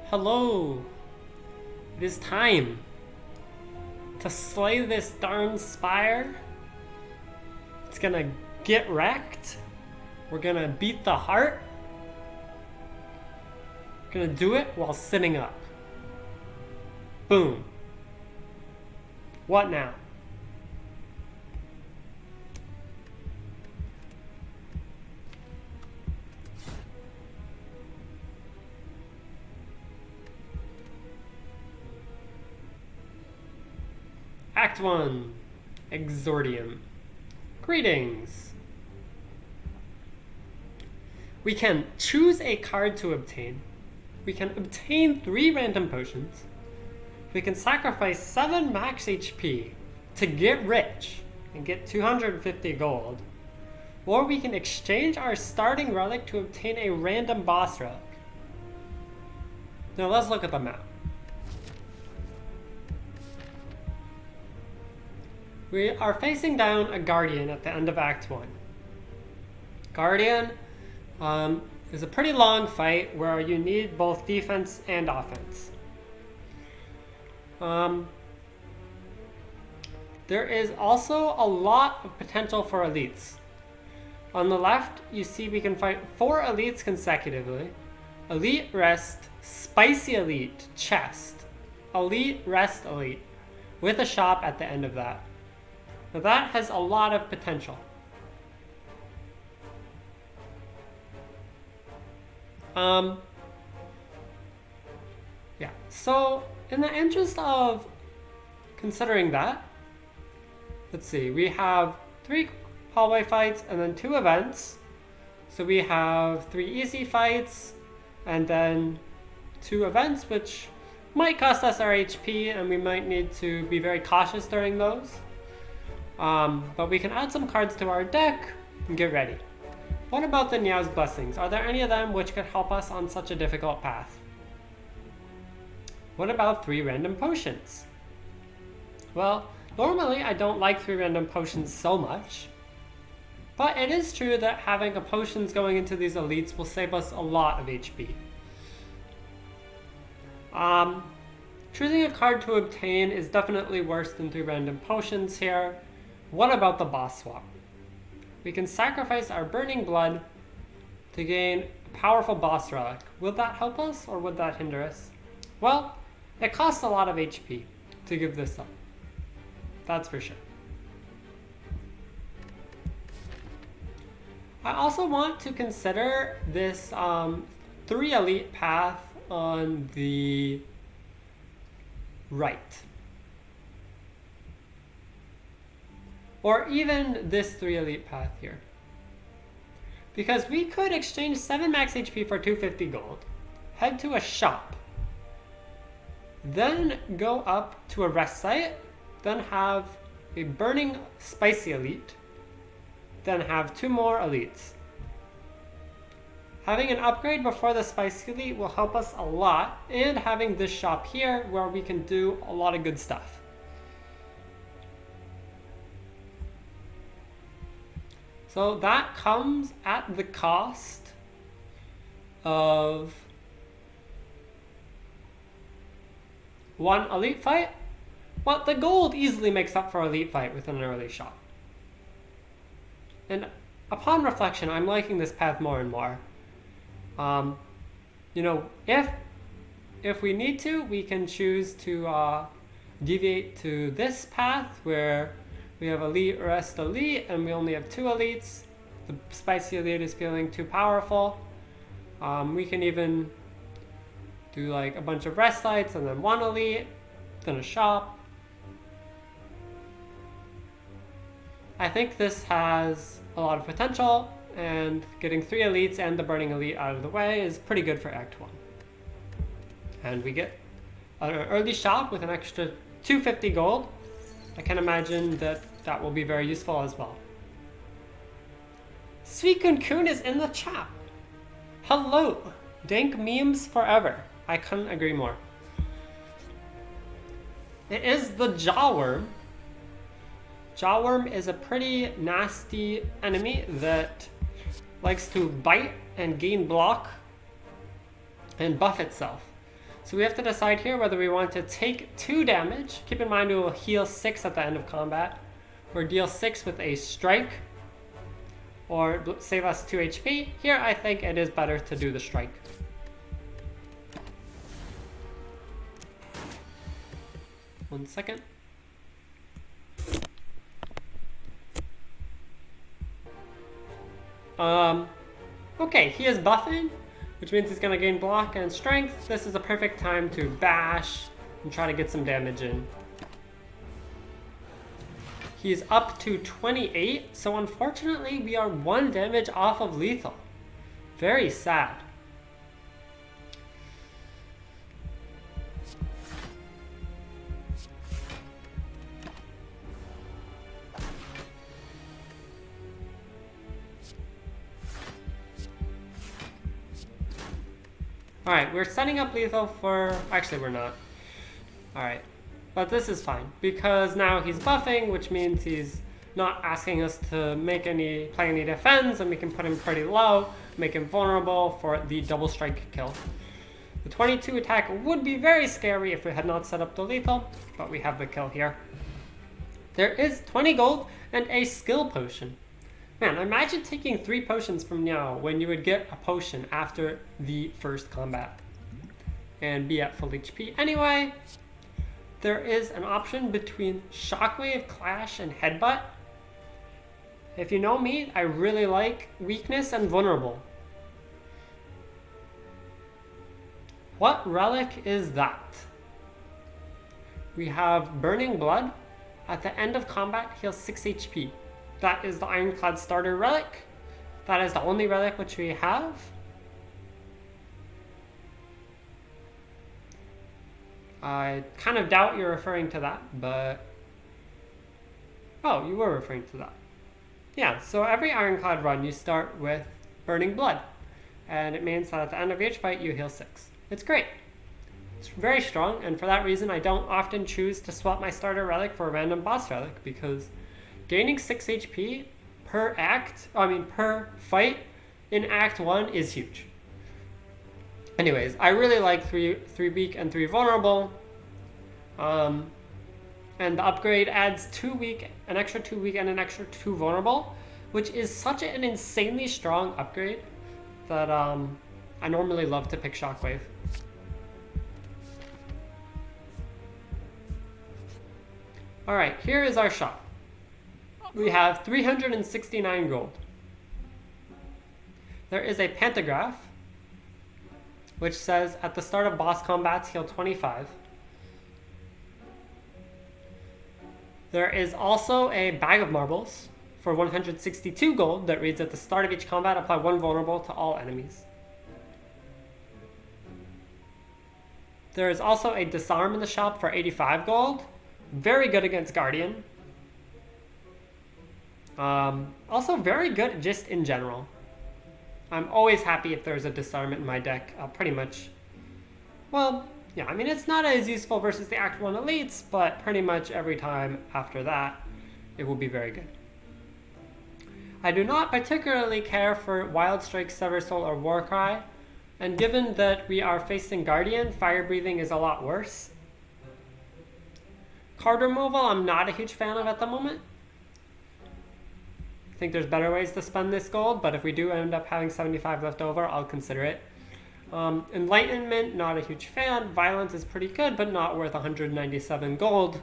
Hello. It is time to slay this darn spire. It's gonna get wrecked. We're gonna beat the heart. We're gonna do it while sitting up. Boom. What now? Act 1. Exordium. Greetings. We can choose a card to obtain. We can obtain 3 random potions. We can sacrifice 7 max HP to get rich and get 250 gold. Or we can exchange our starting relic to obtain a random boss relic. Now let's look at the map. We are facing down a Guardian at the end of Act 1. Guardian is a pretty long fight where you need both defense and offense. There is also a lot of potential for elites. On the left, you see we can fight 4 elites consecutively. Elite Rest, Spicy Elite, Chest, Elite Rest Elite, with a shop at the end of that. Now that has a lot of potential. Yeah, so in the interest of considering that, let's see, we have 3 hallway fights and then 2 events. So we have 3 easy fights and then 2 events, which might cost us our HP and we might need to be very cautious during those. But we can add some cards to our deck and get ready. What about the Niao's Blessings? Are there any of them which could help us on such a difficult path? What about 3 random potions? Well, normally I don't like 3 random potions so much, but it is true that having a potions going into these elites will save us a lot of HP. Choosing a card to obtain is definitely worse than 3 random potions here. What about the boss swap? We can sacrifice our Burning Blood to gain a powerful boss relic. Will that help us or would that hinder us? Well, it costs a lot of HP to give this up. That's for sure. I also want to consider this 3 elite path on the right. Or even this 3 elite path here. Because we could exchange 7 max HP for 250 gold, head to a shop, then go up to a rest site, then have a burning spicy elite, then have 2 more elites. Having an upgrade before the spicy elite will help us a lot, and having this shop here where we can do a lot of good stuff. So that comes at the cost of 1 elite fight, but the gold easily makes up for elite fight within an early shop. And upon reflection, I'm liking this path more and more. You know, if we need to, we can choose to deviate to this path where we have Elite Rest Elite and we only have 2 elites. The Spicy Elite is feeling too powerful. We can even do like a bunch of rest sites and then 1 elite, then a shop. I think this has a lot of potential, and getting 3 elites and the Burning Elite out of the way is pretty good for Act 1. And we get an early shop with an extra 250 gold. I can imagine that that will be very useful as well. Sweet Kun is in the chat. Hello, dank memes forever. I couldn't agree more. It is the Jawworm. Jawworm is a pretty nasty enemy that likes to bite and gain block and buff itself. So we have to decide here whether we want to take 2 damage. Keep in mind we will heal 6 at the end of combat, or deal 6 with a strike, or save us 2 HP. Here I think it is better to do the strike. One second. Okay, he is buffing, which means he's gonna gain block and strength. This is a perfect time to bash and try to get some damage in. He's up to 28, so unfortunately we are 1 damage off of lethal. Very sad. Alright, we're setting up lethal for... Actually, we're not. Alright. But this is fine, because now he's buffing, which means he's not asking us to play any defense, and we can put him pretty low, make him vulnerable for the double strike kill. The 22 attack would be very scary if we had not set up the lethal, but we have the kill here. There is 20 gold and a skill potion. Man, imagine taking 3 potions from now when you would get a potion after the first combat and be at full HP. Anyway, there is an option between Shockwave, Clash, and Headbutt. If you know me, I really like Weakness and Vulnerable. What relic is that? We have Burning Blood. At the end of combat, heals 6 HP. That is the Ironclad starter relic. That is the only relic which we have. I kind of doubt you're referring to that, but... Oh, you were referring to that. Yeah, so every Ironclad run you start with Burning Blood. And it means that at the end of each fight you heal 6. It's great. It's very strong, and for that reason I don't often choose to swap my starter relic for a random boss relic, because gaining 6 HP per fight in Act 1 is huge. Anyways, I really like 3 weak and 3 vulnerable. And the upgrade adds 2 weak, an extra 2 weak and an extra 2 vulnerable, which is such an insanely strong upgrade that I normally love to pick Shockwave. Alright, here is our shop. We have 369 gold. There is a pantograph, which says at the start of boss combats, heal 25. There is also a bag of marbles for 162 gold that reads at the start of each combat, apply 1 vulnerable to all enemies. There is also a disarm in the shop for 85 gold. Very good against Guardian. Also very good just in general. I'm always happy if there's a disarmament in my deck. Pretty much, well, yeah, I mean, it's not as useful versus the Act 1 elites, but pretty much every time after that, it will be very good. I do not particularly care for Wild Strike, Sever Soul, or Warcry, and given that we are facing Guardian, Fire Breathing is a lot worse. Card removal, I'm not a huge fan of at the moment. I think there's better ways to spend this gold, but if we do end up having 75 left over, I'll consider it. Enlightenment, not a huge fan. Violence is pretty good, but not worth 197 gold.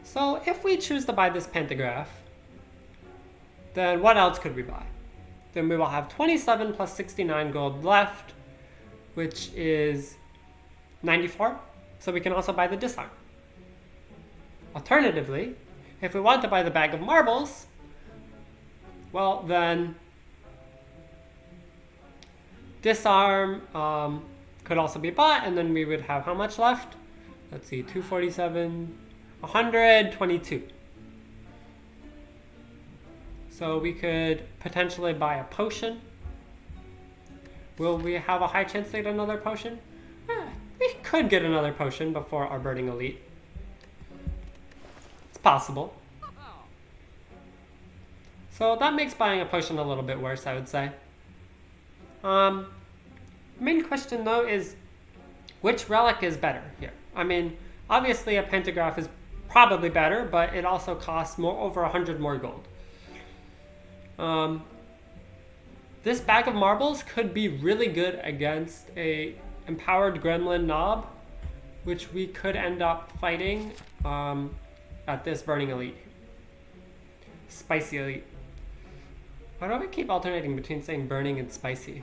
So if we choose to buy this pantograph, then what else could we buy? Then we will have 27 plus 69 gold left, which is 94. So we can also buy the disarm. Alternatively, if we want to buy the bag of marbles, well then disarm could also be bought, and then we would have how much left? Let's see, 247, 122. So we could potentially buy a potion. Will we have a high chance to get another potion? We could get another potion before our Burning Elite. It's possible. So that makes buying a potion a little bit worse, I would say. The main question though is, which relic is better here? I mean, obviously a pantograph is probably better, but it also costs over 100 more gold. This bag of marbles could be really good against a empowered gremlin Nob, which we could end up fighting at this burning elite. Spicy elite. Why do I keep alternating between saying burning and spicy?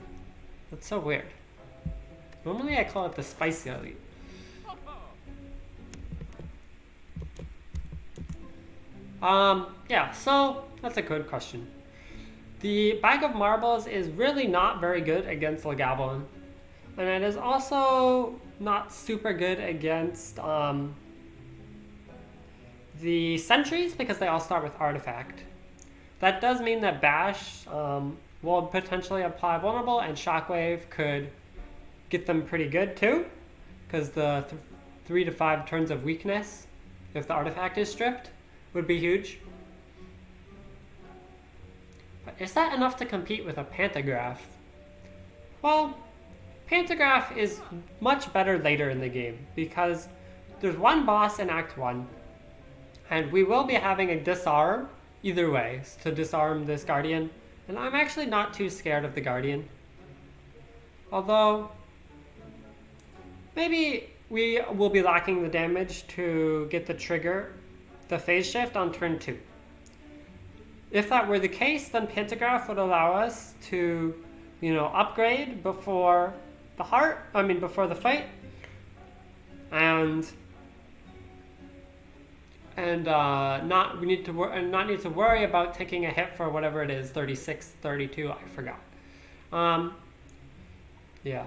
That's so weird. Normally I call it the spicy elite. Yeah, so that's a good question. The bag of marbles is really not very good against Lagavulin. And it is also not super good against the sentries because they all start with artifact. That does mean that Bash will potentially apply vulnerable, and Shockwave could get them pretty good too, because the 3 to 5 turns of weakness, if the artifact is stripped, would be huge. But is that enough to compete with a Pantograph? Well, Pantograph is much better later in the game, because there's one boss in Act 1, and we will be having a disarm either way to disarm this Guardian, and I'm actually not too scared of the Guardian. Although, maybe we will be lacking the damage to get the trigger, the phase shift on turn 2. If that were the case, then Pantograph would allow us to, upgrade before the fight, and not need to worry about taking a hit for whatever it is, 36, 32, I forgot. Yeah.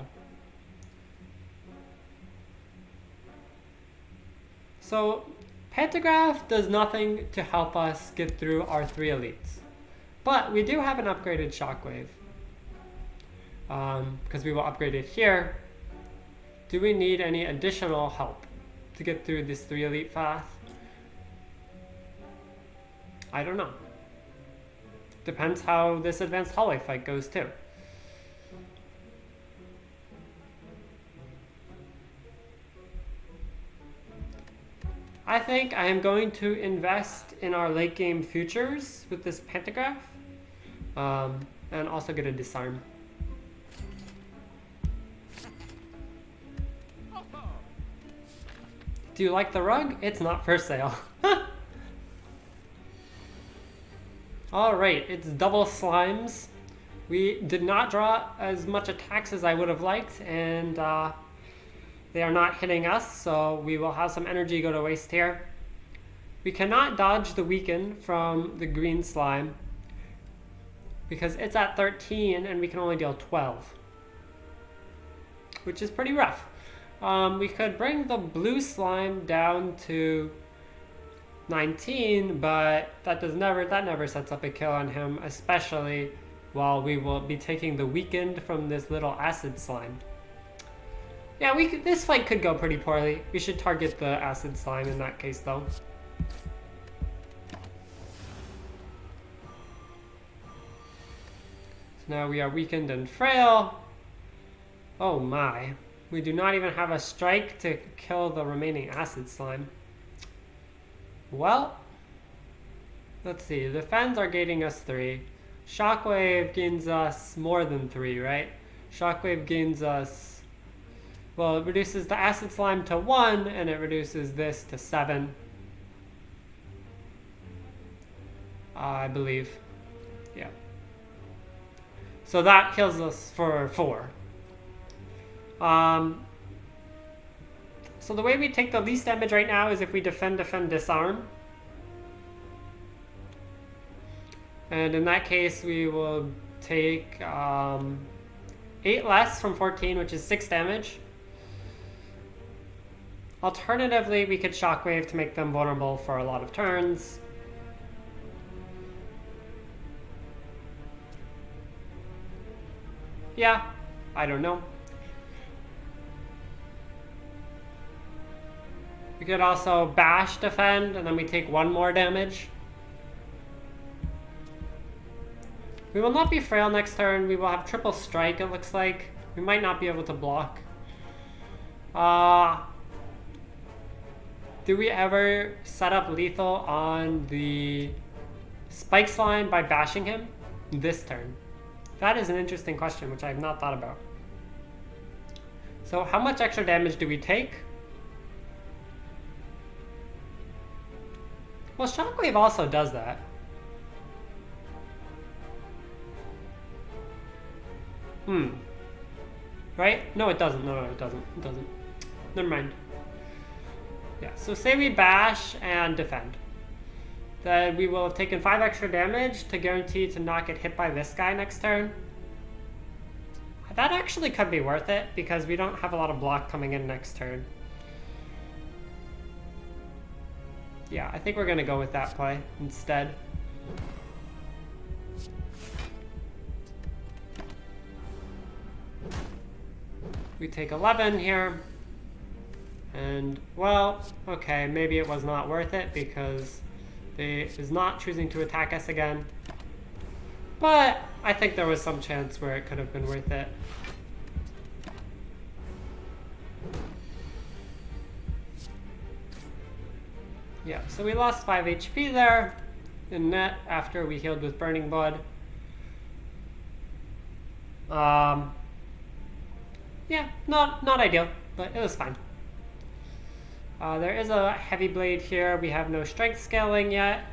So Pantograph does nothing to help us get through our 3 elites, but we do have an upgraded Shockwave, because we will upgrade it here. Do we need any additional help to get through this 3 elite path? I don't know. Depends how this advanced hallway fight goes too. I think I am going to invest in our late game futures with this Pantograph, and also get a disarm. Do you like the rug? It's not for sale. Alright, it's double slimes. We did not draw as much attacks as I would have liked, and they are not hitting us, so we will have some energy go to waste here. We cannot dodge the weaken from the green slime because it's at 13 and we can only deal 12, which is pretty rough. We could bring the blue slime down to 19, but that never sets up a kill on him, especially while we will be taking the weakened from this little acid slime. Yeah, this fight could go pretty poorly. We should target the acid slime in that case, though. So now we are weakened and frail. Oh my. We do not even have a strike to kill the remaining acid slime. Well, let's see. The fens are gating us 3. Shockwave gains us more than 3, right? Shockwave gains us... Well, it reduces the acid slime to 1, and it reduces this to 7. I believe. Yeah. So that kills us for 4. So the way we take the least damage right now is if we defend, disarm. And in that case, we will take 8 less from 14, which is 6 damage. Alternatively, we could Shockwave to make them vulnerable for a lot of turns. Yeah, I don't know. We could also bash defend, and then we take 1 more damage. We will not be frail next turn. We will have triple strike, it looks like. We might not be able to block. Do we ever set up lethal on the spikes line by bashing him this turn? That is an interesting question, which I have not thought about. So how much extra damage do we take? Well, Shockwave also does that. Right? No, it doesn't. No, it doesn't. It doesn't. Never mind. Yeah, so say we bash and defend. Then we will have taken 5 extra damage to guarantee to not get hit by this guy next turn. That actually could be worth it, because we don't have a lot of block coming in next turn. Yeah, I think we're going to go with that play instead. We take 11 here. And, well, okay, maybe it was not worth it because they is not choosing to attack us again. But I think there was some chance where it could have been worth it. Yeah, so we lost 5 HP there in net after we healed with Burning Blood. Yeah, not ideal, but it was fine. There is a Heavy Blade here. We have no strength scaling yet.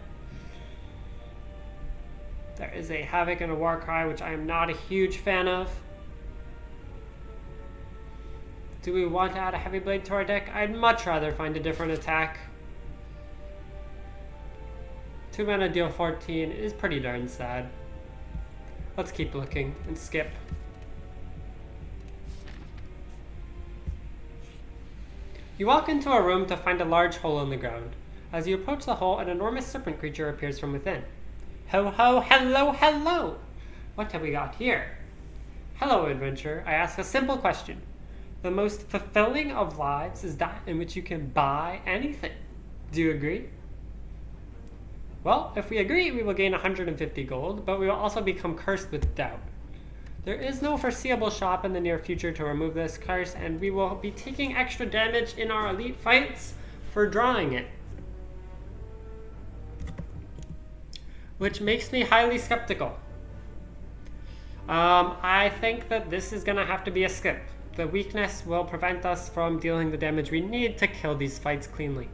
There is a Havoc and a Warcry, which I am not a huge fan of. Do we want to add a Heavy Blade to our deck? I'd much rather find a different attack. 2 mana deal 14 is pretty darn sad. Let's keep looking and skip. You walk into a room to find a large hole in the ground. As you approach the hole, an enormous serpent creature appears from within. Ho ho, hello, hello! What have we got here? Hello, adventurer. I ask a simple question. The most fulfilling of lives is that in which you can buy anything. Do you agree? Well, if we agree, we will gain 150 gold, but we will also become cursed with doubt. There is no foreseeable shop in the near future to remove this curse, and we will be taking extra damage in our elite fights for drawing it. Which makes me highly skeptical. I think that this is going to have to be a skip. The weakness will prevent us from dealing the damage we need to kill these fights cleanly.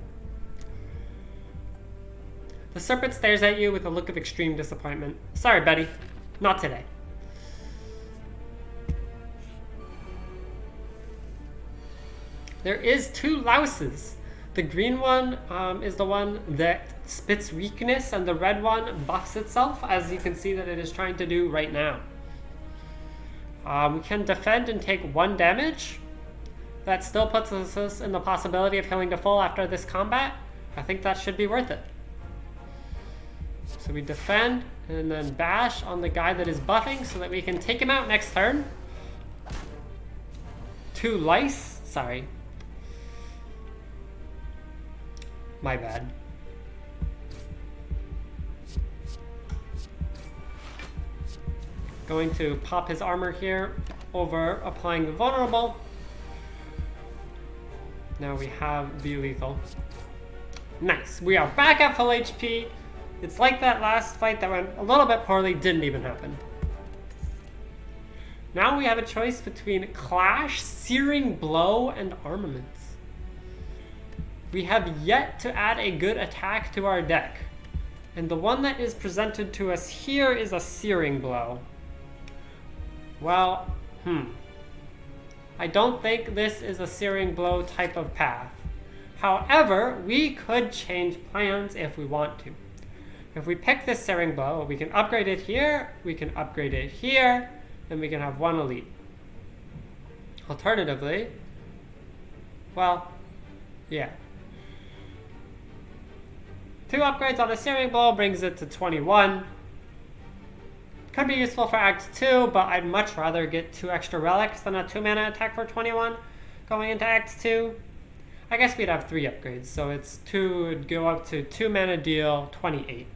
The serpent stares at you with a look of extreme disappointment. Sorry, Betty. Not today. There is 2 louses. The green one is the one that spits weakness, and the red one buffs itself, as you can see that it is trying to do right now. We can defend and take 1 damage. That still puts us in the possibility of healing to full after this combat. I think that should be worth it. So we defend and then bash on the guy that is buffing so that we can take him out next turn. 2 lice. Sorry. My bad. Going to pop his armor here over applying the vulnerable. Now we have the lethal. Nice. We are back at full HP. It's like that last fight that went a little bit poorly, didn't even happen. Now we have a choice between Clash, Searing Blow, and Armaments. We have yet to add a good attack to our deck. And the one that is presented to us here is a Searing Blow. Well, I don't think this is a Searing Blow type of path. However, we could change plans if we want to. If we pick this Searing Blow, we can upgrade it here, we can upgrade it here, and we can have 1 elite. Alternatively, well, yeah. 2 upgrades on the Searing Blow brings it to 21. Could be useful for Act 2, but I'd much rather get 2 extra relics than a 2 mana attack for 21 going into Act 2. I guess we'd have 3 upgrades, so it's 2 would go up to 2 mana deal, 28.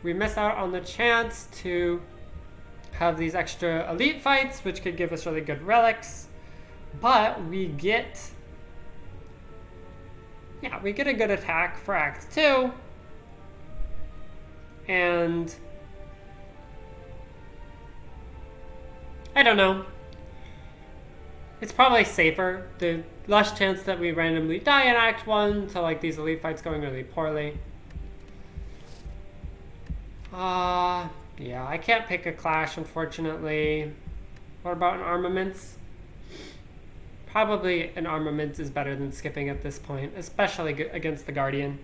we miss out on the chance to have these extra elite fights, which could give us really good relics. But we get a good attack for Act 2. And I don't know. It's probably safer. The less chance that we randomly die in Act 1 to like these elite fights going really poorly. Yeah, I can't pick a clash, unfortunately. What about an armaments? Probably an armaments is better than skipping at this point, especially against the Guardian.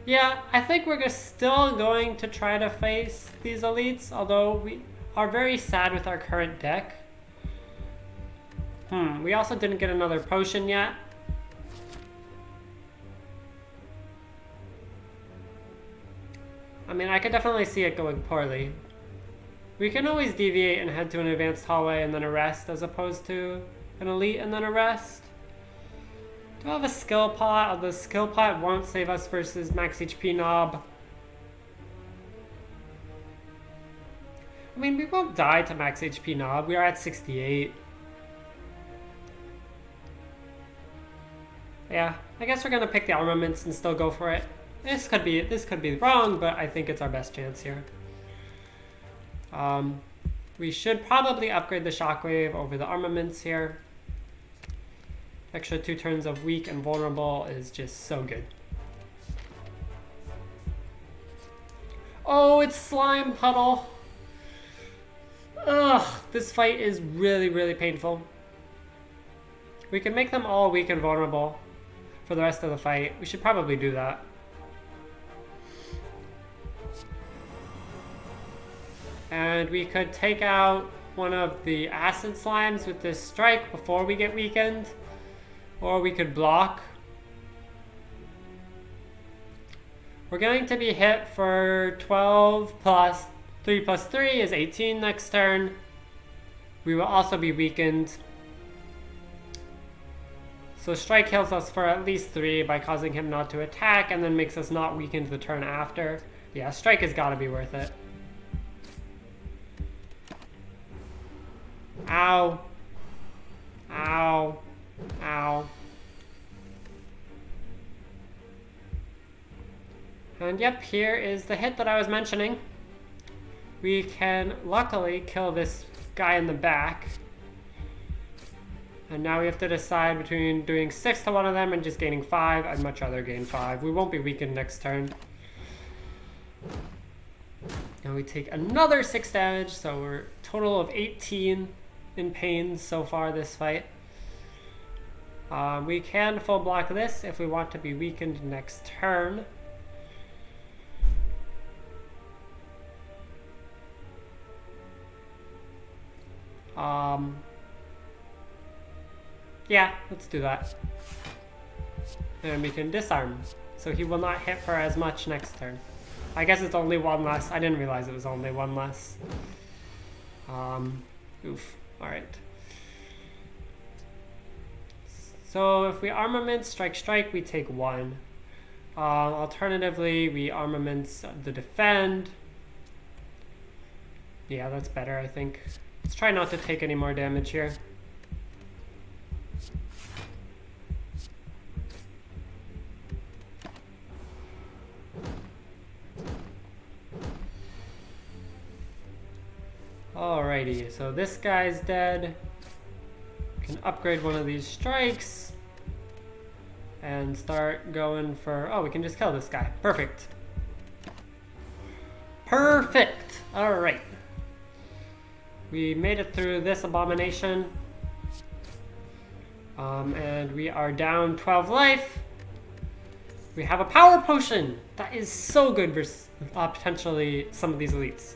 Yeah, I think we're still going to try to face these elites, although we are very sad with our current deck. We also didn't get another potion yet. I mean, I could definitely see it going poorly. We can always deviate and head to an advanced hallway and then a rest, as opposed to an elite and then a rest. Do I have a skill pot? Although the skill pot won't save us versus max HP Nob. I mean, we won't die to max HP Nob. We are at 68. Yeah, I guess we're gonna pick the armaments and still go for it. This could be wrong, but I think it's our best chance here. We should probably upgrade the shockwave over the armaments here. Extra 2 turns of weak and vulnerable is just so good. Oh, it's Slime Puddle. Ugh, this fight is really, really painful. We can make them all weak and vulnerable for the rest of the fight. We should probably do that. And we could take out one of the acid slimes with this strike before we get weakened. Or we could block. We're going to be hit for 12 plus 3 plus 3 is 18 next turn. We will also be weakened. So strike heals us for at least 3 by causing him not to attack and then makes us not weakened the turn after. Yeah, strike has got to be worth it. Ow. Ow. Ow. And yep, here is the hit that I was mentioning. We can luckily kill this guy in the back. And now we have to decide between doing 6 to one of them and just gaining 5. I'd much rather gain 5. We won't be weakened next turn. Now we take another 6 damage, so we're total of 18 in pain so far this fight. We can full block this if we want to be weakened next turn. Yeah, let's do that. And we can disarm, so he will not hit for as much next turn. I guess it's only 1 less. I didn't realize it was only 1 less. Oof. Alright. So if we armament strike, we take 1. Alternatively, we armaments the defend. Yeah, that's better, I think. Let's try not to take any more damage here. Alrighty, so this guy's dead. Can upgrade one of these strikes and start going for, oh, we can just kill this guy. Perfect. Perfect. All right. We made it through this abomination. And we are down 12 life. We have a power potion. That is so good versus potentially some of these elites.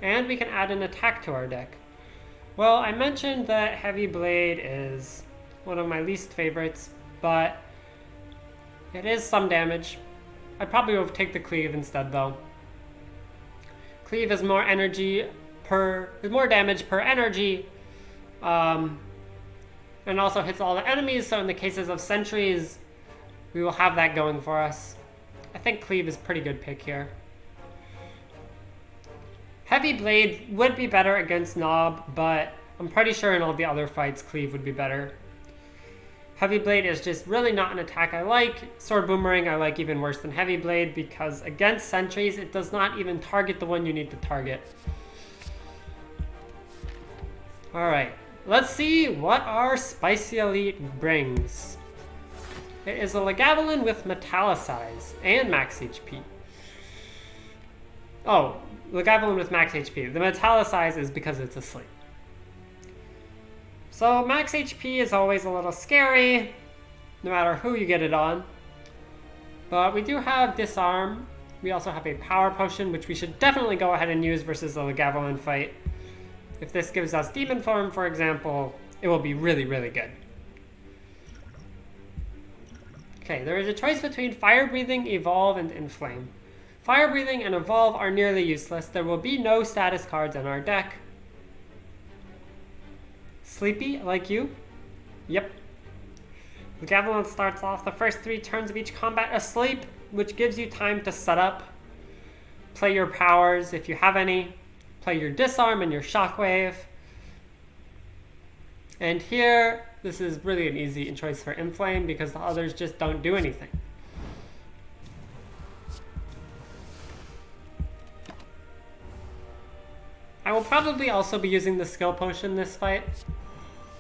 And we can add an attack to our deck. Well, I mentioned that Heavy Blade is one of my least favorites, but it is some damage. I'd probably take the Cleave instead, though. Cleave is more more damage per energy. And also hits all the enemies, so in the cases of sentries, we will have that going for us. I think Cleave is a pretty good pick here. Heavy Blade would be better against Nob, but I'm pretty sure in all the other fights, Cleave would be better. Heavy Blade is just really not an attack I like. Sword Boomerang I like even worse than Heavy Blade because against sentries, it does not even target the one you need to target. Alright, let's see what our Spicy Elite brings. It is a Lagavulin with Metallicize and max HP. Oh, Lagavulin with max HP. The Metallicize is because it's asleep. So max HP is always a little scary, no matter who you get it on. But we do have Disarm. We also have a Power Potion, which we should definitely go ahead and use versus the Lagavulin fight. If this gives us Demon Form, for example, it will be really, really good. Okay, there is a choice between Fire Breathing, Evolve, and Inflame. Fire Breathing and Evolve are nearly useless. There will be no status cards in our deck. Sleepy, like you? Yep. Lagavulin starts off the first 3 turns of each combat asleep, which gives you time to set up, play your powers if you have any, play your Disarm and your Shockwave. And here, this is really an easy choice for Inflame because the others just don't do anything. I will probably also be using the Skill Potion this fight.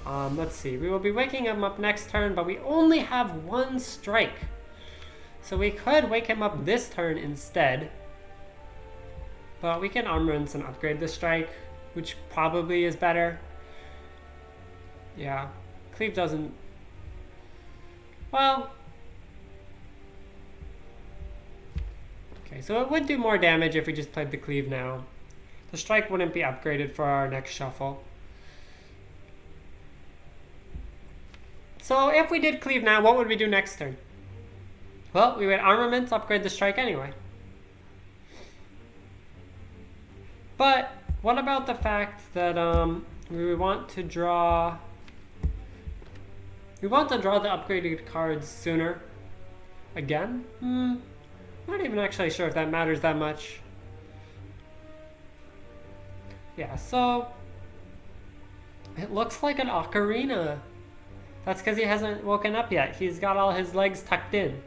Let's see, we will be waking him up next turn, but we only have 1 strike. So we could wake him up this turn instead. But we can Armorants and upgrade the strike, which probably is better. Yeah, Cleave doesn't... Well... Okay, so it would do more damage if we just played the Cleave now. The strike wouldn't be upgraded for our next shuffle. So if we did Cleave now, what would we do next turn? Well, we would Armaments, upgrade the strike anyway. But what about the fact that we want to draw the upgraded cards sooner? Again? Not even actually sure if that matters that much. Yeah, so it looks like an Ocarina. That's because he hasn't woken up yet. He's got all his legs tucked in.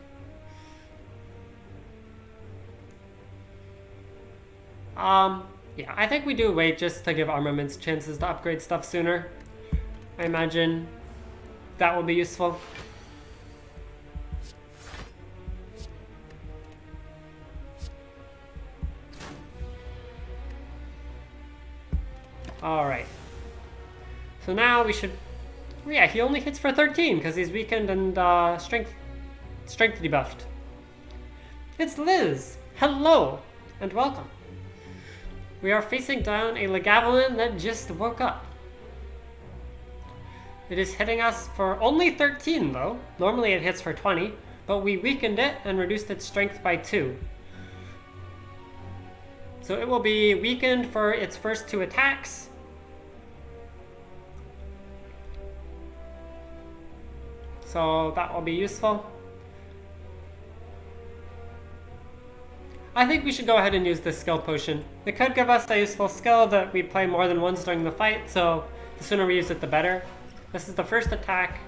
Yeah, I think we do wait just to give Armaments chances to upgrade stuff sooner. I imagine that will be useful. Alright. So now we should... Yeah, he only hits for 13 because he's weakened and strength debuffed. It's Liz! Hello! And welcome. We are facing down a Lagavulin that just woke up. It is hitting us for only 13 though. Normally it hits for 20, but we weakened it and reduced its strength by 2. So it will be weakened for its first 2 attacks. So that will be useful. I think we should go ahead and use this skill potion. It could give us a useful skill that we play more than once during the fight, so the sooner we use it, the better. This is the first attack.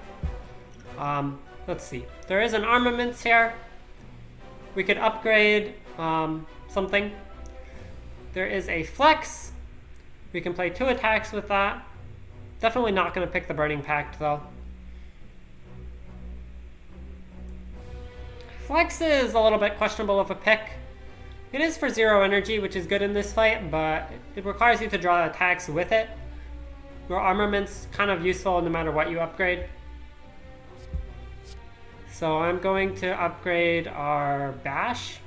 Let's see. There is an Armaments here. We could upgrade something. There is a Flex. We can play 2 attacks with that. Definitely not going to pick the Burning Pact, though. Flex is a little bit questionable of a pick. It is for 0 energy, which is good in this fight, but it requires you to draw attacks with it. Your Armament's kind of useful no matter what you upgrade. So I'm going to upgrade our Bash.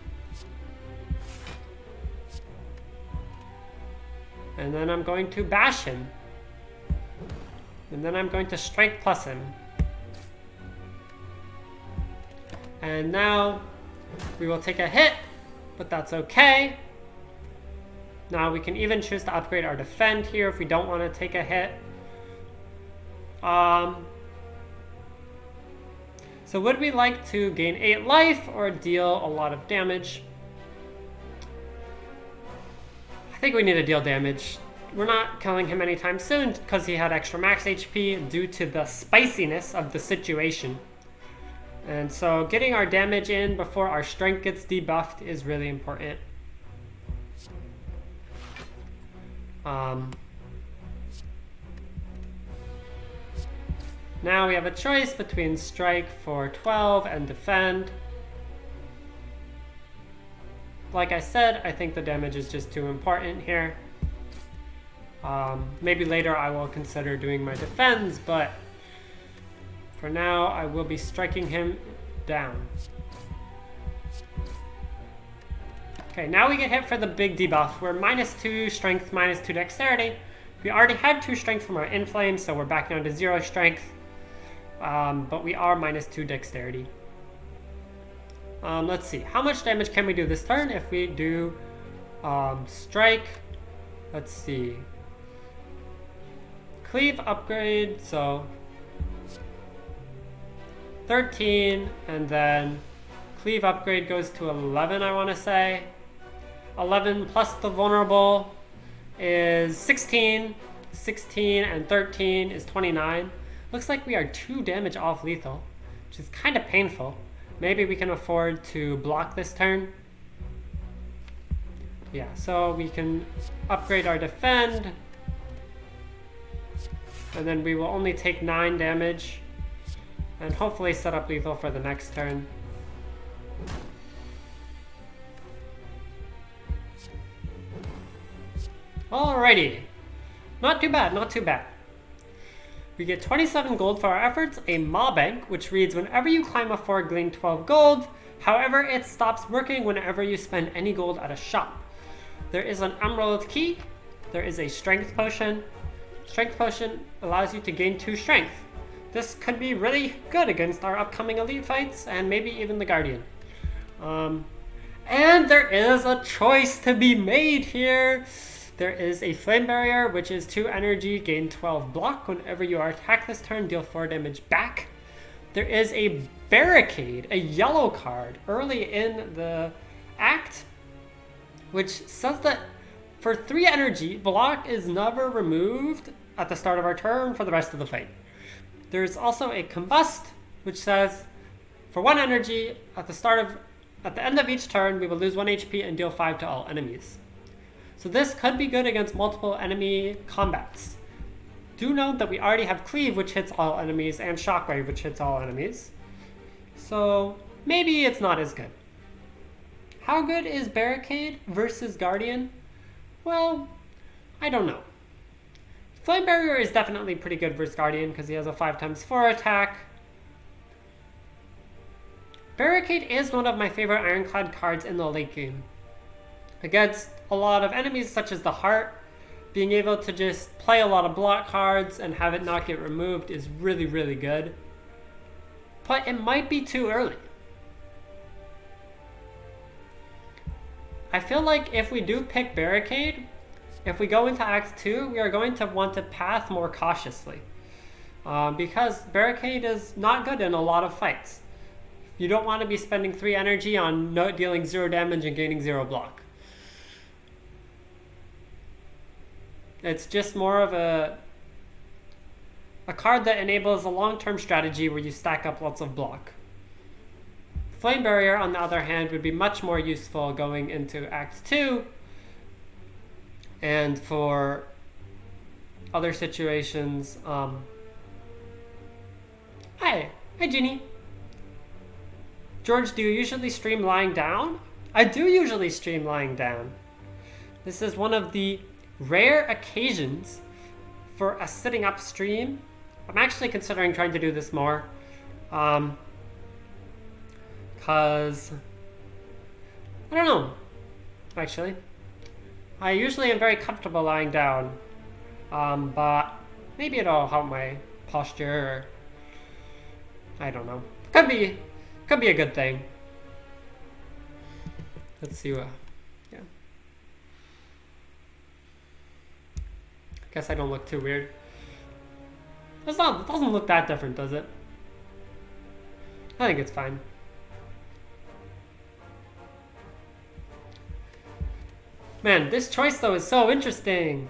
And then I'm going to Bash him. And then I'm going to Strength Plus him. And now we will take a hit, but that's okay. Now we can even choose to upgrade our defend here if we don't want to take a hit. So would we like to gain 8 life or deal a lot of damage? I think we need to deal damage. We're not killing him anytime soon because he had extra max HP due to the spiciness of the situation. And so getting our damage in before our strength gets debuffed is really important. Now we have a choice between strike for 12 and defend. Like I said, I think the damage is just too important here. Maybe later I will consider doing my defends, but for now I will be striking him down. Okay, now we get hit for the big debuff. We're -2 strength, -2 dexterity. We already had 2 strength from our inflame, so we're back down to 0 strength. But we are -2 dexterity. Let's see, how much damage can we do this turn if we do strike? Let's see. Cleave upgrade, so 13, and then cleave upgrade goes to 11, I want to say. 11 plus the vulnerable is 16. 16 and 13 is 29. Looks like we are 2 damage off lethal, which is kind of painful. Maybe we can afford to block this turn. Yeah, so we can upgrade our defend. And then we will only take 9 damage. And hopefully set up lethal for the next turn. Alrighty. Not too bad, not too bad. We get 27 gold for our efforts, a Maw Bank, which reads, whenever you climb a fort, gain 12 gold. However, it stops working whenever you spend any gold at a shop. There is an Emerald Key. There is a Strength Potion. Strength Potion allows you to gain 2 strength. This could be really good against our upcoming elite fights, and maybe even the Guardian. And there is a choice to be made here. There is a Flame Barrier, which is 2 energy, gain 12 block. Whenever you are attacked this turn, deal 4 damage back. There is a Barricade, a yellow card, early in the act, which says that for 3 energy, block is never removed at the start of our turn for the rest of the fight. There's also a Combust, which says for 1 energy, at the end of each turn, we will lose 1 HP and deal 5 to all enemies. So this could be good against multiple enemy combats. Do note that we already have Cleave, which hits all enemies, and Shockwave, which hits all enemies. So maybe it's not as good. How good is Barricade versus Guardian? Well, I don't know. Flame Barrier is definitely pretty good versus Guardian because he has a 5x4 attack. Barricade is one of my favorite Ironclad cards in the late game. Against a lot of enemies such as the Heart, being able to just play a lot of block cards and have it not get removed is really, really good. But it might be too early. I feel like if we do pick Barricade, if we go into Act 2, we are going to want to path more cautiously. Because Barricade is not good in a lot of fights. You don't want to be spending 3 energy on dealing 0 damage and gaining 0 block. It's just more of a card that enables a long-term strategy where you stack up lots of block. Flame Barrier, on the other hand, would be much more useful going into Act 2 and for other situations. Hi Ginny. George, do you usually stream lying down? I do usually stream lying down. This is one of the rare occasions for a sitting up stream. I'm actually considering trying to do this more. Because I don't know, actually. I usually am very comfortable lying down. But maybe it'll help my posture, or I don't know. Could be a good thing. Let's see what. Yeah. Guess I don't look too weird. It doesn't look that different, does it? I think it's fine. Man, this choice though is so interesting.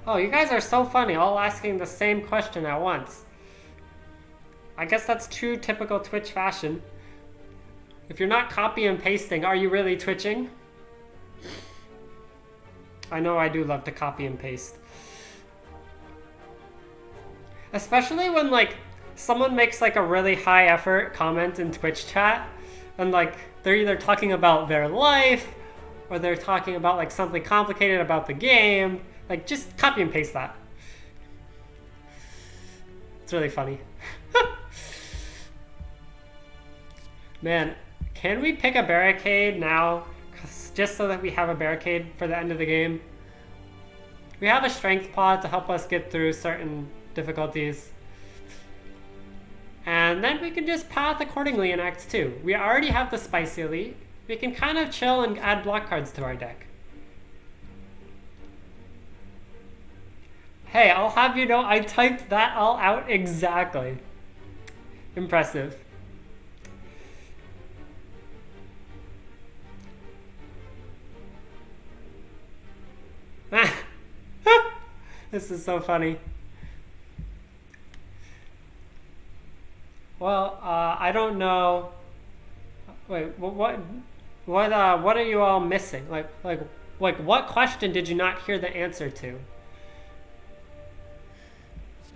Oh, you guys are so funny, all asking the same question at once. I guess that's true typical Twitch fashion. If you're not copy and pasting, are you really twitching? I know I do love to copy and paste. Especially when like someone makes like a really high effort comment in Twitch chat and like they're either talking about their life or they're talking about like something complicated about the game. Like just copy and paste that. It's really funny. Man, can we pick a barricade now? Just so that we have a barricade for the end of the game. We have a strength pod to help us get through certain difficulties. And then we can just path accordingly in Act 2. We already have the Spicy Elite. We can kind of chill and add block cards to our deck. Hey, I'll have you know I typed that all out exactly. Impressive. This is so funny. Well, I don't know. Wait, what are you all missing? Like, what question did you not hear the answer to?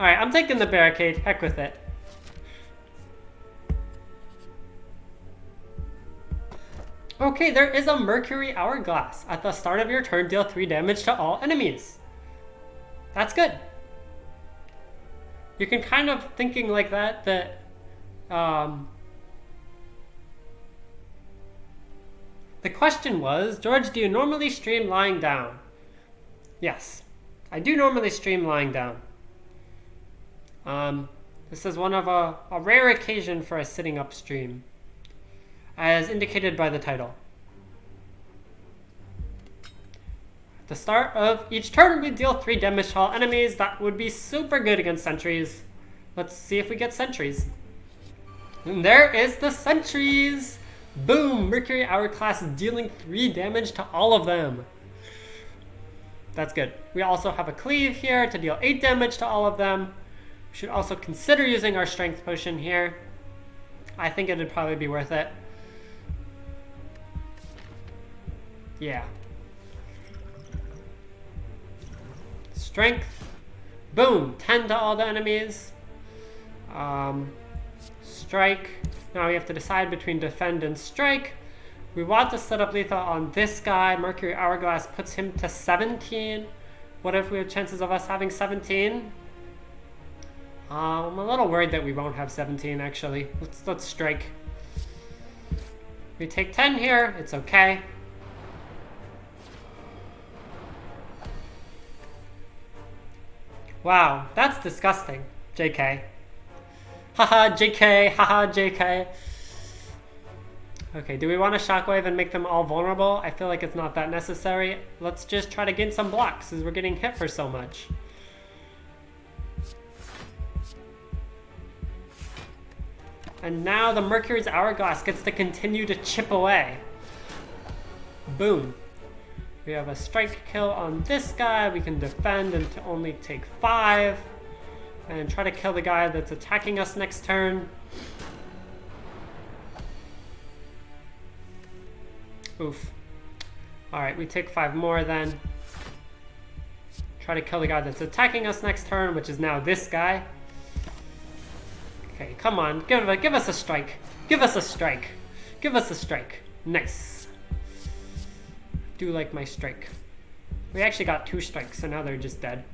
All right, I'm taking the barricade. Heck with it. Okay, there is a Mercury Hourglass. At the start of your turn, deal 3 damage to all enemies. That's good. You can kind of thinking like that the question was, George, do you normally stream lying down? Yes, I do normally stream lying down. This is one of a rare occasion for a sitting up stream, as indicated by the title. At the start of each turn, we deal 3 damage to all enemies. That would be super good against sentries. Let's see if we get sentries. And there is the sentries! Boom! Mercury Hourglass dealing 3 damage to all of them. That's good. We also have a Cleave here to deal 8 damage to all of them. We should also consider using our Strength Potion here. I think it'd probably be worth it. Yeah. Strength. Boom! 10 to all the enemies. Strike. Now we have to decide between defend and strike. We want to set up lethal on this guy. Mercury Hourglass puts him to 17. What if we have chances of us having 17? I'm a little worried that we won't have 17 actually. Let's strike. We take 10 here. It's okay. Wow, that's disgusting. JK. Haha, JK. Haha, JK. Okay, do we want to Shockwave and make them all vulnerable? I feel like it's not that necessary. Let's just try to gain some blocks as we're getting hit for so much. And now the Mercury's Hourglass gets to continue to chip away. Boom. We have a strike kill on this guy. We can defend and to only take 5. And try to kill the guy that's attacking us next turn. Oof. Alright, we take 5 more then. Try to kill the guy that's attacking us next turn, which is now this guy. Okay, come on. Give us a strike. Give us a strike. Give us a strike. Nice. Do like my strike. We actually got 2 strikes, so now they're just dead.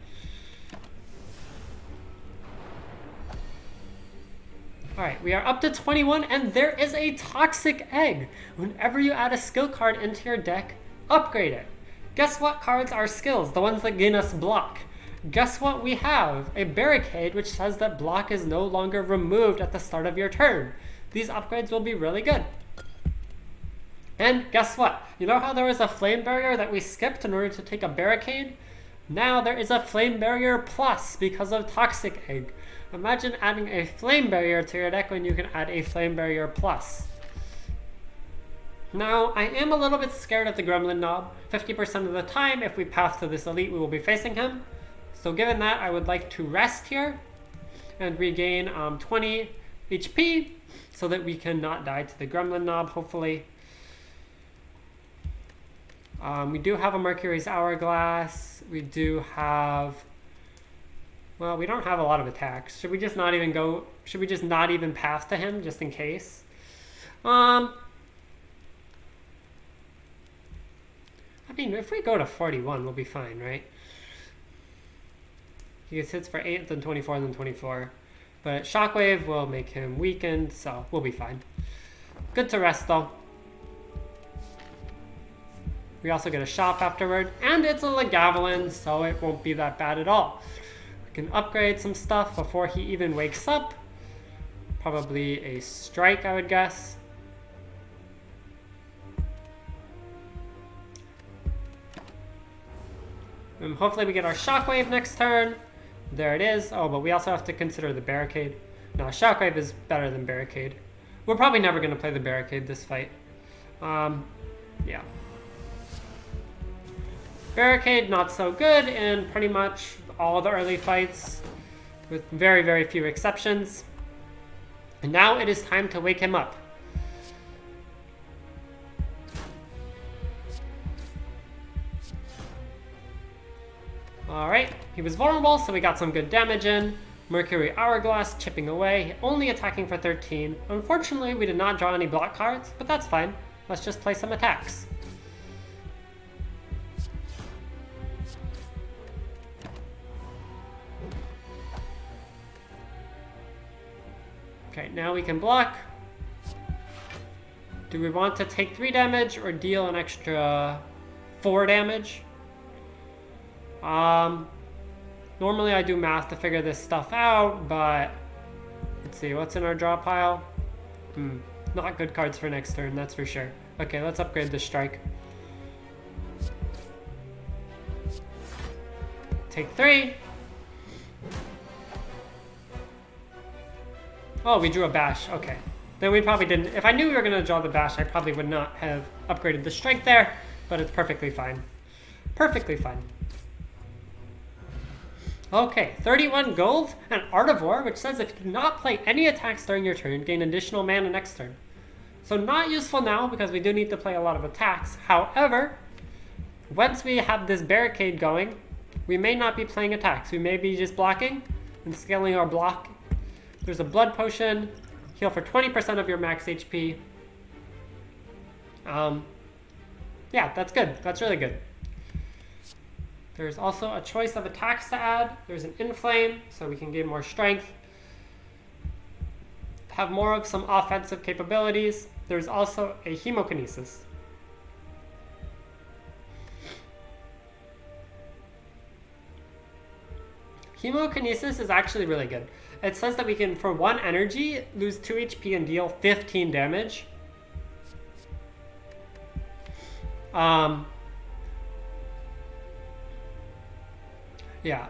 Alright, we are up to 21, and there is a Toxic Egg. Whenever you add a skill card into your deck, upgrade it. Guess what cards are skills? The ones that gain us block. Guess what we have? A Barricade, which says that block is no longer removed at the start of your turn. These upgrades will be really good. And guess what? You know how there was a flame barrier that we skipped in order to take a barricade? Now there is a flame barrier plus because of Toxic Egg. Imagine adding a flame barrier to your deck when you can add a flame barrier plus. Now, I am a little bit scared of the Gremlin Nob. 50% of the time, if we path to this elite, we will be facing him. So given that, I would like to rest here and regain 20 HP so that we can not die to the Gremlin Nob, hopefully. We do have a Mercury's Hourglass. We do have... Well, we don't have a lot of attacks. Should we just not even go... Should we just not even path to him, just in case? I mean, if we go to 41, we'll be fine, right? He gets hits for 8, then 24, then 24. But Shockwave will make him weakened, so we'll be fine. Good to rest, though. We also get a shop afterward, and it's a Lagavelin, so it won't be that bad at all. We can upgrade some stuff before he even wakes up. Probably a strike, I would guess. And hopefully we get our Shockwave next turn. There it is. Oh, but we also have to consider the Barricade. No, Shockwave is better than Barricade. We're probably never going to play the Barricade this fight. Yeah. Barricade, not so good in pretty much all the early fights, with very, very few exceptions. And now it is time to wake him up. Alright, he was vulnerable, so we got some good damage in. Mercury Hourglass chipping away, only attacking for 13. Unfortunately, we did not draw any block cards, but that's fine. Let's just play some attacks. Okay, now we can block. Do we want to take 3 damage or deal an extra 4 damage? Normally I do math to figure this stuff out, but let's see, what's in our draw pile? Not good cards for next turn, that's for sure. Okay, let's upgrade this strike. Take 3. Oh, we drew a bash, okay. Then we probably didn't, if I knew we were gonna draw the bash, I probably would not have upgraded the strike there, but it's perfectly fine. Perfectly fine. Okay, 31 gold and Artivore, which says if you do not play any attacks during your turn, gain additional mana next turn. So not useful now because we do need to play a lot of attacks. However, once we have this Barricade going, we may not be playing attacks. We may be just blocking and scaling our block. There's a Blood Potion, heal for 20% of your max HP. Yeah, that's good. That's really good. There's also a choice of attacks to add. There's an Inflame, so we can gain more strength. Have more of some offensive capabilities. There's also a Hemokinesis. Hemokinesis is actually really good. It says that we can, for 1 energy, lose 2 HP and deal 15 damage. Yeah,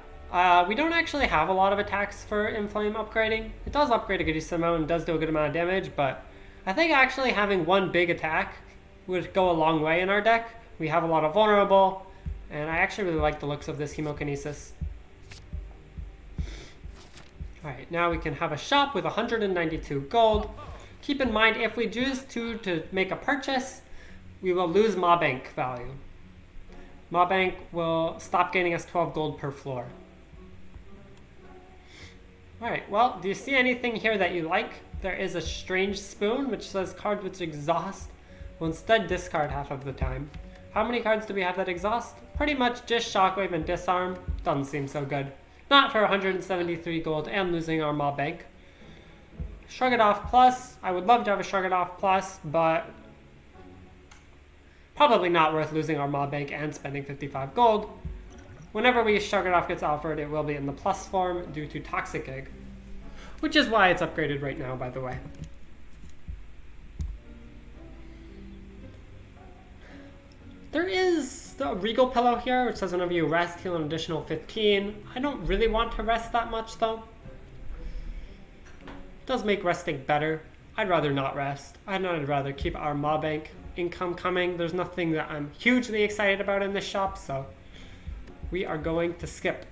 we don't actually have a lot of attacks for Inflame upgrading. It does upgrade a good amount and does do a good amount of damage, but I think actually having 1 big attack would go a long way in our deck. We have a lot of vulnerable, and I actually really like the looks of this Hemokinesis. Alright, now we can have a shop with 192 gold. Keep in mind, if we choose to make a purchase, we will lose Maw Bank value. Maw Bank will stop gaining us 12 gold per floor. Alright, well, do you see anything here that you like? There is a Strange Spoon, which says cards which exhaust will instead discard half of the time. How many cards do we have that exhaust? Pretty much just Shockwave and Disarm. Doesn't seem so good. Not for 173 gold and losing our Maw Bank. Shrug It Off Plus. I would love to have a Shrug It Off Plus, but probably not worth losing our Maw Bank and spending 55 gold. Whenever we Shrug It Off gets offered, it will be in the plus form due to Toxic Egg, which is why it's upgraded right now, by the way. There is the Regal Pillow here, which says whenever you rest, heal an additional 15. I don't really want to rest that much, though. It does make resting better. I'd rather not rest. I'd rather keep our Maw Bank income coming. There's nothing that I'm hugely excited about in this shop, so we are going to skip.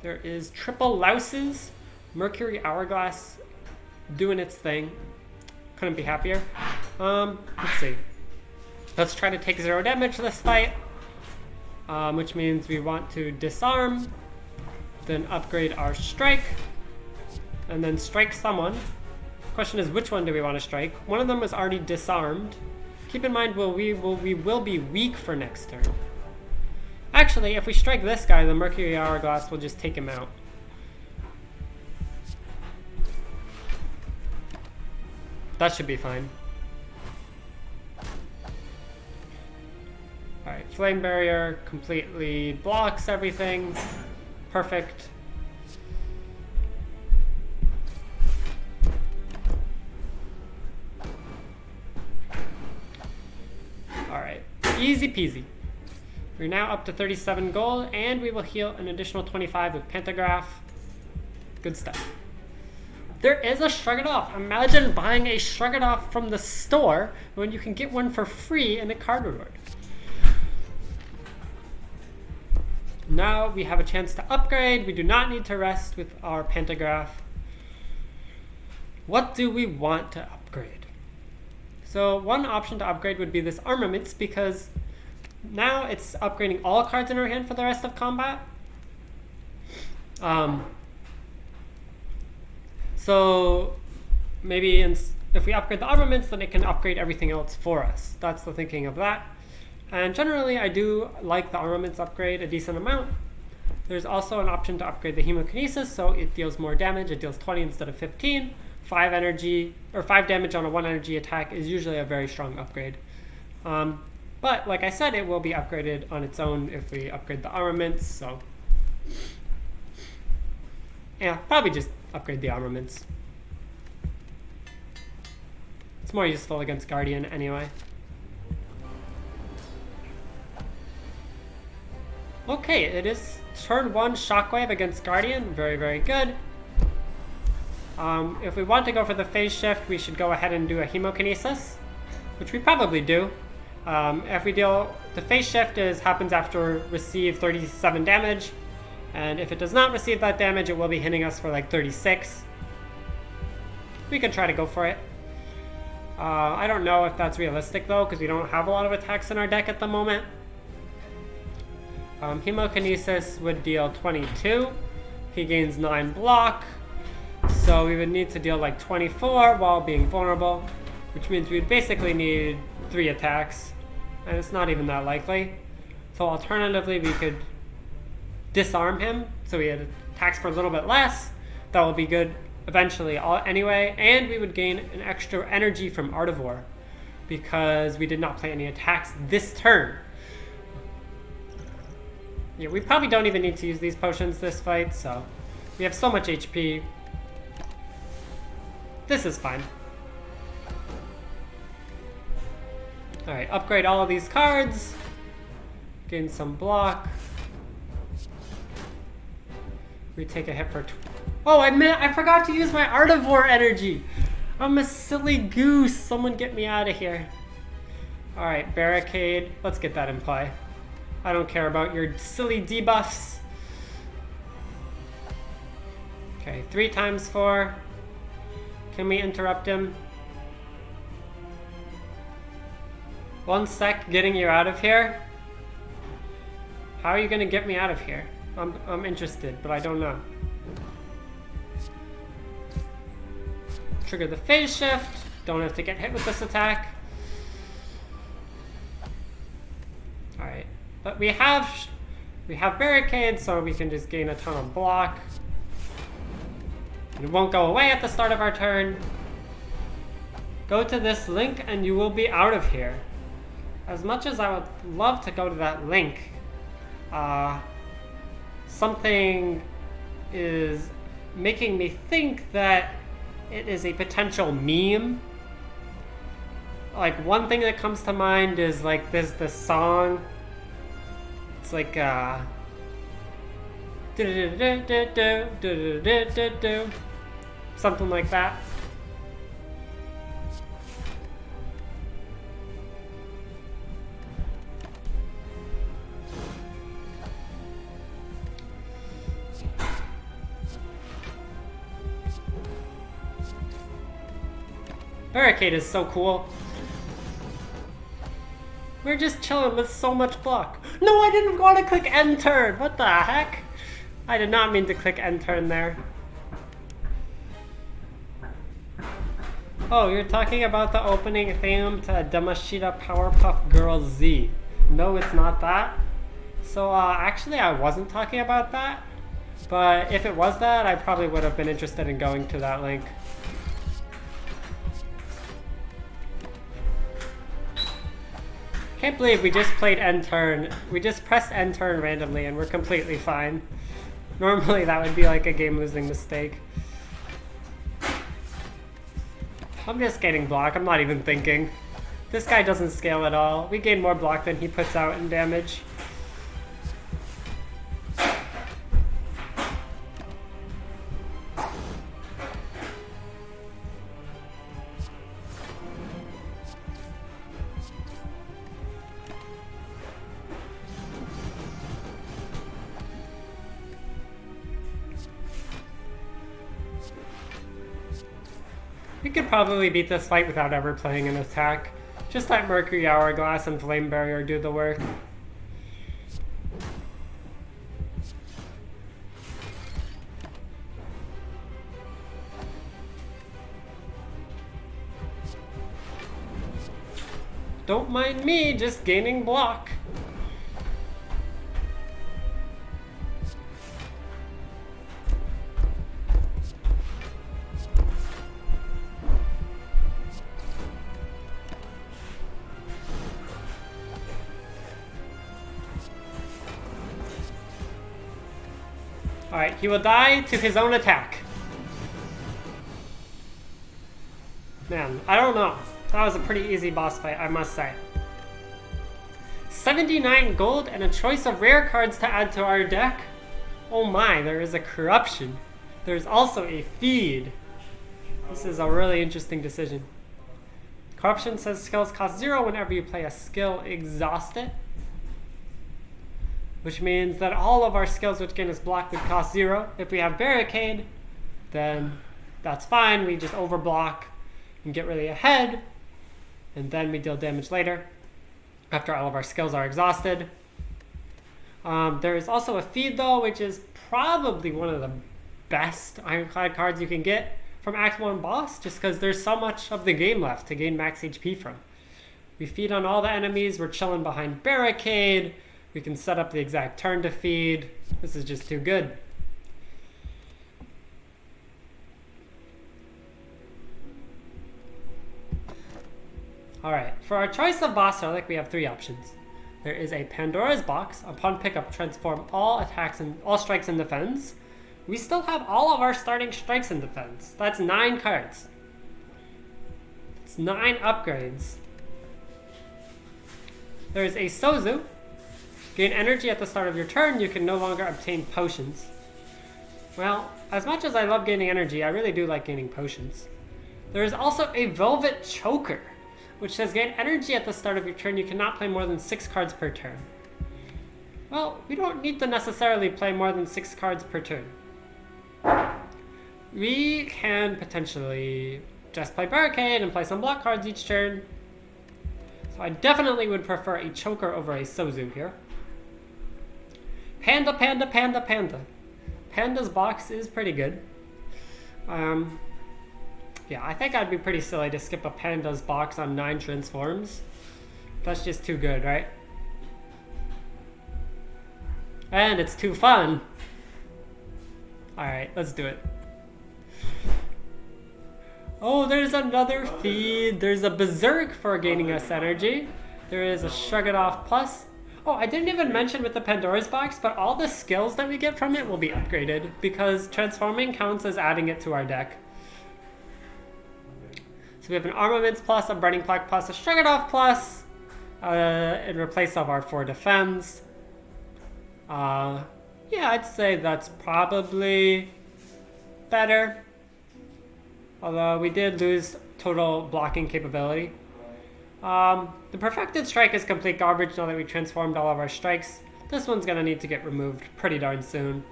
There is Triple Louses, Mercury Hourglass doing its thing. Couldn't be happier. Let's see. Let's try to take 0 damage this fight, which means we want to disarm, then upgrade our strike, and then strike someone. Question is, which one do we want to strike? One of them was already disarmed. Keep in mind, we will be weak for next turn. Actually, if we strike this guy, the Mercury Hourglass will just take him out. That should be fine. Alright, Flame Barrier completely blocks everything. Perfect. Alright, easy peasy. We're now up to 37 gold, and we will heal an additional 25 with Pantograph. Good stuff. There is a Shrug It Off. Imagine buying a Shrug It Off from the store when you can get one for free in a card reward. Now we have a chance to upgrade. We do not need to rest with our Pantograph. What do we want to upgrade? So one option to upgrade would be this Armaments, because now it's upgrading all cards in our hand for the rest of combat. So maybe if we upgrade the Armaments, then it can upgrade everything else for us. That's the thinking of that. And generally, I do like the Armaments upgrade a decent amount. There's also an option to upgrade the Hemokinesis, so it deals more damage. It deals 20 instead of 15. 5 energy, or 5 damage on a 1 energy attack is usually a very strong upgrade. But like I said, it will be upgraded on its own if we upgrade the Armaments, so yeah, probably just upgrade the Armaments. It's more useful against Guardian anyway. Okay, it is turn 1 Shockwave against Guardian. Very, very good. If we want to go for the phase shift, we should go ahead and do a Hemokinesis, which we probably do. If we deal, the phase shift happens after receive 37 damage, and if it does not receive that damage, it will be hitting us for like 36. We could try to go for it. I don't know if that's realistic though, because we don't have a lot of attacks in our deck at the moment. Hemokinesis would deal 22. He gains 9 block, so we would need to deal like 24 while being vulnerable, which means we'd basically need 3 attacks, and it's not even that likely. So alternatively, we could disarm him, so he had attacks for a little bit less. That will be good eventually anyway, and we would gain an extra energy from Artivore because we did not play any attacks this turn. Yeah, we probably don't even need to use these potions this fight, so we have so much HP. This is fine. Alright, upgrade all of these cards. Gain some block. We take a hit for... Oh, I forgot to use my Artivore energy! I'm a silly goose! Someone get me out of here. Alright, Barricade. Let's get that in play. I don't care about your silly debuffs. Okay, 3 times 4. Can we interrupt him? 1 sec, getting you out of here. How are you gonna get me out of here? I'm interested, but I don't know. Trigger the phase shift. Don't have to get hit with this attack. Alright. But we have Barricade, so we can just gain a ton of block. It won't go away at the start of our turn. Go to this link and you will be out of here. As much as I would love to go to that link, something is making me think that it is a potential meme. like one thing that comes to mind is like this song. It's like something like that. Barricade is so cool. We're just chilling with so much block. No, I didn't want to click end turn. What the heck? I did not mean to click end turn there. Oh, you're talking about the opening theme to Damashita Powerpuff Girls Z. No, it's not that. So actually I wasn't talking about that. But if it was that, I probably would have been interested in going to that link. Can't believe we just played end turn. We just pressed end turn randomly and we're completely fine. Normally that would be like a game losing mistake. I'm just getting block, I'm not even thinking. This guy doesn't scale at all. We gain more block than he puts out in damage. We could probably beat this fight without ever playing an attack. Just let Mercury Hourglass and Flame Barrier do the work. Don't mind me, just gaining block. Alright, he will die to his own attack. Man, I don't know. That was a pretty easy boss fight, I must say. 79 gold and a choice of rare cards to add to our deck? Oh my, there is a corruption. There's also a feed. This is a really interesting decision. Corruption says skills cost 0 whenever you play a skill exhausted. Which means that all of our skills which gain us block would cost 0. If we have Barricade, then that's fine. We just overblock and get really ahead. And then we deal damage later after all of our skills are exhausted. There is also a feed though, which is probably one of the best Ironclad cards you can get from Act 1 boss, just because there's so much of the game left to gain max HP from. We feed on all the enemies, we're chilling behind Barricade, we can set up the exact turn to feed. This is just too good. Alright, for our choice of boss relic, we have 3 options. There is a Pandora's Box. Upon pickup, transform all attacks and all strikes in defense. We still have all of our starting strikes in defense. That's 9 cards. It's 9 upgrades. There is a Sozu. Gain energy at the start of your turn. You can no longer obtain potions. Well, as much as I love gaining energy, I really do like gaining potions. There is also a Velvet Choker, which says gain energy at the start of your turn. You cannot play more than 6 cards per turn. Well, we don't need to necessarily play more than 6 cards per turn. We can potentially just play Barricade and play some block cards each turn. So I definitely would prefer a Choker over a Sozu here. Panda, Panda, Panda, Panda. Panda's box is pretty good. Yeah, I think I'd be pretty silly to skip a Panda's box on 9 transforms. That's just too good, right? And it's too fun. Alright, let's do it. Oh, there's another feed. There's a Berserk for gaining us energy. There is a Shrug It Off Plus. Oh, I didn't even mention with the Pandora's Box, but all the skills that we get from it will be upgraded because transforming counts as adding it to our deck. So So we have an Armaments plus, a Burning Plaque plus, a Stroganoff plus, in replace of our 4 defense. Yeah, I'd say that's probably better. Although we did lose total blocking capability. The Perfected Strike is complete garbage now that we transformed all of our strikes. This one's gonna need to get removed pretty darn soon.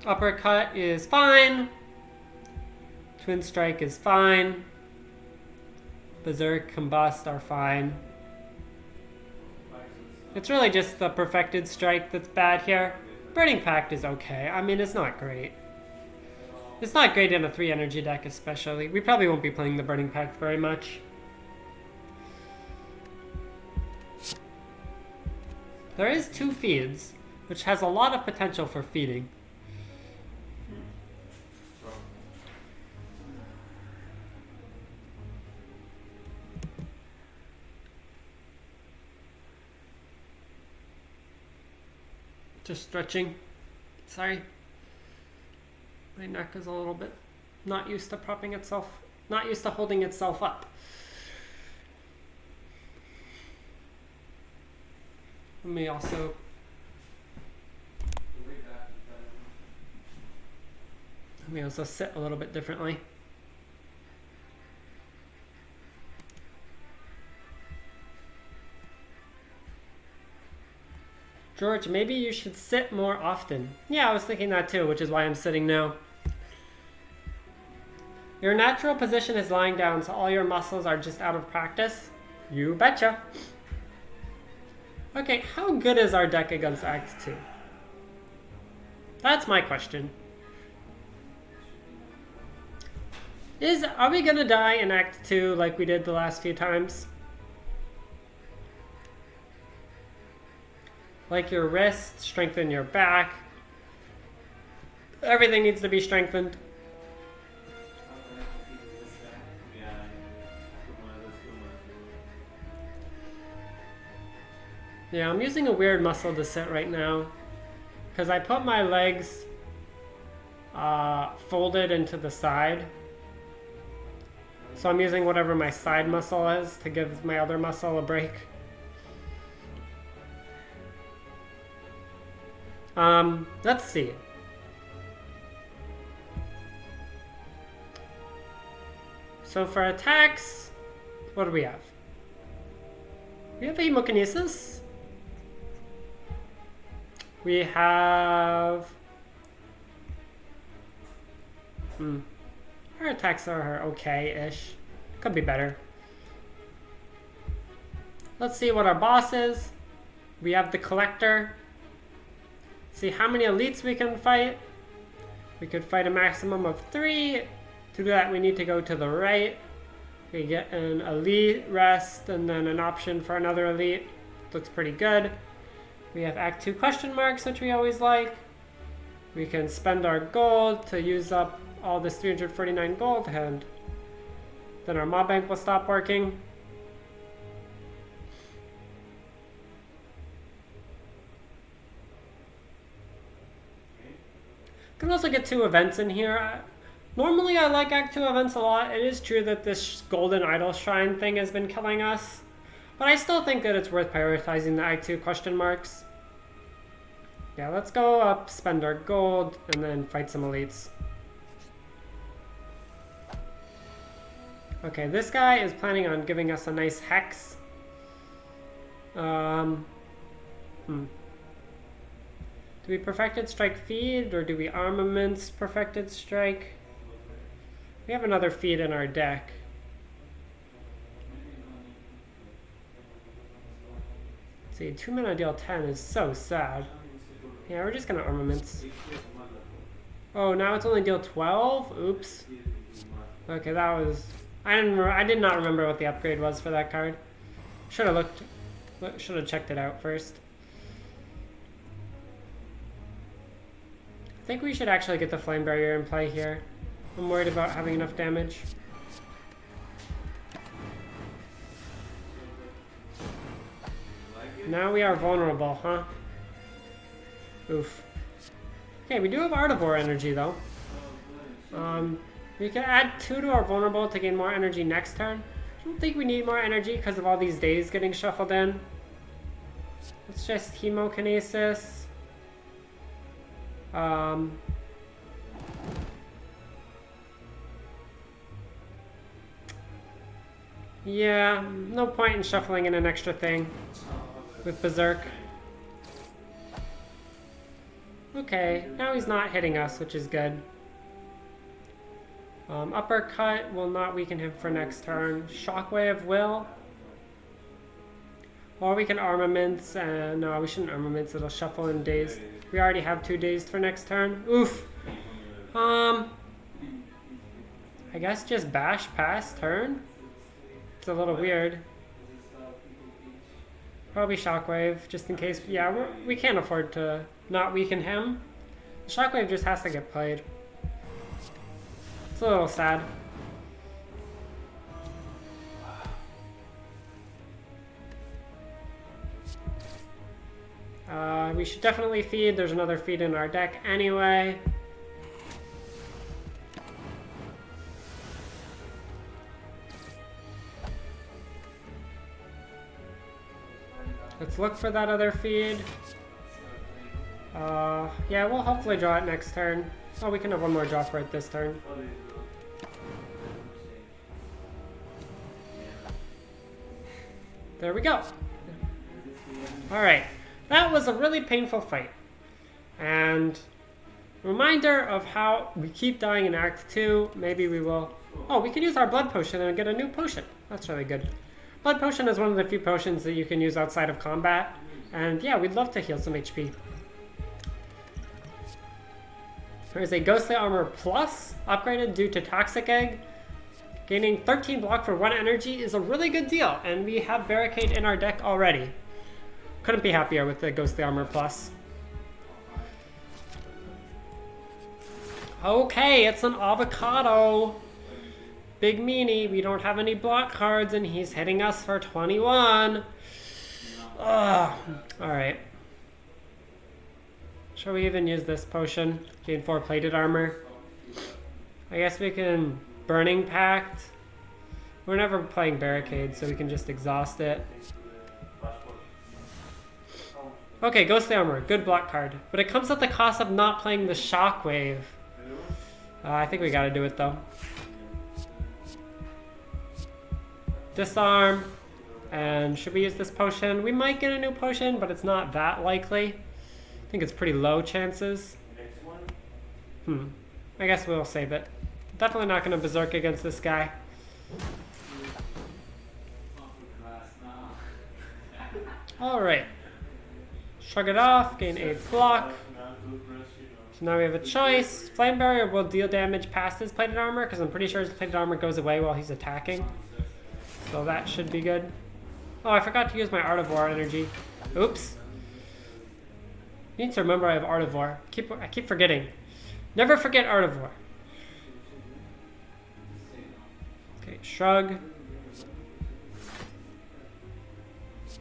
Uppercut is fine. Twin Strike is fine. Berserk, Combust are fine. It's really just the Perfected Strike that's bad here. Burning Pact is okay. I mean, it's not great. It's not great in a 3 energy deck especially. We probably won't be playing the Burning Pact very much. There is 2 feeds, which has a lot of potential for feeding. Just stretching. Sorry. My neck is a little bit not used to propping itself, not used to holding itself up. Let me also sit a little bit differently. George, maybe you should sit more often. Yeah, I was thinking that too, which is why I'm sitting now. Your natural position is lying down, so all your muscles are just out of practice? You betcha. Okay, how good is our deck against Act 2? That's my question. Are we gonna die in Act 2 like we did the last few times? Like your wrist, strengthen your back. Everything needs to be strengthened. Yeah, I'm using a weird muscle to sit right now because I put my legs folded into the side. So I'm using whatever my side muscle is to give my other muscle a break. Let's see. So for attacks, what do we have? We have Hemokinesis. We have... Our attacks are okay-ish. Could be better. Let's see what our boss is. We have the Collector. See how many elites we can fight. We could fight a maximum of 3. To do that, we need to go to the right. We get an elite rest and then an option for another elite. Looks pretty good. We have Act 2 question marks, which we always like. We can spend our gold to use up all this 349 gold, and then our mob bank will stop working. Can also get 2 events in here. Normally I like Act 2 events a lot. It is true that this golden idol shrine thing has been killing us, but I still think that it's worth prioritizing the Act 2 question marks. Yeah, let's go up, spend our gold, and then fight some elites. Okay, this guy is planning on giving us a nice hex. Do we Perfected Strike feed, or do we Armaments Perfected Strike? We have another feed in our deck. See, 2 mana deal 10 is so sad. Yeah, we're just gonna Armaments. Oh, now it's only deal 12? Oops. Okay, that was... I did not remember what the upgrade was for that card. Should have checked it out first. I think we should actually get the Flame Barrier in play here. I'm worried about having enough damage. Now we are vulnerable, huh? Oof. Okay, we do have Artivore energy though. We can add 2 to our vulnerable to gain more energy next turn. I don't think we need more energy because of all these days getting shuffled in. Let's just Hemokinesis. Yeah, no point in shuffling in an extra thing with Berserk. Okay, now he's not hitting us, which is good. Uppercut will not weaken him for next turn. Shockwave will. Or we can Armaments, and no, we shouldn't Armaments, it'll shuffle in dazed. We already have 2 dazed for next turn. Oof. I guess just bash pass turn? It's a little weird. Probably Shockwave, just in case. Yeah, we can't afford to not weaken him. Shockwave just has to get played. It's a little sad. We should definitely feed. There's another feed in our deck anyway. Let's look for that other feed. Yeah, we'll hopefully draw it next turn. Oh, we can have one more draw for it this turn. There we go. Alright, that was a really painful fight. And reminder of how we keep dying in Act 2. Maybe we will... Oh, we can use our blood potion and get a new potion. That's really good. Blood potion is one of the few potions that you can use outside of combat. And yeah, we'd love to heal some HP. There's a Ghostly Armor Plus, upgraded due to Toxic Egg. Gaining 13 block for 1 energy is a really good deal, and we have Barricade in our deck already. Couldn't be happier with the Ghostly Armor Plus. Okay, it's an Avocado. Big meanie, we don't have any block cards, and he's hitting us for 21. Ugh. Alright. Shall we even use this potion? Gain 4 plated armor. I guess we can Burning Pact. We're never playing Barricade, so we can just exhaust it. Okay, Ghostly Armor, good block card. But it comes at the cost of not playing the Shockwave. I think we gotta do it though. Disarm. And should we use this potion? We might get a new potion, but it's not that likely. I think it's pretty low chances. I guess we'll save it. Definitely not going to Berserk against this guy. Alright. Shrug it off, gain 8 block. So now we have a choice. Flame Barrier will deal damage past his plated armor, because I'm pretty sure his plated armor goes away while he's attacking. So that should be good. Oh, I forgot to use my Art of War energy. Oops. Need to remember I have Art of War. I keep forgetting. Never forget Art of War. Okay, Shrug.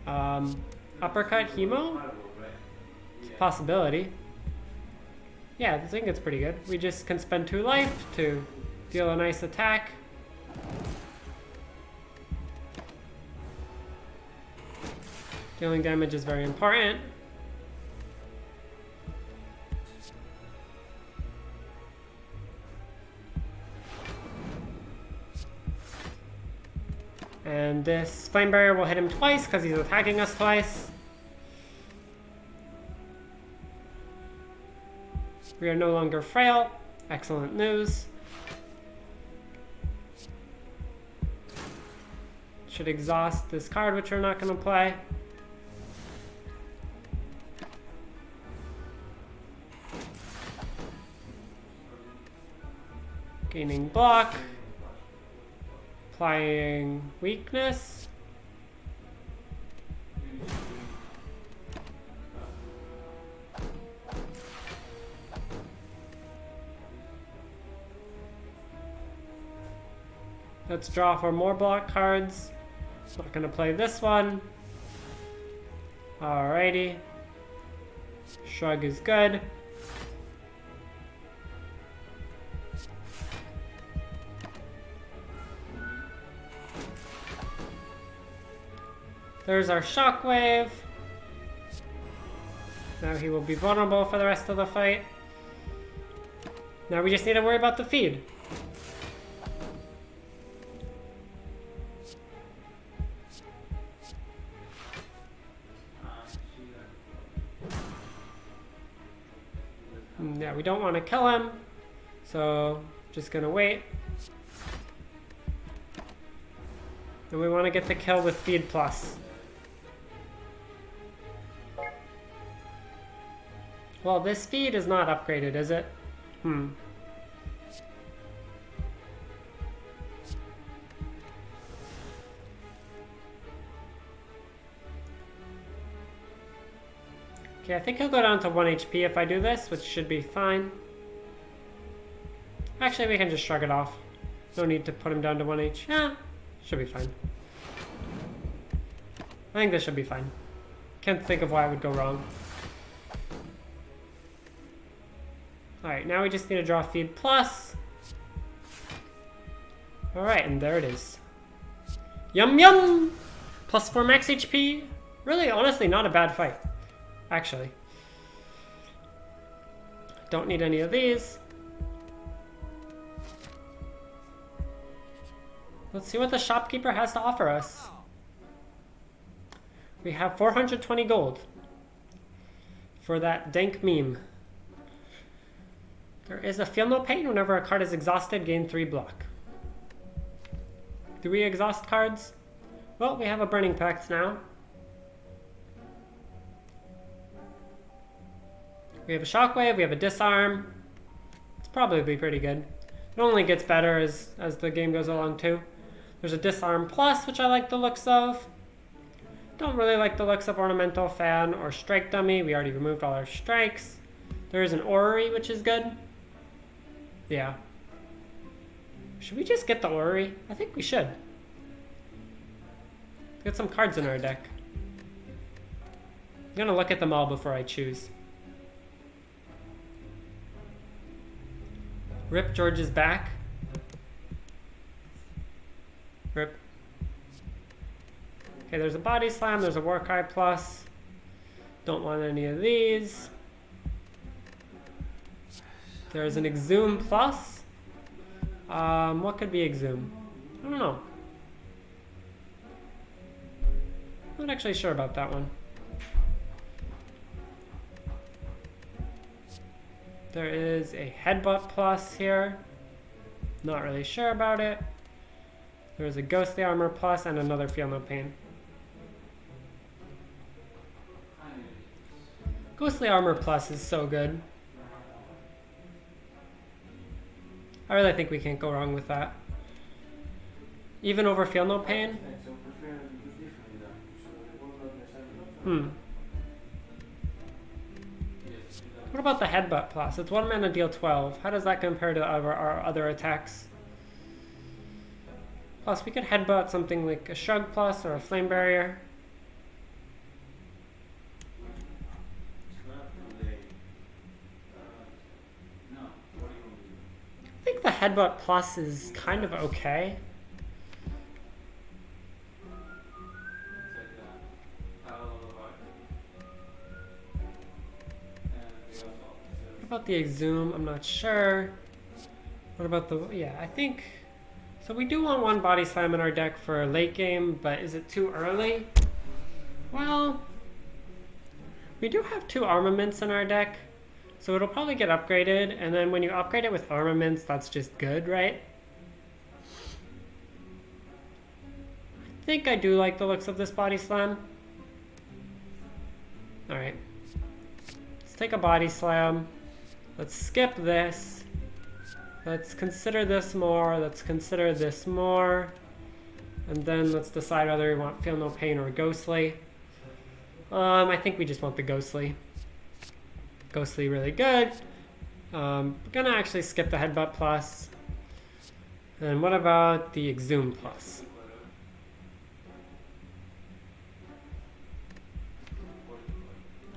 Uppercut Hemo? It's a possibility. Yeah, I think it's pretty good. We just can spend 2 life to deal a nice attack. Dealing damage is very important. And this Flame Barrier will hit him twice because he's attacking us twice. We are no longer frail. Excellent news. Should exhaust this card, which we're not going to play. Gaining block. Applying weakness. Let's draw for more block cards. Not gonna play this one. Alrighty. Shrug is good. There's our shockwave. Now he will be vulnerable for the rest of the fight. Now we just need to worry about the feed. Yeah, we don't want to kill him, so just gonna wait. And we want to get the kill with feed plus. Well, this feed is not upgraded, is it? Okay, I think he'll go down to 1 HP if I do this, which should be fine. Actually, we can just shrug it off. No need to put him down to 1 HP. Yeah, should be fine. I think this should be fine. Can't think of why it would go wrong. Alright, now we just need to draw feed plus. Alright, and there it is. Yum yum! Plus 4 max HP. Really, honestly, not a bad fight. Actually. Don't need any of these. Let's see what the shopkeeper has to offer us. We have 420 gold for that dank meme. There is a feel no pain whenever a card is exhausted, gain 3 block. Do we exhaust cards? Well, we have a Burning Pact now. We have a Shockwave, we have a Disarm. It's probably pretty good. It only gets better as the game goes along too. There's a Disarm Plus, which I like the looks of. Don't really like the looks of Ornamental Fan or Strike Dummy. We already removed all our strikes. There is an Orrery, which is good. Yeah. Should we just get the Orrery? I think we should. Get some cards in our deck. I'm gonna look at them all before I choose. Rip George's back. Rip. Okay, there's a Body Slam, there's a Warcry Plus. Don't want any of these. There's an Exhume Plus. What could be Exhume? I don't know. I'm not actually sure about that one. There is a Headbutt Plus here. Not really sure about it. There's a Ghostly Armor Plus and another Feel No Pain. Ghostly Armor Plus is so good. I really think we can't go wrong with that. Even over Feel No Pain? What about the Headbutt Plus? It's 1 mana, deal 12. How does that compare to our other attacks? Plus, we could Headbutt something like a Shrug Plus or a Flame Barrier. I think the Headbutt Plus is kind of okay. What about the Exhume? I'm not sure. What about the... yeah, I think... so we do want 1 Body Slam in our deck for late game, but is it too early? Well... we do have 2 Armaments in our deck. So it'll probably get upgraded, and then when you upgrade it with Armaments, that's just good, right? I think I do like the looks of this Body Slam. Alright. Let's take a Body Slam. Let's skip this. Let's consider this more. Let's consider this more. And then let's decide whether we want Feel No Pain or Ghostly. I think we just want the Ghostly. Ghostly really good. We're gonna actually skip the Headbutt Plus. And what about the Exhume Plus?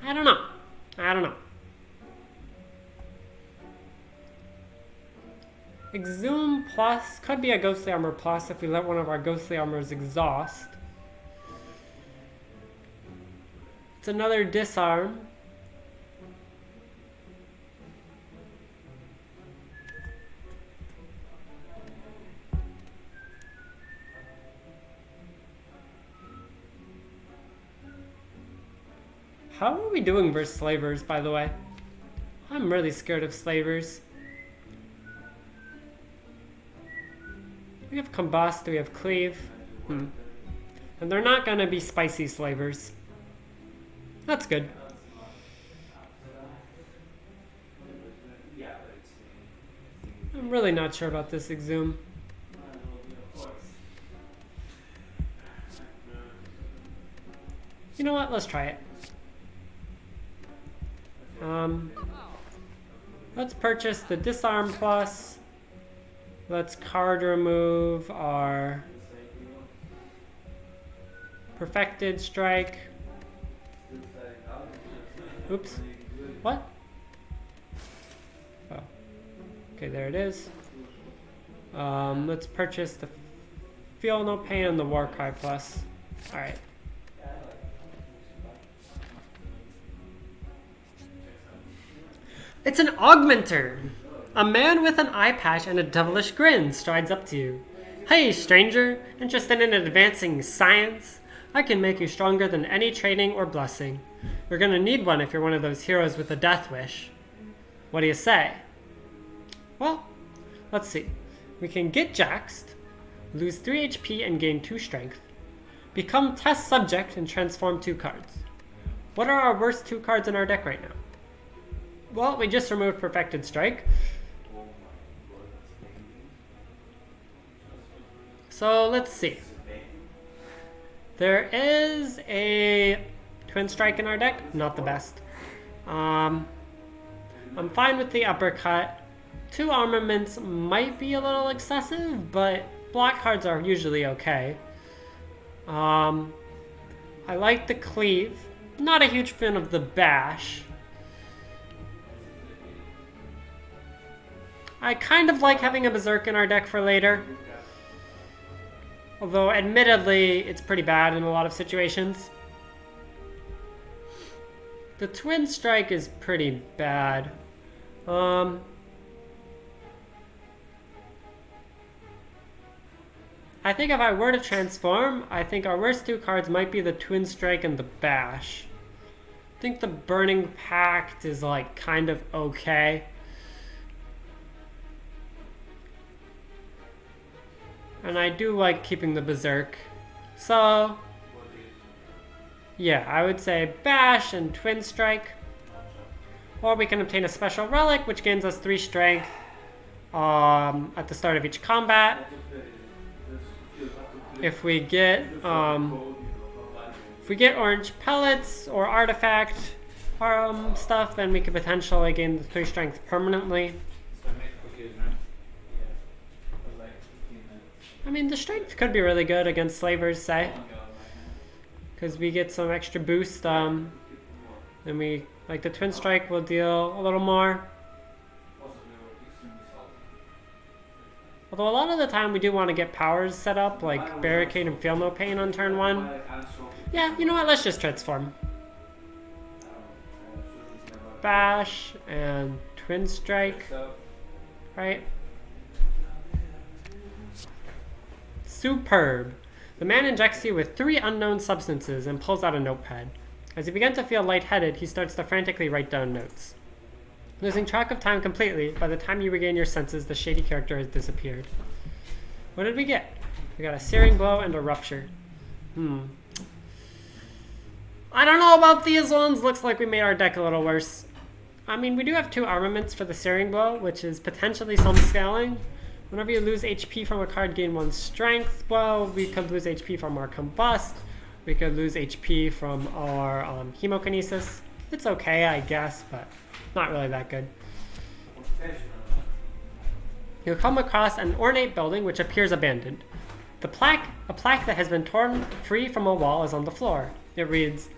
I don't know. Exhume Plus could be a Ghostly Armor Plus if we let one of our Ghostly Armors exhaust. It's another disarm. How are we doing versus slavers, by the way? I'm really scared of slavers. We have combust, we have cleave. And they're not gonna be spicy slavers. That's good. I'm really not sure about this exhume. You know what? Let's try it. Let's purchase the disarm plus. Let's card remove our perfected strike. Oops. What? Oh. Okay, there it is. Let's purchase the Feel No Pain and the War Cry plus. Alright. It's an augmenter! A man with an eye patch and a devilish grin strides up to you. Hey, stranger! Interested in advancing science? I can make you stronger than any training or blessing. You're gonna need one if you're one of those heroes with a death wish. What do you say? Well, let's see. We can get Jaxed, lose 3 HP and gain 2 strength. Become test subject and transform 2 cards. What are our worst 2 cards in our deck right now? Well, we just removed Perfected Strike. So let's see. There is a Twin Strike in our deck, not the best. I'm fine with the Uppercut. 2 armaments might be a little excessive, but block cards are usually okay. I like the Cleave. Not a huge fan of the Bash. I kind of like having a Berserk in our deck for later. Although, admittedly, it's pretty bad in a lot of situations. The Twin Strike is pretty bad. I think if I were to transform, I think our worst 2 cards might be the Twin Strike and the Bash. I think the Burning Pact is, like, kind of okay. And I do like keeping the Berserk. So, yeah, I would say Bash and Twin Strike. Or we can obtain a special relic, which gains us 3 strength at the start of each combat. If we get orange pellets or artifact stuff, then we could potentially gain the 3 strength permanently. I mean, the strength could be really good against slavers, say, because we get some extra boost. And we like the Twin Strike will deal a little more. Although a lot of the time we do want to get powers set up, like Barricade and Feel No Pain on turn 1. Yeah, you know what? Let's just transform. Bash and Twin Strike, right? Superb. The man injects you with 3 unknown substances and pulls out a notepad. As you begin to feel lightheaded, he starts to frantically write down notes. Losing track of time completely, by the time you regain your senses, the shady character has disappeared. What did we get? We got a Searing Blow and a Rupture. I don't know about these ones. Looks like we made our deck a little worse. I mean, we do have 2 armaments for the Searing Blow, which is potentially some scaling. Whenever you lose HP from a card, gain 1 strength. Well, we could lose HP from our Combust. We could lose HP from our Hemokinesis. It's okay, I guess, but not really that good. You'll come across an ornate building which appears abandoned. A plaque that has been torn free from a wall is on the floor. It reads,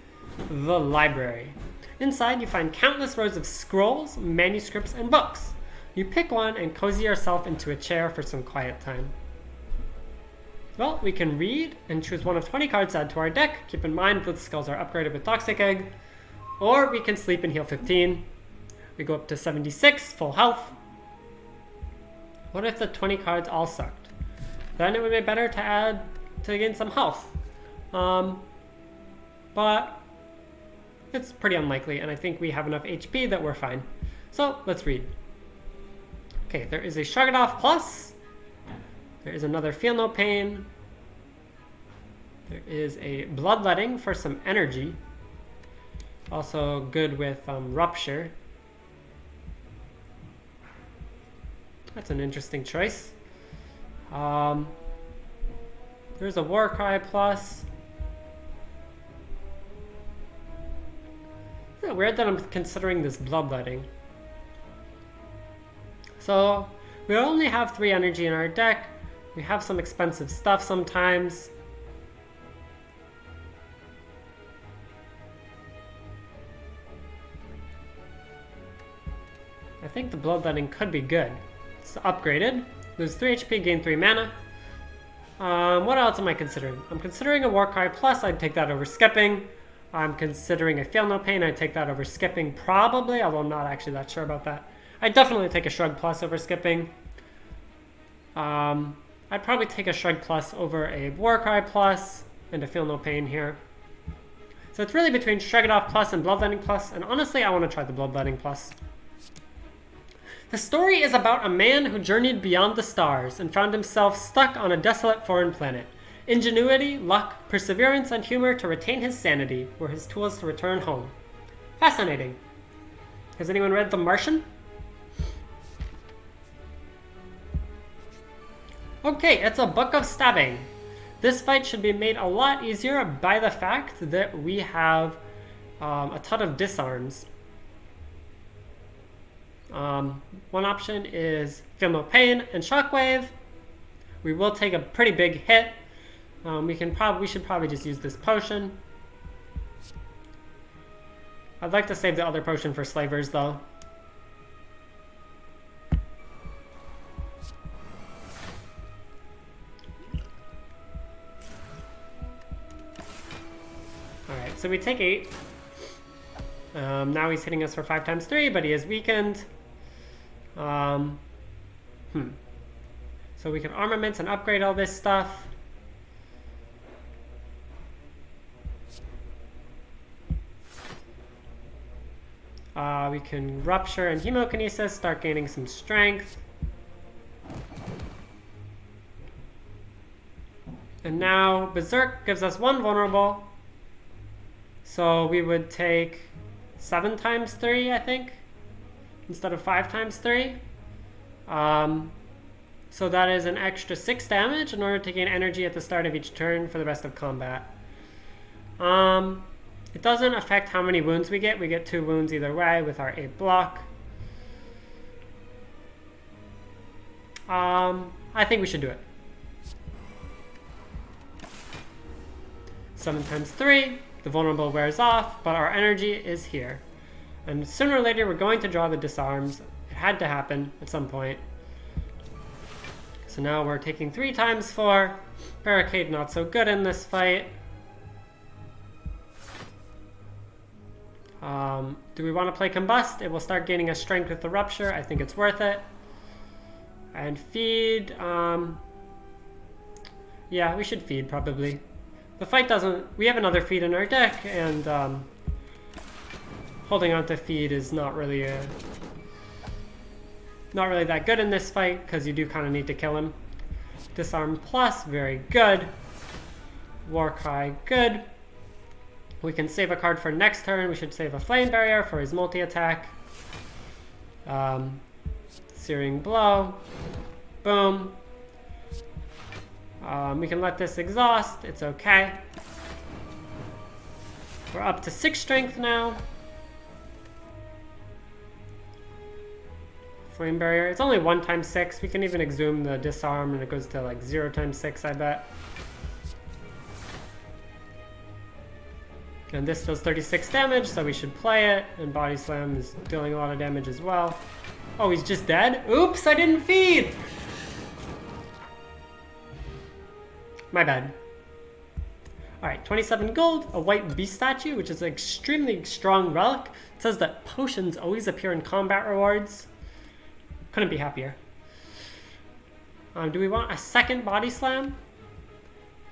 "The Library." Inside, you find countless rows of scrolls, manuscripts, and books. You pick one and cozy yourself into a chair for some quiet time. Well, we can read and choose one of 20 cards to add to our deck. Keep in mind that skills are upgraded with Toxic Egg. Or we can sleep and heal 15. We go up to 76, full health. What if the 20 cards all sucked? Then it would be better to add to gain some health. But it's pretty unlikely, and I think we have enough HP that we're fine. So let's read. Okay, there is a Shrug It Off Plus. There is another Feel No Pain. There is a Bloodletting for some energy. Also good with Rupture. That's an interesting choice. There's a Warcry Plus. Isn't it weird that I'm considering this Bloodletting? So we only have 3 energy in our deck. We have some expensive stuff sometimes. I think the Bloodletting could be good. It's upgraded. Lose 3 HP, gain 3 mana. What else am I considering? I'm considering a Warcry Plus. I'd take that over skipping. I'm considering a Feel No Pain. I'd take that over skipping probably, although I'm not actually that sure about that. I'd definitely take a Shrug Plus over skipping. I'd probably take a Shrug Plus over a Warcry Plus and a Feel No Pain here. So it's really between Shrug It Off Plus and Bloodletting Plus, and honestly, I want to try the Bloodletting Plus. The story is about a man who journeyed beyond the stars and found himself stuck on a desolate foreign planet. Ingenuity, luck, perseverance, and humor to retain his sanity were his tools to return home. Fascinating. Has anyone read The Martian? Okay, it's a book of stabbing. This fight should be made a lot easier by the fact that we have a ton of disarms. One option is Feel No Pain and Shockwave. We will take a pretty big hit. We should probably just use this potion. I'd like to save the other potion for Slavers though. Alright, so we take 8. Now he's hitting us for 5 times 3, but he is weakened. So we can armaments and upgrade all this stuff. We can Rupture and Hemokinesis, start gaining some strength. And now Berserk gives us 1 vulnerable. So we would take 7 times 3, I think, instead of 5 times 3. So that is an extra 6 damage in order to gain energy at the start of each turn for the rest of combat. It doesn't affect how many wounds we get. We get 2 wounds either way with our 8 block. I think we should do it. 7 times 3. The vulnerable wears off, but our energy is here. And sooner or later, we're going to draw the disarms. It had to happen at some point. So now we're taking 3 times 4. Barricade not so good in this fight. Do we want to play Combust? It will start gaining a strength with the Rupture. I think it's worth it. And feed. Yeah, we should feed probably. The fight doesn't... We have another feed in our deck, and holding on to feed is not really that good in this fight, because you do kind of need to kill him. Disarm Plus, very good. Warcry, good. We can save a card for next turn. We should save a Flame Barrier for his multi-attack. Searing Blow. Boom. We can let this exhaust. It's okay. We're up to 6 strength now. Flame Barrier. It's only 1 times 6. We can even exhume the disarm and it goes to like 0 times 6, I bet. And this does 36 damage, so we should play it. And Body Slam is dealing a lot of damage as well. Oh, he's just dead? Oops, I didn't feed! my bad. Alright, 27 gold, a white beast statue, which is an extremely strong relic. It says that potions always appear in combat rewards. Couldn't be happier. Do we want a second body slam?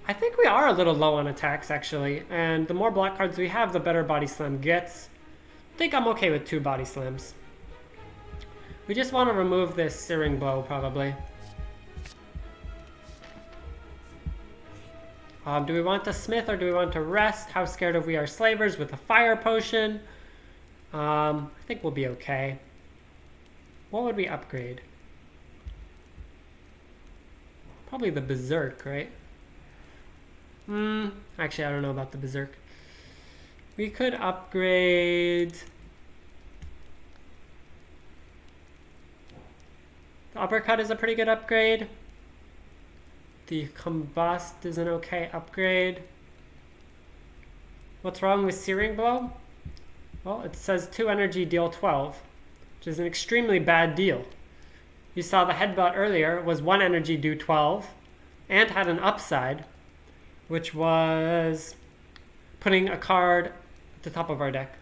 I think we are a little low on attacks, actually. And the more block cards we have, the better body slam gets. I think I'm okay with 2 body slams. We just want to remove this Searing Blow, probably. Do we want to smith or do we want to rest? How scared of we are slavers with a fire potion? I think we'll be okay. What would we upgrade? Probably the Berserk, right? Actually, I don't know about the Berserk. We could upgrade... The Uppercut is a pretty good upgrade. The Combust is an okay upgrade. What's wrong with Searing Blow? Well, it says 2 energy, deal 12, which is an extremely bad deal. You saw the Headbutt earlier was 1 energy, do 12, and had an upside, which was putting a card at the top of our deck.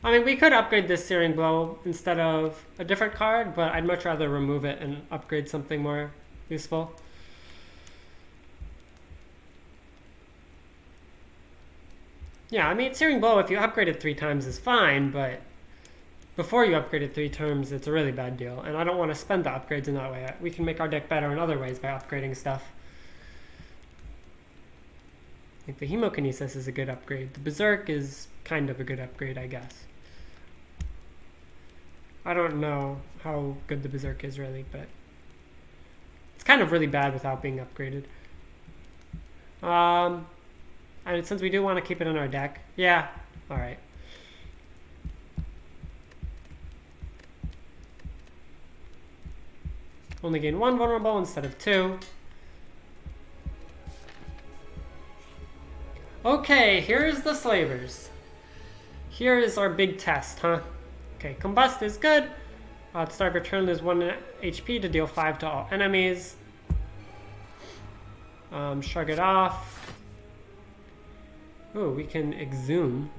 I mean, we could upgrade this Searing Blow instead of a different card, but I'd much rather remove it and upgrade something more useful. Yeah, I mean, Searing Blow, if you upgrade it 3 times is fine, but before you upgrade it 3 times, it's a really bad deal. And I don't want to spend the upgrades in that way. We can make our deck better in other ways by upgrading stuff. I think the Hemokinesis is a good upgrade. The Berserk is kind of a good upgrade, I guess. I don't know how good the Berserk is really, but it's kind of really bad without being upgraded. And since we do want to keep it in our deck, yeah, all right. Only gain 1 vulnerable instead of 2. Okay, here's the slavers. Here is our big test, huh? Okay, Combust is good. At the start of your turn, lose 1 HP to deal 5 to all enemies. Shrug it off. Ooh, we can exhume.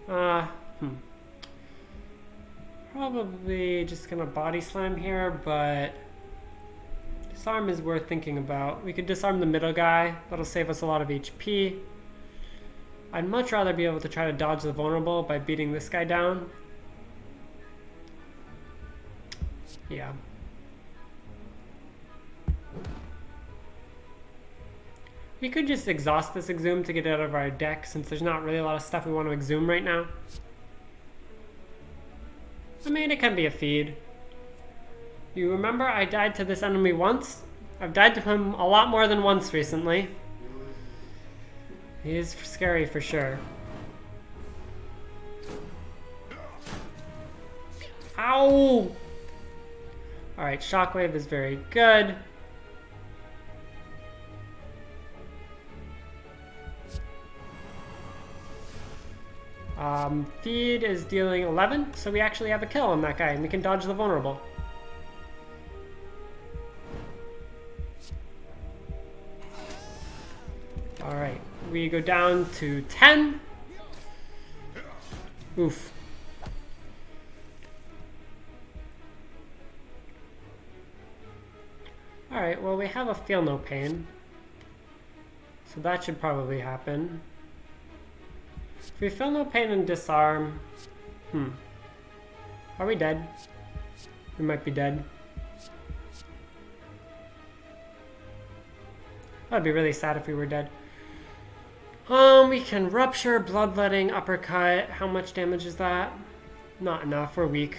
Probably just gonna body slam here, but disarm is worth thinking about. We could disarm the middle guy. That'll save us a lot of HP. I'd much rather be able to try to dodge the vulnerable by beating this guy down. Yeah. We could just exhaust this Exhume to get it out of our deck, since there's not really a lot of stuff we want to Exhume right now. I mean, it can be a feed. You remember I died to this enemy once? I've died to him a lot more than once recently. He is scary for sure. Ow! Alright, Shockwave is very good. Feed is dealing 11, so we actually have a kill on that guy, and we can dodge the vulnerable. Alright, we go down to 10. Oof. Alright, well we have a Feel No Pain, so that should probably happen. If we Feel No Pain and disarm... Are we dead? We might be dead. That'd be really sad if we were dead. We can Rupture, Bloodletting, Uppercut. How much damage is that? Not enough, we're weak.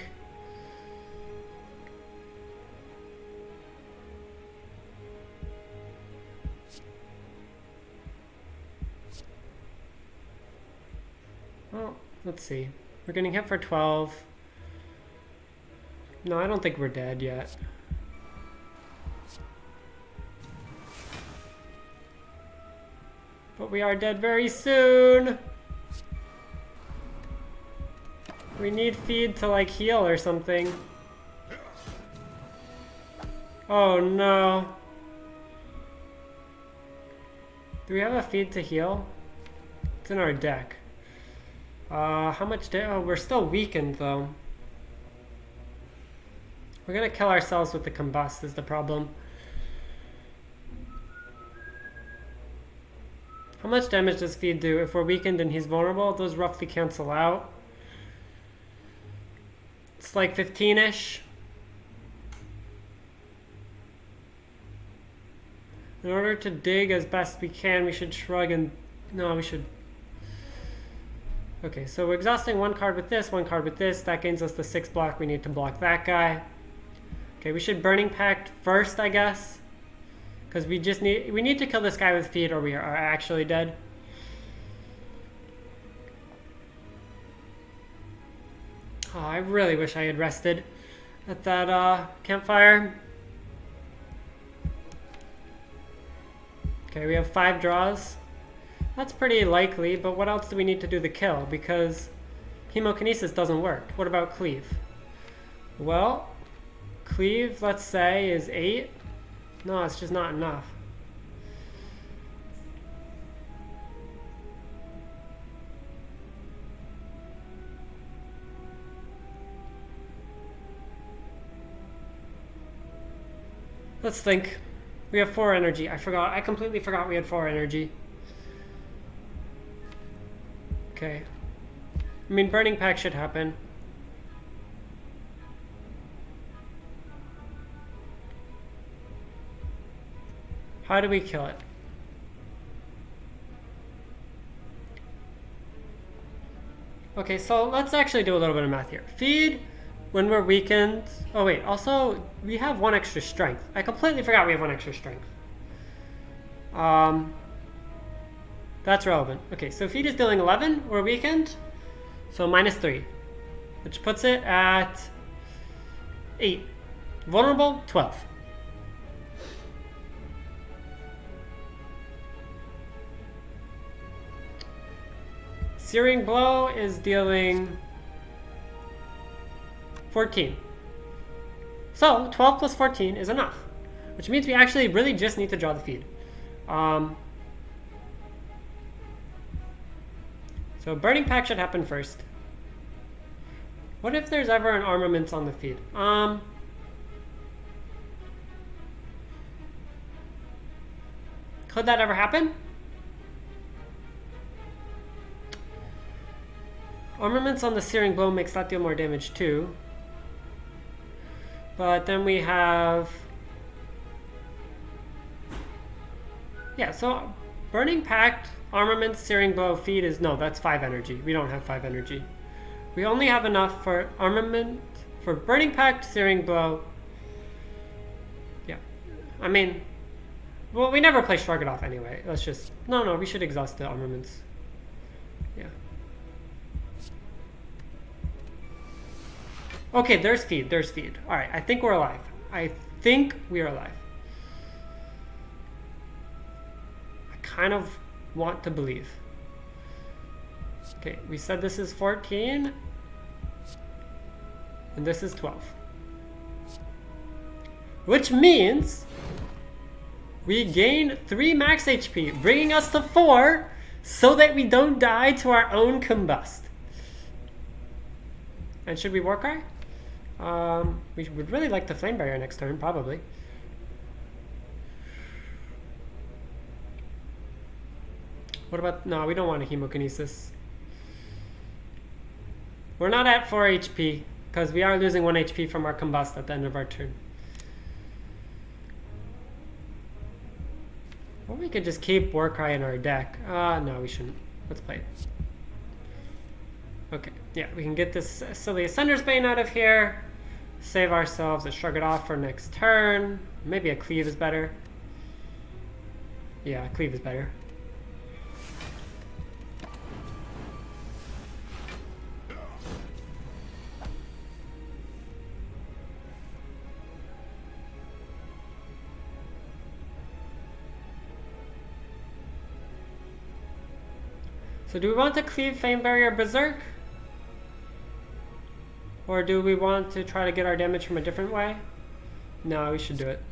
Well, let's see. We're getting hit for 12. No, I don't think we're dead yet. But we are dead very soon. We need feed to like heal or something. Oh no. Do we have a feed to heal? It's in our deck. How much oh, we're still weakened though. We're gonna kill ourselves with the combust is the problem. How much damage does feed do? If we're weakened and he's vulnerable, those roughly cancel out. It's like 15-ish. In order to dig as best we can, we should shrug and... No, we should... Okay, so we're exhausting one card with this, one card with this. That gains us the 6 block. We need to block that guy. Okay, we should Burning Pact first, I guess. Because we need to kill this guy with feed or we are actually dead. Oh, I really wish I had rested at that campfire. Okay, we have 5 draws. That's pretty likely, but what else do we need to do the kill? Because Hemokinesis doesn't work. What about Cleave? Well, Cleave, let's say, is 8. No, it's just not enough. Let's think. We have 4 energy. I completely forgot we had 4 energy. Okay. I mean, Burning Pact should happen. How do we kill it? Okay, so let's actually do a little bit of math here. Feed when we're weakened. Oh wait, also we have 1 extra strength. I completely forgot we have 1 extra strength. That's relevant. Okay, so feed is dealing 11, we're weakened. So -3, which puts it at 8. Vulnerable, 12. Searing Blow is dealing 14. So 12 plus 14 is enough, which means we actually really just need to draw the feed. So Burning Pact should happen first. What if there's ever an armaments on the feed? Could that ever happen? Armaments on the Searing Blow makes that deal more damage too. But then we have... Yeah, so Burning Pact, Armaments, Searing Blow, Feed is... No, that's 5 energy. We don't have 5 energy. We only have enough for Armament, for Burning Pact, Searing Blow. Yeah. I mean... Well, we never play Shrug It Off anyway. Let's just... No, we should exhaust the Armaments. Yeah. Okay, there's feed. Alright, I think we're alive. I think we are alive. I kind of want to believe. Okay, we said this is 14. And this is 12. Which means we gain 3 max HP, bringing us to 4 so that we don't die to our own combust. And should we Warcry? We would really like the Flame Barrier next turn, probably. What about... No, we don't want a Hemokinesis. We're not at 4 HP, because we are losing 1 HP from our combust at the end of our turn. Or we could just keep Warcry in our deck. No, we shouldn't. Let's play it. Okay, yeah, we can get this silly Ascender's Bane out of here. Save ourselves a Shrug It Off for next turn. Maybe a Cleave is better. Yeah, Cleave is better. So do we want to Cleave Flame Barrier Berserk? Or do we want to try to get our damage from a different way? No, we should do it.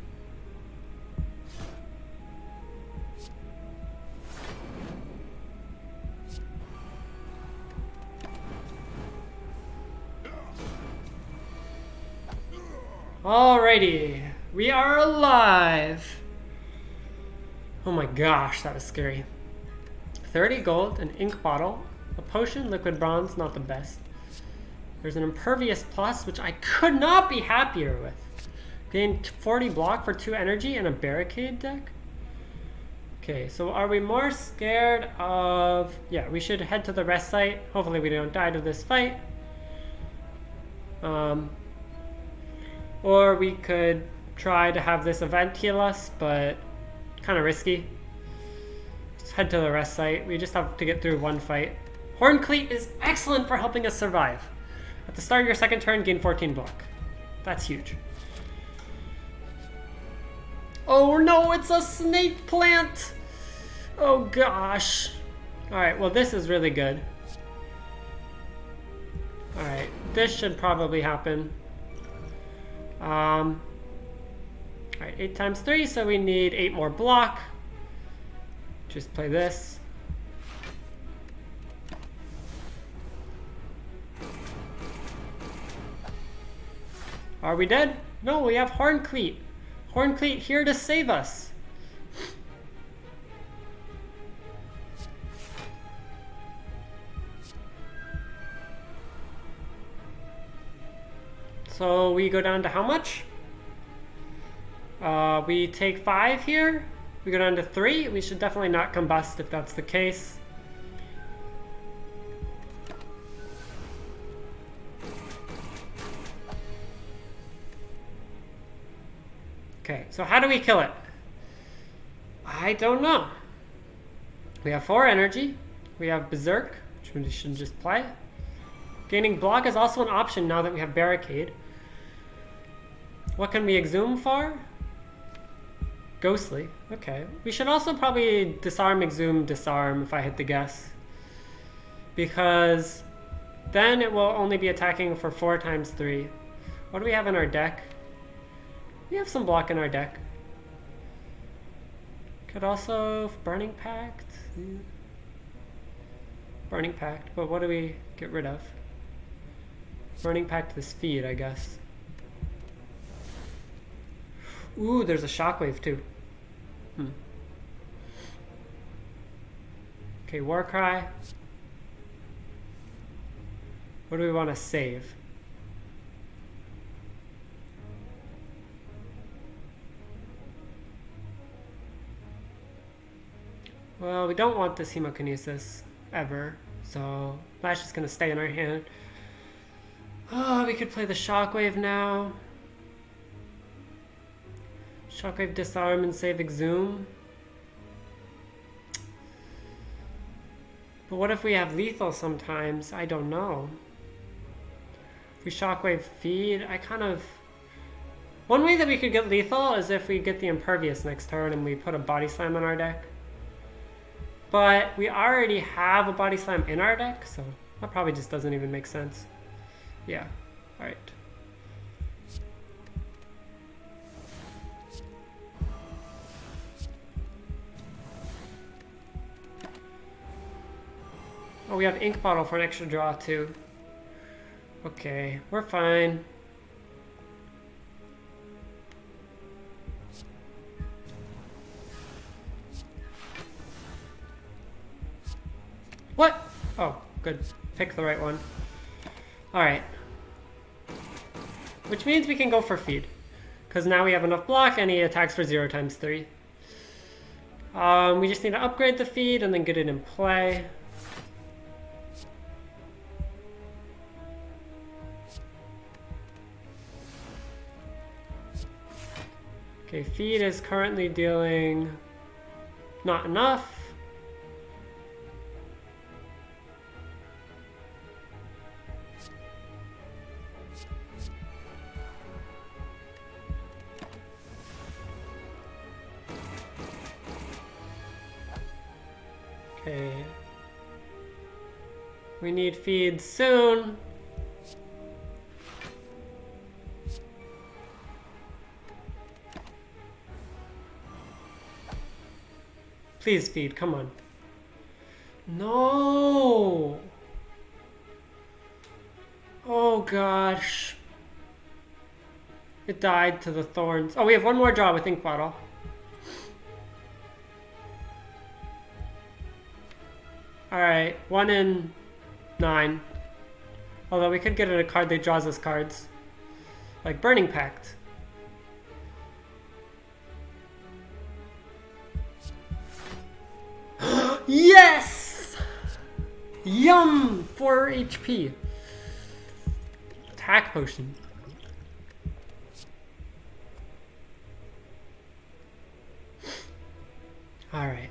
Alrighty, we are alive. Oh my gosh, that was scary. 30 gold, an ink bottle, a potion, liquid bronze, not the best. There's an impervious plus, which I could not be happier with. Gain 40 block for 2 energy and a barricade deck. Okay, so are we more scared of... Yeah, we should head to the rest site. Hopefully we don't die to this fight. Or we could try to have this event heal us, but kind of risky. Let's head to the rest site. We just have to get through one fight. Horn Cleat is excellent for helping us survive. At the start of your second turn, gain 14 block. That's huge. Oh no, it's a snake plant! Oh gosh. Alright, well this is really good. Alright, this should probably happen. Alright, 8 times 3, so we need 8 more block. Just play this. Are we dead? No, we have Horn Cleat. Horn Cleat here to save us. So we go down to how much? We take 5 here. We go down to 3. We should definitely not combust if that's the case. Okay, so how do we kill it? I don't know. We have 4 energy. We have Berserk, which we should just play. Gaining block is also an option now that we have Barricade. What can we exhume for? Ghostly. Okay. We should also probably disarm, exhume, disarm if I hit the guess. Because then it will only be attacking for 4 times 3. What do we have in our deck? We have some block in our deck. Could also Burning Pact. Burning Pact, but what do we get rid of? Burning Pact this feed, I guess. Ooh, there's a Shockwave too. Okay, Warcry. What do we want to save? Well, we don't want this Hemokinesis ever, so that's just going to stay in our hand. Oh, we could play the Shockwave now. Shockwave, disarm, and save exhume. But what if we have lethal sometimes? I don't know. If we Shockwave feed, I kind of... One way that we could get lethal is if we get the Impervious next turn and we put a Body Slam in our deck. But we already have a Body Slam in our deck, so that probably just doesn't even make sense. Yeah, alright. Oh, we have Ink Bottle for an extra draw too. Okay, we're fine. What? Oh, good. Pick the right one. Alright. Which means we can go for feed. Because now we have enough block and he attacks for 0 times 3. We just need to upgrade the feed and then get it in play. Okay, feed is currently dealing not enough. Okay. We need feed soon. Please feed, come on. No! Oh gosh. It died to the thorns. Oh, we have one more draw with Ink Bottle. Alright, 1 in 9. Although we could get a card that draws us cards. Like Burning Pact. Yes! Yum! 4 HP. Attack potion. Alright.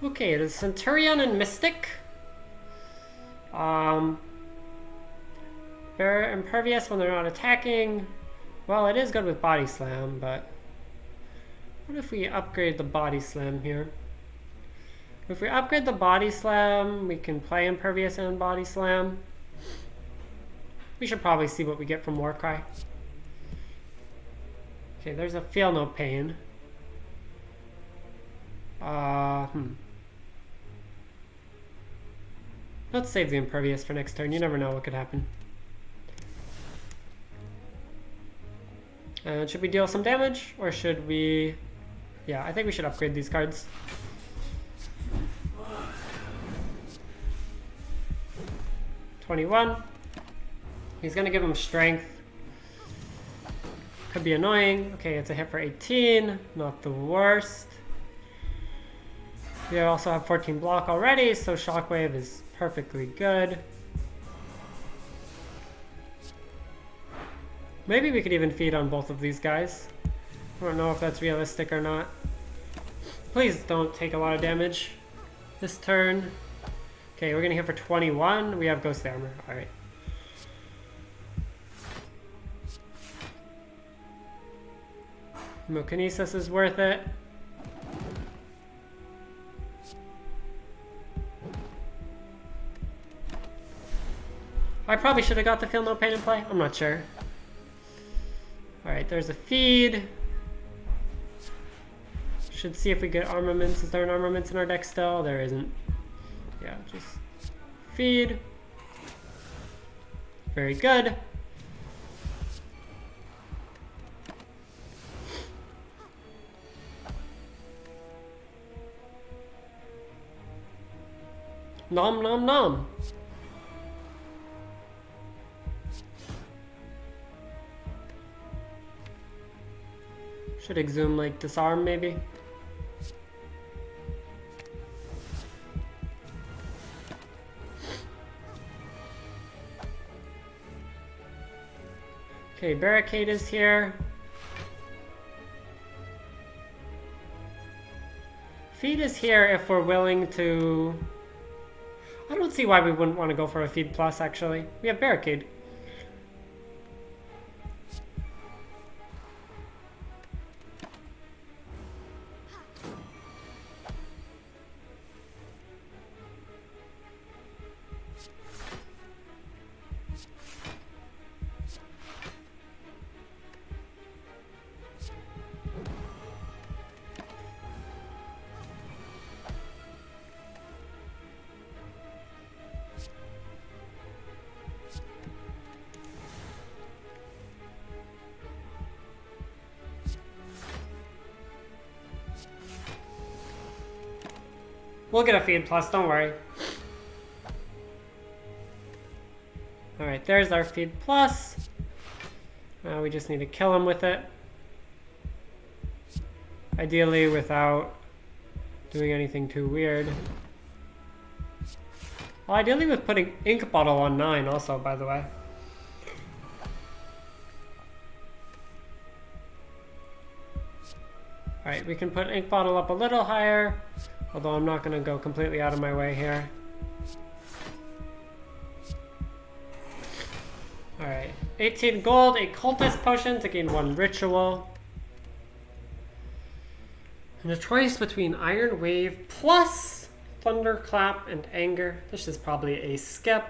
Okay, it is Centurion and Mystic. They're impervious when they're not attacking. Well, it is good with Body Slam, but what if we upgrade the Body Slam here? If we upgrade the Body Slam, we can play Impervious and Body Slam. We should probably see what we get from Warcry. Okay, there's a Feel No Pain. Let's save the Impervious for next turn. You never know what could happen. Should we deal some damage, or should we... Yeah, I think we should upgrade these cards. $21. He's gonna give him strength. Could be annoying. Okay, it's a hit for 18. Not the worst. We also have 14 block already, so Shockwave is perfectly good. Maybe we could even feed on both of these guys. I don't know if that's realistic or not. Please don't take a lot of damage this turn. Okay, we're gonna hit for 21. We have Ghost Armor. Alright. Mokinesis is worth it. I probably should have got the Feel No Pain in play. I'm not sure. Alright, there's a feed. Should see if we get armaments. Is there an armaments in our deck still? There isn't. Yeah, just feed. Very good. Nom nom nom. Should Exhume, like, disarm, maybe? Okay, Barricade is here. Feed is here if we're willing to... I don't see why we wouldn't want to go for a Feed Plus, actually. We have Barricade. We'll get a Feed Plus, don't worry. Alright, there's our Feed Plus. Now we just need to kill him with it. Ideally without doing anything too weird. Well, ideally with putting Ink Bottle on 9 also, by the way. Alright, we can put Ink Bottle up a little higher. Although I'm not going to go completely out of my way here. Alright, 18 gold, a Cultist Potion to gain 1 Ritual. And a choice between Iron Wave plus Thunderclap and Anger. This is probably a skip.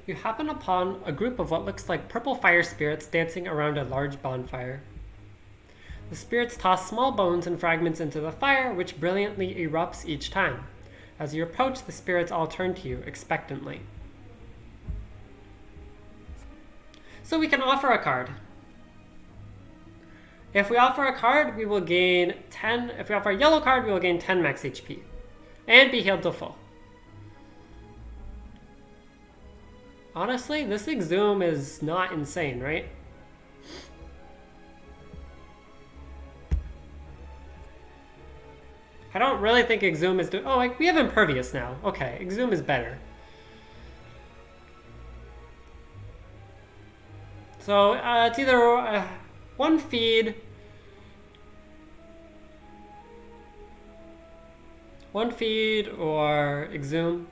You happen upon a group of what looks like purple fire spirits dancing around a large bonfire. The spirits toss small bones and fragments into the fire, which brilliantly erupts each time. As you approach, the spirits all turn to you expectantly. So we can offer a card. If we offer a card, we will gain 10. If we offer a yellow card, we will gain 10 max HP and be healed to full. Honestly, this Exhume is not insane, right? I don't really think Exhume is oh, like, we have Impervious now. Okay, Exhume is better. So it's either one feed, or Exhume.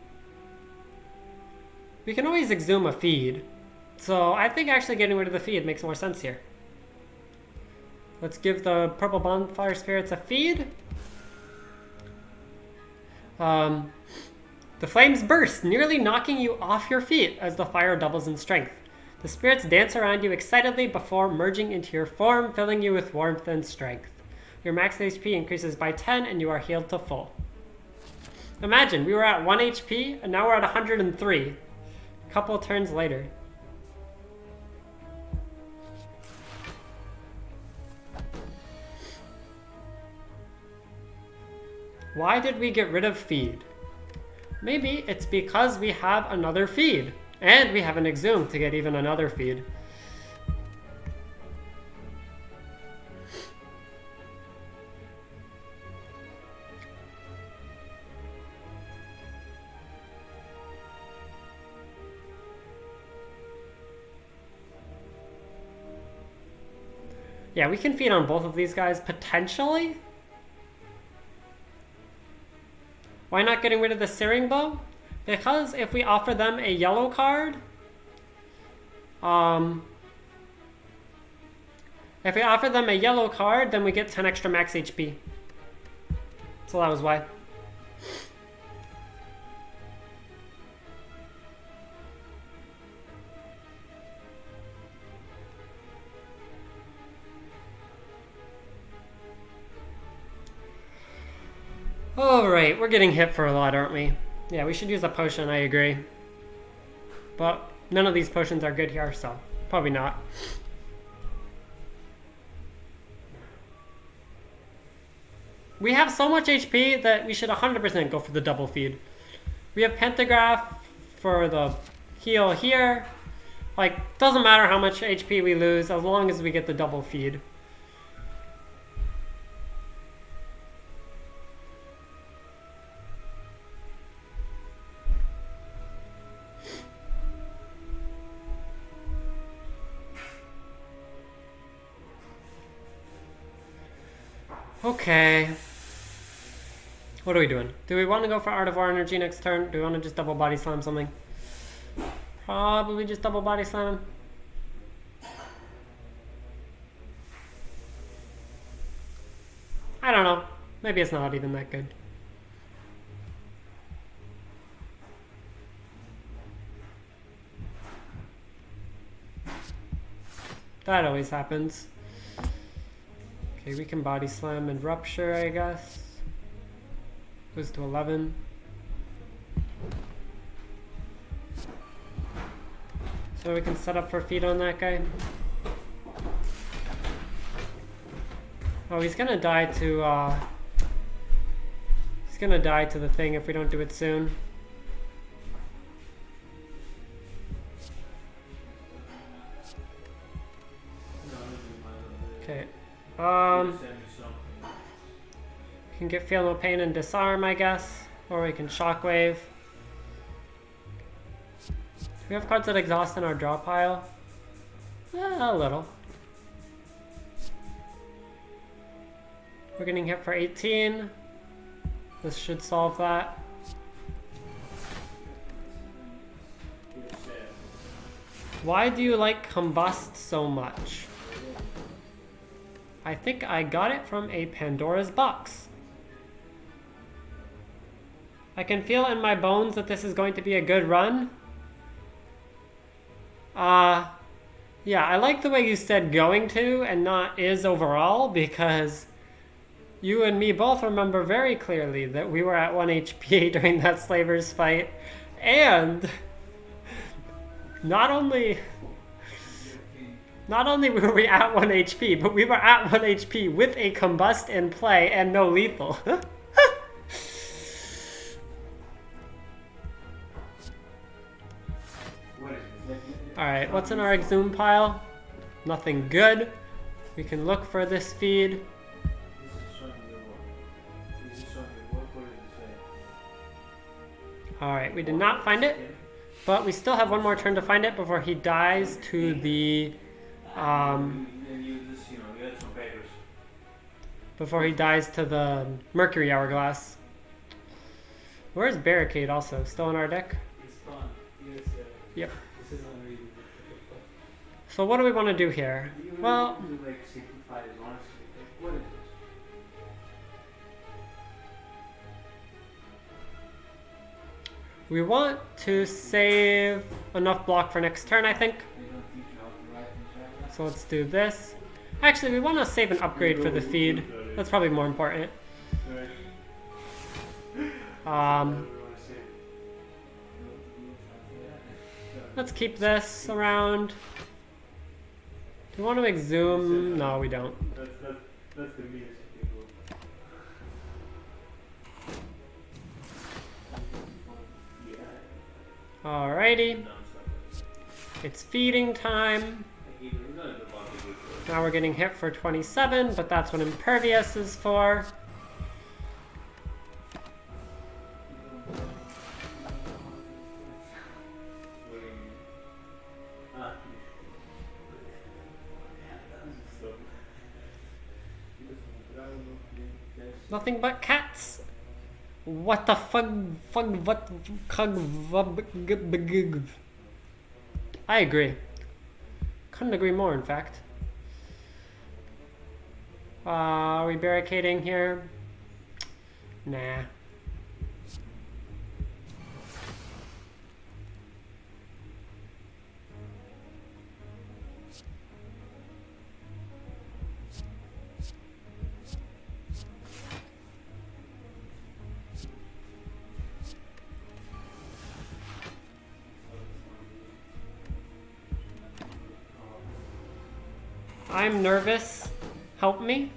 We can always Exhume a feed. So I think actually getting rid of the feed makes more sense here. Let's give the purple bonfire spirits a feed. The flames burst, nearly knocking you off your feet as the fire doubles in strength. The spirits dance around you excitedly before merging into your form, filling you with warmth and strength. Your max HP increases by 10 and you are healed to full. Imagine, we were at 1 HP and now we're at 103. A couple turns later. Why did we get rid of feed? Maybe it's because we have another feed. And we have an Exhume to get even another feed. Yeah, we can feed on both of these guys, potentially. Why not getting rid of the Searing Bow? Because if we offer them a yellow card, then we get 10 extra max HP. So that was why. Alright, we're getting hit for a lot, aren't we? Yeah, we should use a potion, I agree. But none of these potions are good here, so probably not. We have so much HP that we should 100% go for the double feed. We have Pentagraph for the heal here. Like, doesn't matter how much HP we lose as long as we get the double feed. Okay. What are we doing? Do we want to go for Art of War Energy next turn? Do we want to just double body slam something? Probably just double body slam him. I don't know. Maybe it's not even that good. That always happens. Okay, we can body slam and rupture, I guess. Goes to 11. So we can set up for feed on that guy. Oh, he's gonna die to the thing if we don't do it soon. Okay. We can get Feel No Pain and Disarm, I guess. Or we can Shockwave. Do we have cards that exhaust in our draw pile? A little. We're getting hit for 18. This should solve that. Why do you like Combust so much? I think I got it from a Pandora's box. I can feel in my bones that this is going to be a good run. Yeah, I like the way you said going to and not is overall, because you and me both remember very clearly that we were at 1 HP during that Slavers fight. And not only were we at 1 HP, but we were at 1 HP with a combust in play and no lethal. Alright, what's in our exhume pile? Nothing good. We can look for this feed. Alright, we did not find it, but we still have one more turn to find it before he dies to the Mercury Hourglass. Where's Barricade also? Still in our deck? Yep. So what do we want to do here? Well, we want to save enough block for next turn, I think. So let's do this. Actually, we want to save an upgrade for the feed. That's probably more important. Let's keep this around. Do we want to exhume? No, we don't. That's the meanest Alrighty. It's feeding time. Now we're getting hit for 27, but that's what Impervious is for. Nothing but cats. What the fuck? I agree. Couldn't agree more, in fact. Are we barricading here? Nah. I'm nervous. Help me.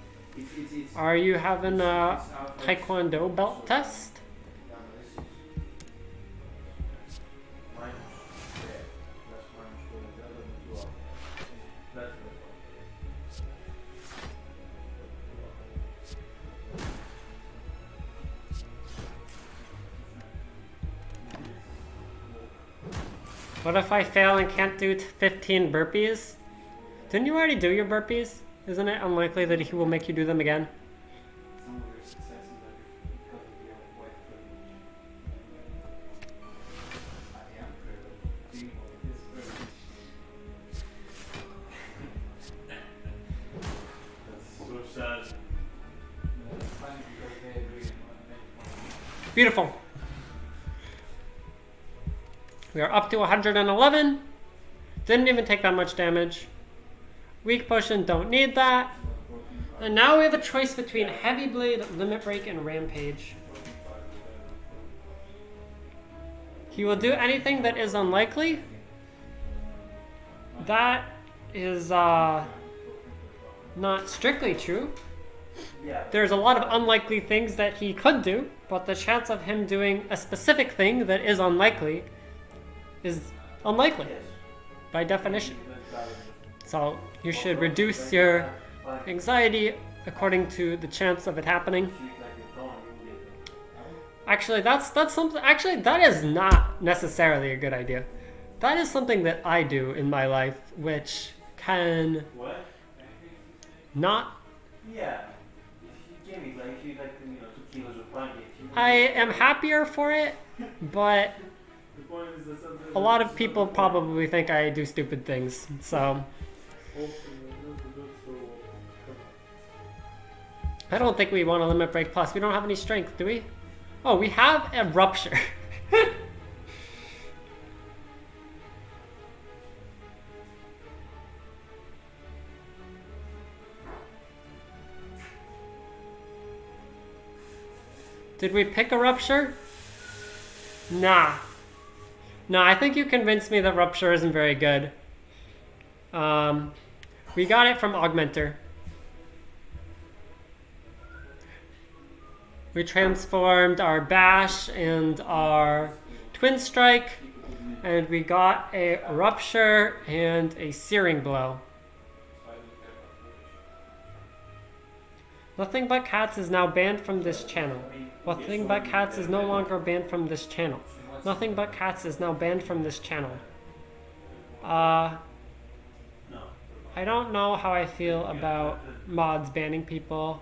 Are you having a Taekwondo belt test? What if I fail and can't do 15 burpees? Didn't you already do your burpees? Isn't it unlikely that he will make you do them again? Beautiful. We are up to 111. Didn't even take that much damage. Weak potion, don't need that. And now we have a choice between Heavy Blade, Limit Break, and Rampage. He will do anything that is unlikely. That is not strictly true. There's a lot of unlikely things that he could do, but the chance of him doing a specific thing that is unlikely is unlikely by definition. So you should reduce your anxiety according to the chance of it happening. Actually, that's something. Actually, that is not necessarily a good idea. That is something that I do in my life, which can not. Yeah. I am happier for it, but a lot of people probably think I do stupid things. So I don't think we want a Limit Break Plus. We don't have any strength, do we? Oh, we have a Rupture. Did we pick a Rupture? Nah. No, I think you convinced me that Rupture isn't very good. We got it from Augmenter. We transformed our Bash and our Twin Strike, and we got a Rupture and a Searing Blow. Nothing But Cats is now banned from this channel. Nothing But Cats is no longer banned from this channel. Nothing But Cats is now banned from this channel. I don't know how I feel about mods banning people.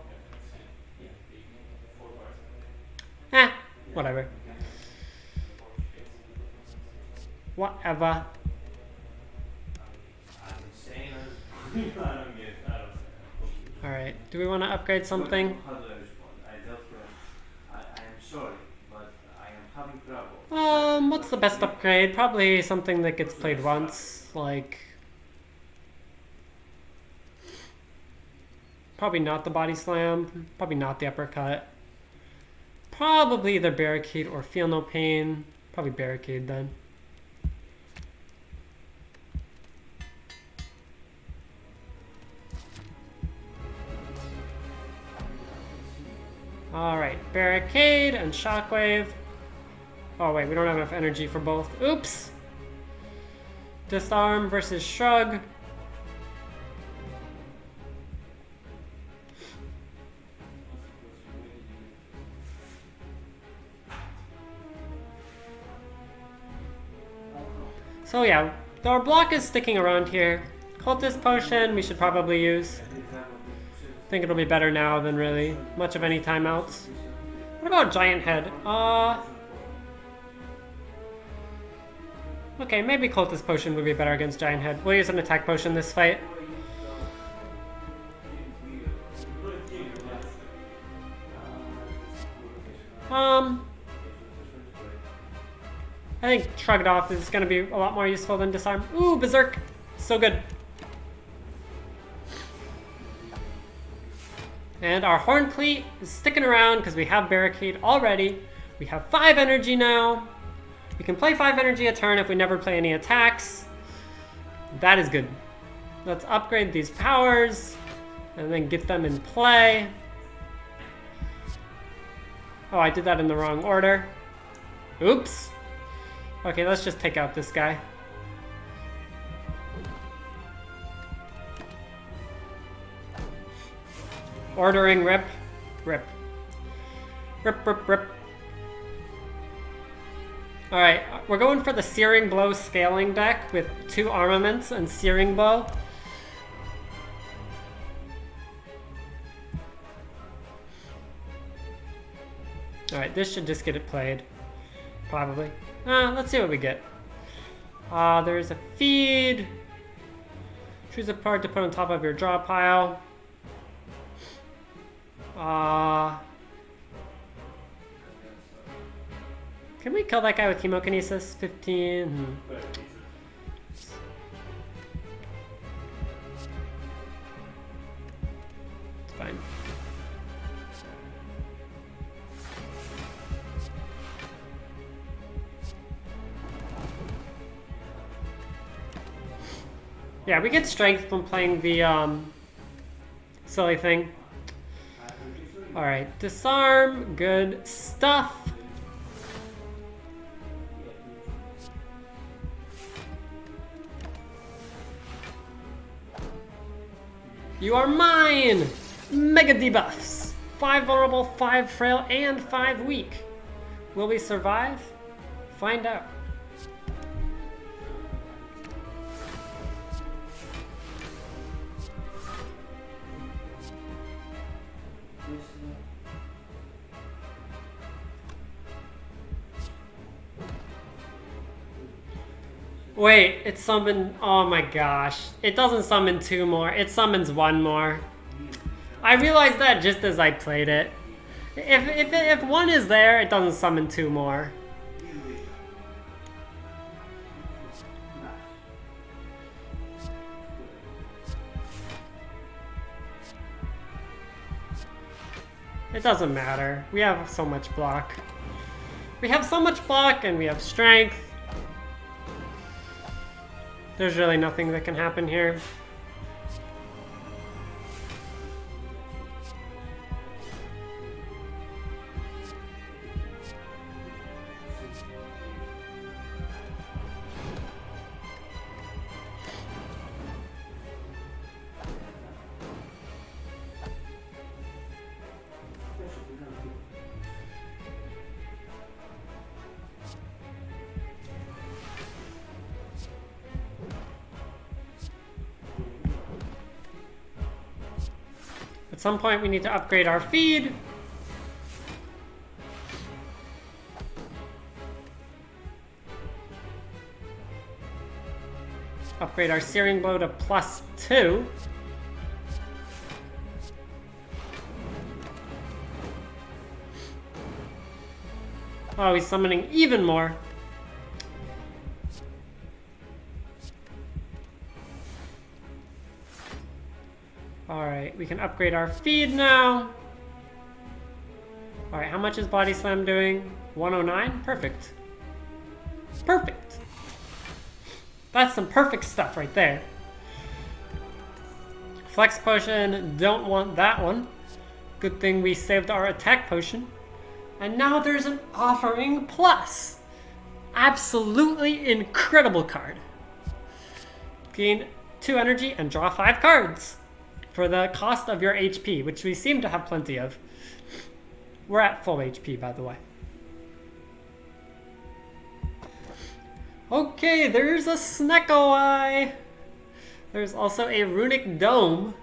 Whatever. Whatever. Alright, do we want to upgrade something? What's the best upgrade? Probably something that gets played once, like... Probably not the Body Slam, probably not the Uppercut. Probably either Barricade or Feel No Pain. Probably Barricade then. Alright, Barricade and Shockwave. Oh wait, we don't have enough energy for both. Oops! Disarm versus Shrug. So yeah, our block is sticking around here. Cultist Potion we should probably use. I think it'll be better now than really much of any timeouts. What about Giant Head? Okay, maybe Cultist Potion would be better against Giant Head. We'll use an Attack Potion this fight. I think Shrugged Off is going to be a lot more useful than Disarm. Ooh, Berserk! So good. And our Horn Cleat is sticking around because we have Barricade already. We have 5 energy now. We can play 5 energy a turn if we never play any attacks. That is good. Let's upgrade these powers and then get them in play. Oh, I did that in the wrong order. Oops. Okay, let's just take out this guy. Ordering Rip. Rip. Rip, rip, rip. Alright, we're going for the Searing Blow scaling deck with 2 armaments and Searing Blow. Alright, this should just get it played. Probably. Let's see what we get. There's a feed. Choose a card to put on top of your draw pile. Can we kill that guy with Chemokinesis? 15. It's fine. Yeah, we get strength from playing the silly thing. Alright, Disarm, good stuff. You are mine! Mega debuffs! 5 vulnerable, 5 frail, and 5 weak. Will we survive? Find out. Wait, it summoned... Oh my gosh. It doesn't summon 2 more. It summons 1 more. I realized that just as I played it. If 1 is there, it doesn't summon 2 more. It doesn't matter. We have so much block. We have so much block and we have strength. There's really nothing that can happen here. At some point we need to upgrade our feed. Upgrade our Searing Blow to +2. Oh, he's summoning even more. Alright, we can upgrade our feed now. Alright, how much is Body Slam doing? 109? Perfect. Perfect. That's some perfect stuff right there. Flex Potion, don't want that one. Good thing we saved our attack potion. And now there's an Offering Plus. Absolutely incredible card. Gain 2 energy and draw 5 cards for the cost of your HP, which we seem to have plenty of. We're at full HP, by the way. Okay, there's a Snecko-Eye. There's also a Runic Dome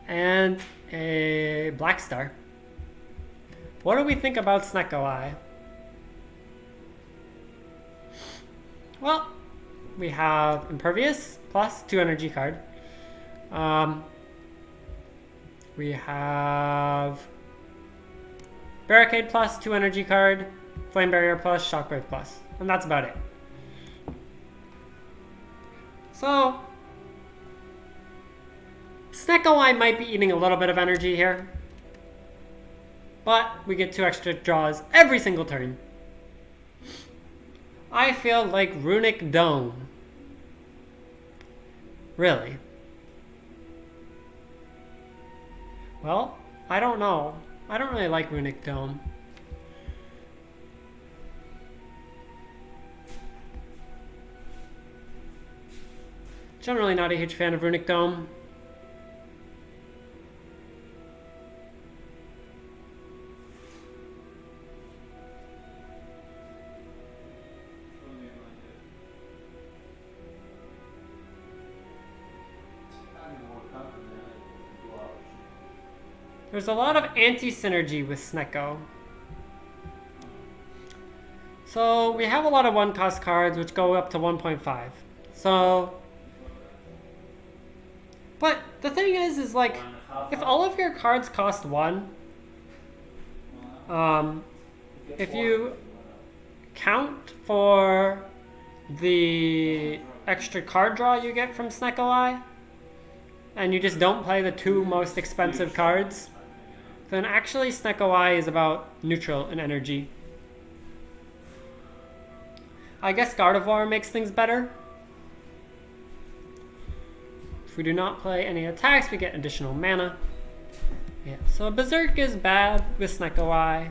and a Black Star. What do we think about Snecko-Eye? Well, we have Impervious plus 2 energy card. We have Barricade plus 2 energy card, Flame Barrier plus, Shockwave plus, and that's about it. So, Snecko-Eye might be eating a little bit of energy here, but we get 2 extra draws every single turn. I feel like Runic Dome. Really? Well, I don't know. I don't really like Runic Dome. Generally not a huge fan of Runic Dome. There's a lot of anti-synergy with Snecko. So we have a lot of 1-cost cards which go up to 1.5. So, but the thing is like, if all of your cards cost 1, if you count for the extra card draw you get from Snecko-Eye, and you just don't play the 2 most expensive cards, then actually Snecko-Eye is about neutral in energy. I guess Gardevoir makes things better. If we do not play any attacks, we get additional mana. Yeah, so Berserk is bad with Snecko-Eye.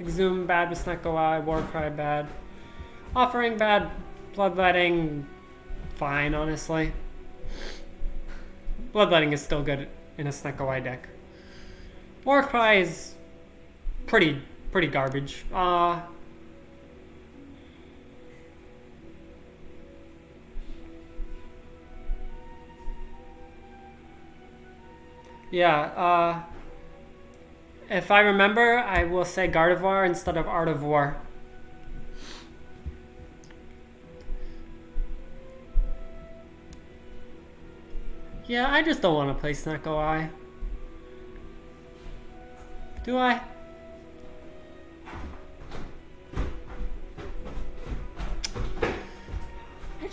Exhume bad with Snecko-Eye, Warcry bad. Offering bad, Bloodletting fine, honestly. Bloodletting is still good in a Snecko-Eye deck. Warcry is pretty garbage. Yeah, if I remember, I will say Gardevoir instead of Art of War. Yeah, I just don't want to play Snecko-Eye. Do I?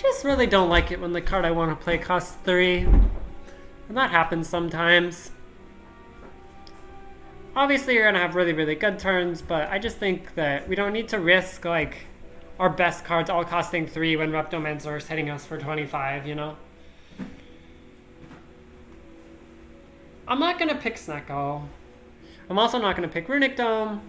just really don't like it when the card I want to play costs 3. And that happens sometimes. Obviously, you're going to have really, really good turns, but I just think that we don't need to risk, like, our best cards all costing 3 when Reptomancer is hitting us for 25, you know? I'm not going to pick Snecko. I'm also not going to pick Runic Dome.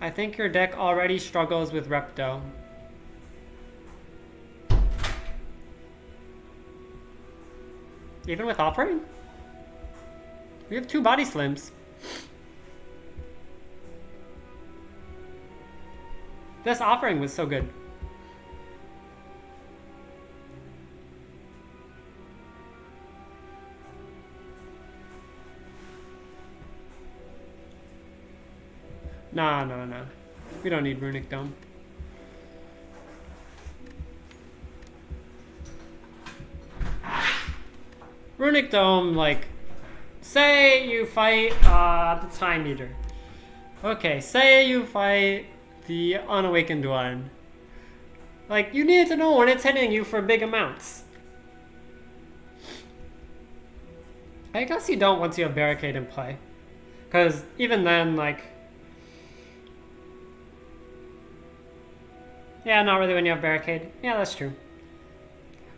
I think your deck already struggles with Repto. Even with Offering? We have 2 Body Slims. This Offering was so good. No. We don't need Runic Dome. Runic Dome, like, say you fight the Time Eater. Okay, say you fight the Unawakened one. Like, you need to know when it's hitting you for big amounts. I guess you don't once you have Barricade in play. Because even then, like... Yeah, not really when you have Barricade. Yeah, that's true.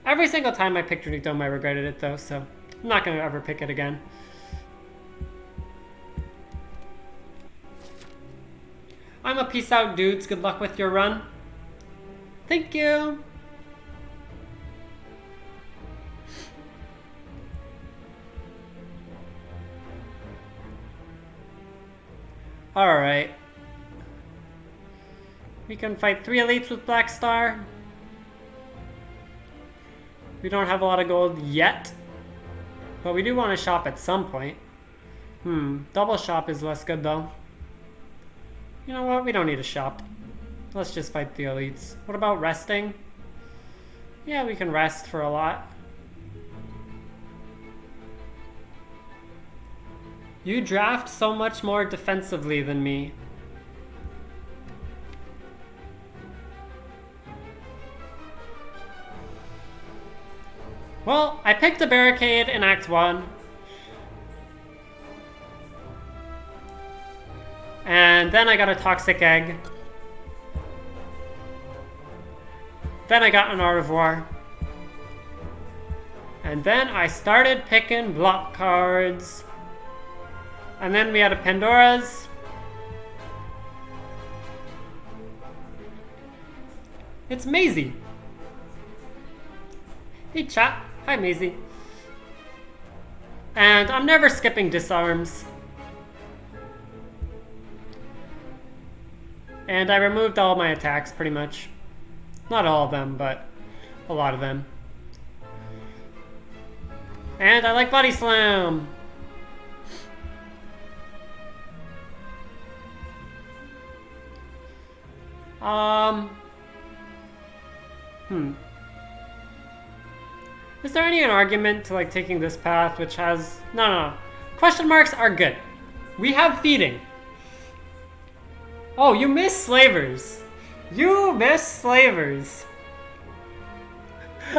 Every single time I picked Runic Dome, I regretted it though, so I'm not going to ever pick it again. I'm a peace out, dudes. Good luck with your run. Thank you. Alright. We can fight 3 elites with Black Star. We don't have a lot of gold yet, but we do want to shop at some point. Double shop is less good though. You know what? We don't need a shop. Let's just fight the elites. What about resting? Yeah, we can rest for a lot. You draft so much more defensively than me. Well, I picked a Barricade in Act 1. And then I got a Toxic Egg. Then I got an Art of War. And then I started picking block cards. And then we had a Pandora's. It's Maisie. Hey chat. Hi, Maisie. And I'm never skipping Disarms. And I removed all my attacks, pretty much. Not all of them, but a lot of them. And I like Body Slam! Is there any argument to like taking this path, which has... No. Question marks are good. We have feeding. Oh, you missed Slavers. You missed Slavers.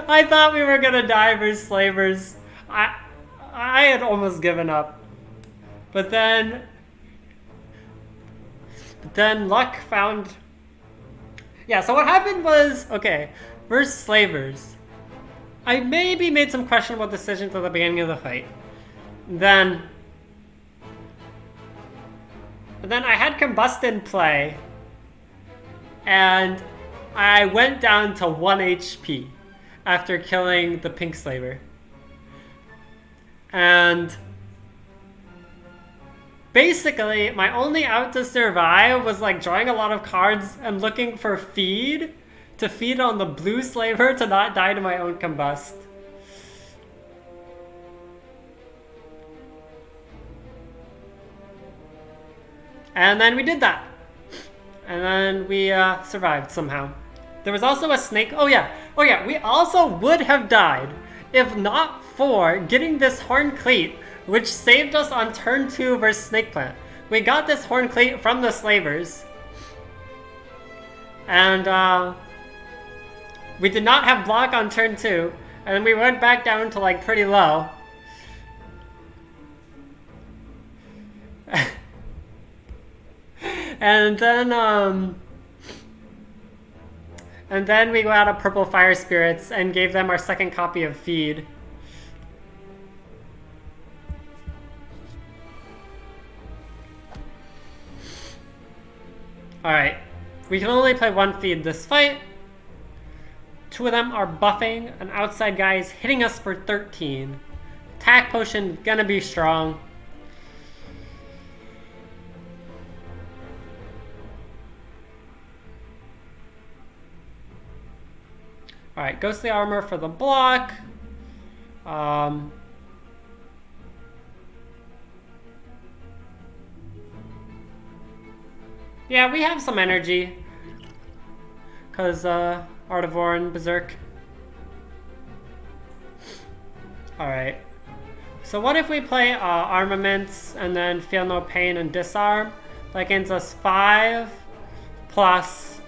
I thought we were gonna die for Slavers. I had almost given up. But then luck found... Yeah, so what happened was, okay, versus Slavers. I maybe made some questionable decisions at the beginning of the fight. Then I had Combust in play, and I went down to 1 HP after killing the Pink Slaver. And basically, my only out to survive was like drawing a lot of cards and looking for feed to feed on the blue Slaver to not die to my own Combust. And then we did that. And then we survived somehow. There was also a snake. Oh yeah, we also would have died if not for getting this Horn Cleat, which saved us on turn 2 versus Snake Plant. We got this Horn Cleat from the Slavers. And we did not have block on turn 2. And then we went back down to like pretty low. And then we got a purple Fire Spirits and gave them our second copy of Feed. Alright, we can only play one Feed this fight. 2 of them are buffing, an outside guy is hitting us for 13. Attack potion gonna be strong. Alright, Ghostly Armor for the block. Yeah, we have some energy. Because, Art of War and Berserk. Alright. So what if we play Armaments and then Feel No Pain and Disarm? That gains us 5 plus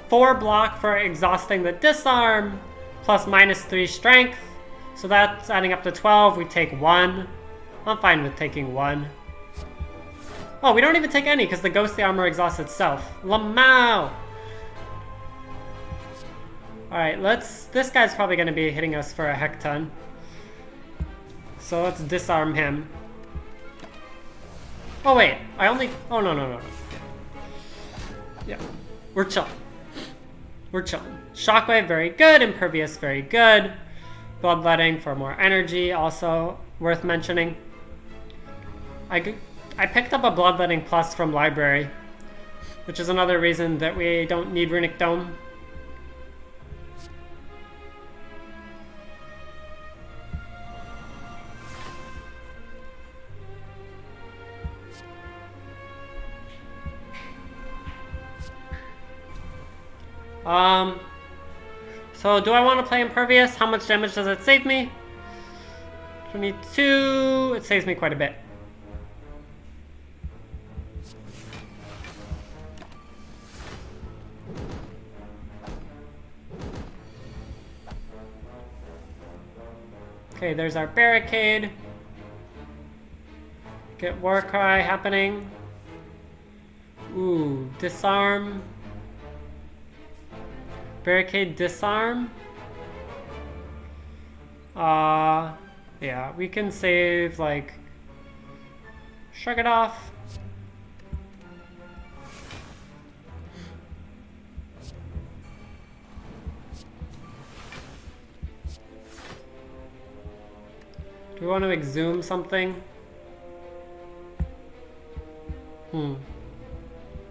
4 block for exhausting the Disarm, plus -3 strength. So that's adding up to 12. We take 1. I'm fine with taking 1. Oh, we don't even take any because the Ghostly Armor exhausts itself. Lamau! Alright, this guy's probably going to be hitting us for a heck ton. So let's disarm him. Oh wait, oh no. Yeah, we're chilling. We're chilling. Shockwave, very good. Impervious, very good. Bloodletting for more energy, also worth mentioning. I picked up a Bloodletting Plus from Library, which is another reason that we don't need Runic Dome. So do I want to play Impervious? How much damage does it save me? 22, it saves me quite a bit. Okay, there's our barricade. Get Warcry happening. Ooh, disarm. Barricade, disarm. Yeah, we can save, like, shrug it off. Do we want to exhume something? I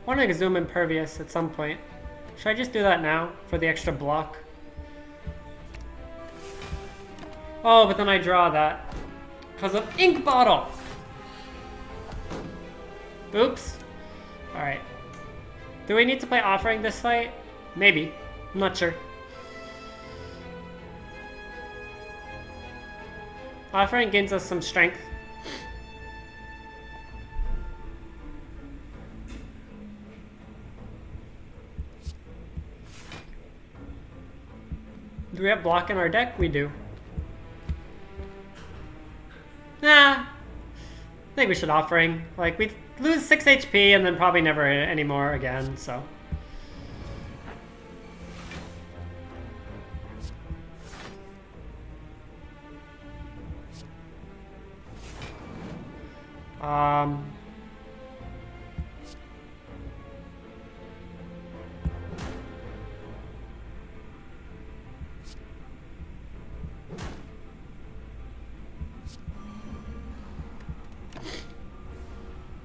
want to exhume Impervious at some point. Should I just do that now for the extra block? Oh, but then I draw that because of Ink Bottle. Oops. Alright. Do we need to play Offering this fight? Maybe. I'm not sure. Offering gains us some strength. Do we have block in our deck? We do. Nah. I think we should Offering. Like, we lose 6 HP and then probably never anymore again, so.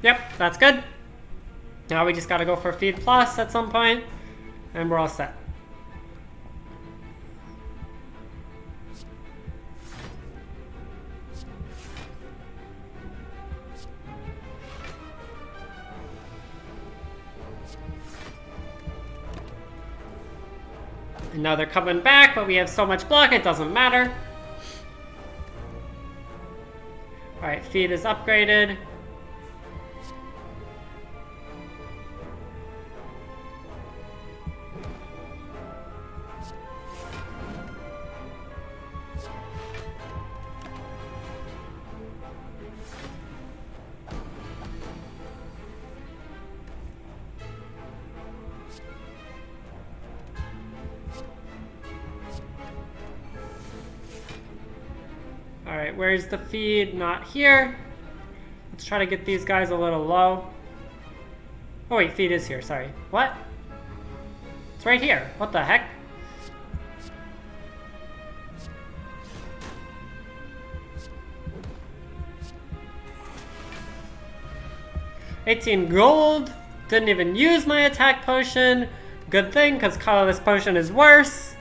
Yep, that's good. Now we just gotta go for Feed Plus at some point, and we're all set. And now they're coming back, but we have so much block, it doesn't matter. Alright, feed is upgraded. Alright, where's the feed? Not here. Let's try to get these guys a little low. Oh wait, feed is here, sorry. What? It's right here. What the heck? $18 gold. Didn't even use my attack potion. Good thing, because colorless potion is worse.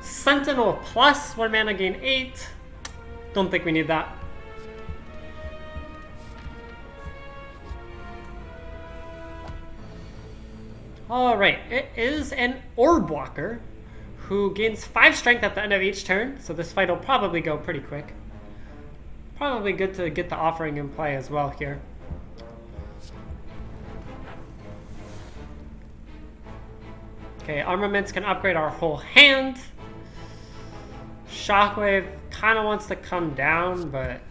Sentinel plus 1 mana gain 8. Don't think we need that. Alright, it is an Orb Walker who gains 5 strength at the end of each turn, so this fight will probably go pretty quick. Probably good to get the offering in play as well here. Okay, armaments can upgrade our whole hand. Shockwave kind of wants to come down, but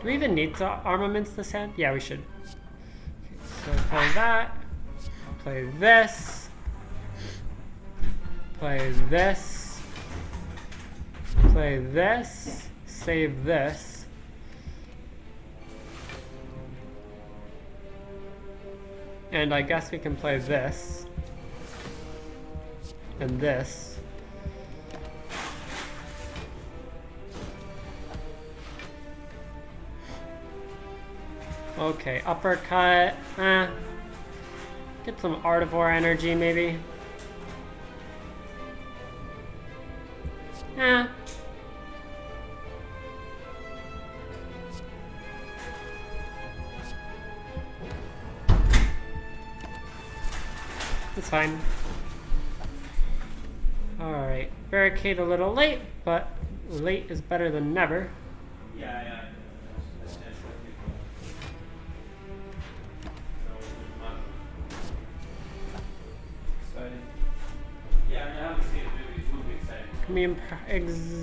do we even need to armaments this hand? Yeah, we should. Okay, so play that. Play this. Play this. Play this. Save this. And I guess we can play this. And this. Okay, uppercut. Get some Artivore energy, maybe. It's fine. Alright, barricade a little late, but late is better than never. Yeah. Can we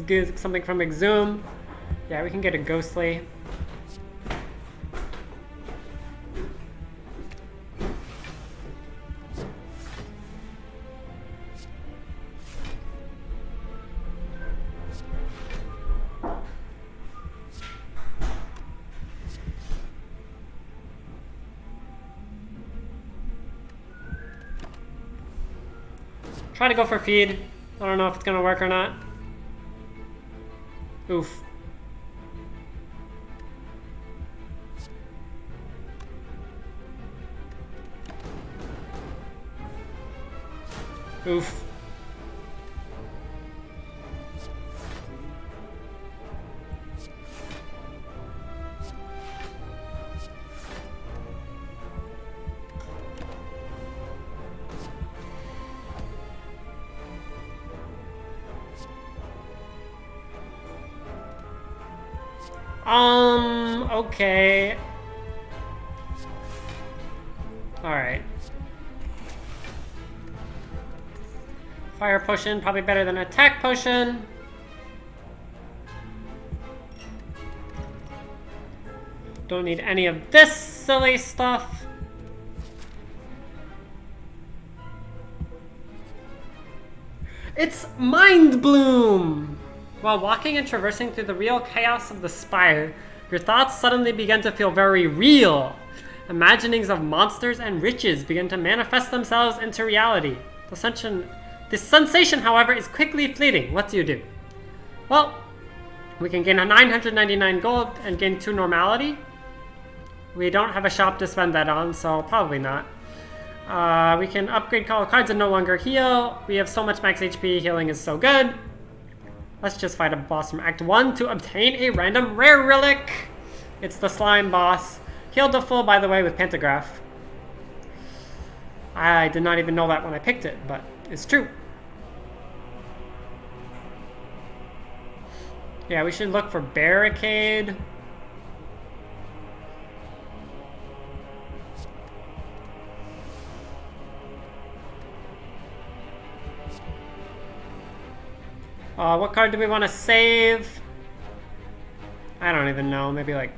get something from Exhume? Yeah, we can get a Ghostly. Try to go for feed. I don't know if it's gonna work or not. Oof. Oof. Okay. Alright. Fire potion, probably better than attack potion. Don't need any of this silly stuff. It's Mind Bloom! While walking and traversing through the real chaos of the spire, your thoughts suddenly begin to feel very real. Imaginings of monsters and riches begin to manifest themselves into reality. The sensation, however, is quickly fleeting. What do you do? Well, we can gain a 999 gold and gain 2 normality. We don't have a shop to spend that on, so probably not. We can upgrade color cards and no longer heal. We have so much max HP, healing is so good. Let's just fight a boss from Act 1 to obtain a random rare relic. It's the slime boss. Healed to full, by the way, with Pantograph. I did not even know that when I picked it, but it's true. Yeah, we should look for barricade. What card do we want to save? I don't even know. Maybe like...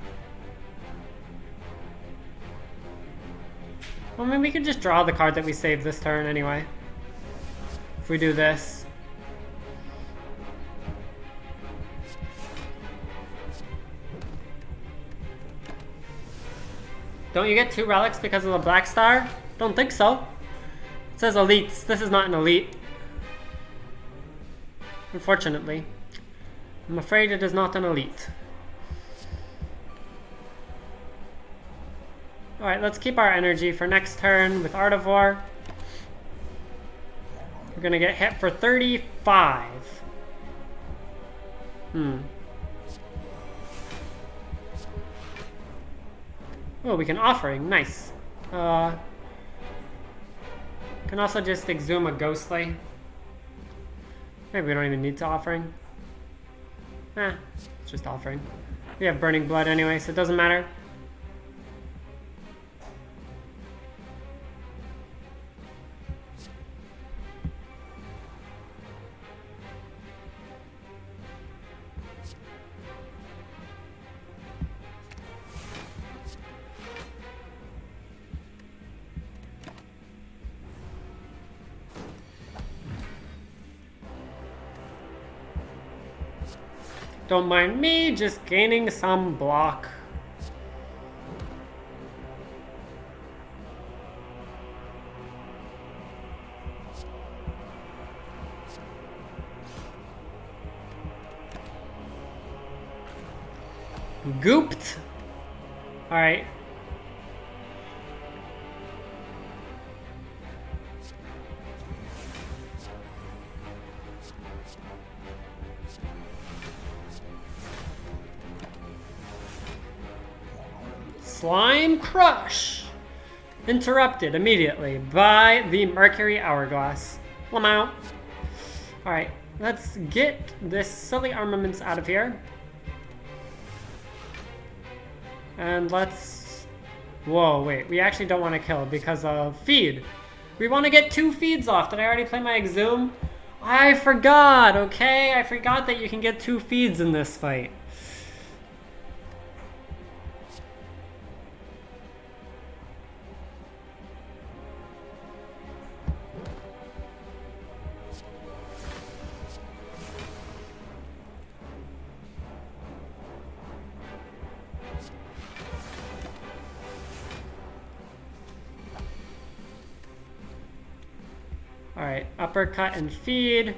Well, maybe we could just draw the card that we saved this turn anyway. If we do this. Don't you get 2 relics because of the black star? Don't think so. It says elites. This is not an elite. Unfortunately. I'm afraid it is not an elite. Alright, let's keep our energy for next turn with Artivore. We're gonna get hit for 35. Oh, we can Offering. Nice. Can also just Exhume a Ghostly. Maybe we don't even need to Offering. It's just Offering. We have Burning Blood anyway, so it doesn't matter. Don't mind me, just gaining some block. Gooped. All right. Slime Crush! Interrupted immediately by the Mercury Hourglass. Lamau. Alright, let's get this silly armaments out of here. And let's... Whoa, wait. We actually don't want to kill because of feed. We want to get 2 feeds off. Did I already play my Exhume? I forgot, okay? I forgot that you can get 2 feeds in this fight. Alright, uppercut and feed.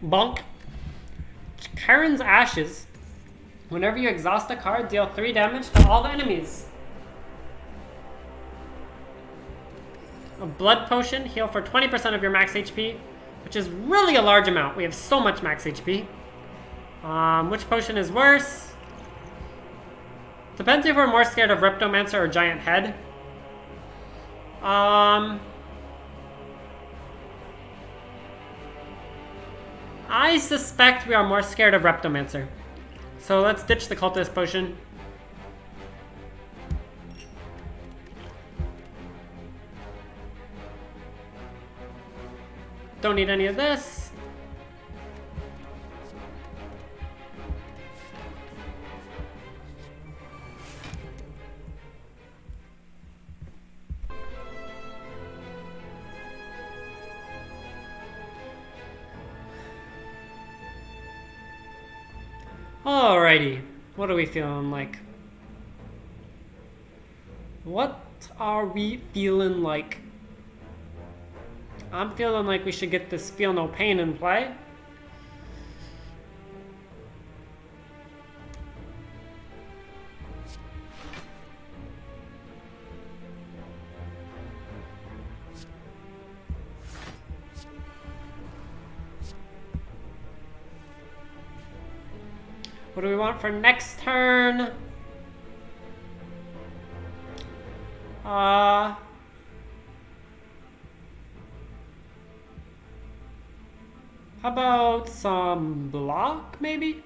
Bonk. Charon's Ashes. Whenever you exhaust a card, deal 3 damage to all the enemies. A blood potion, heal for 20% of your max HP, which is really a large amount. We have so much max HP. Which potion is worse? Depends if we're more scared of Reptomancer or Giant Head. I suspect we are more scared of Reptomancer. So let's ditch the Cultist potion. Don't need any of this. Alrighty, what are we feeling like? What are we feeling like? I'm feeling like we should get this Feel No Pain in play. What do we want for next turn? How about some block, maybe?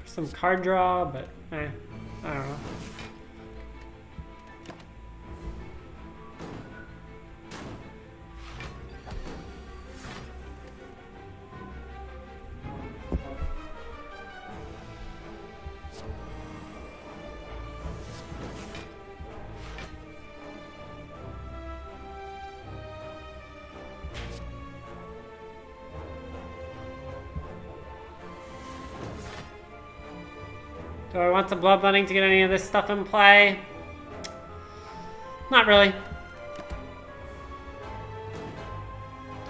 Some card draw, but I don't know. Do I want the bloodletting to get any of this stuff in play? Not really.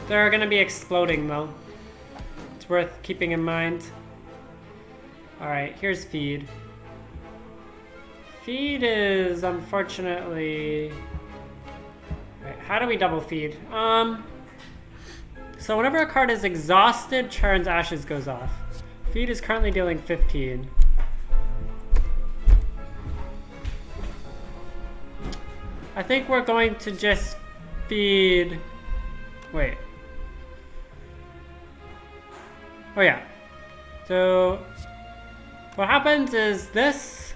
They're gonna be exploding though. It's worth keeping in mind. Alright, here's feed. Feed is unfortunately... Right, how do we double feed? So whenever a card is exhausted, Charon's Ashes goes off. Feed is currently dealing 15. I think we're going to just feed... Wait. Oh yeah. So what happens is this.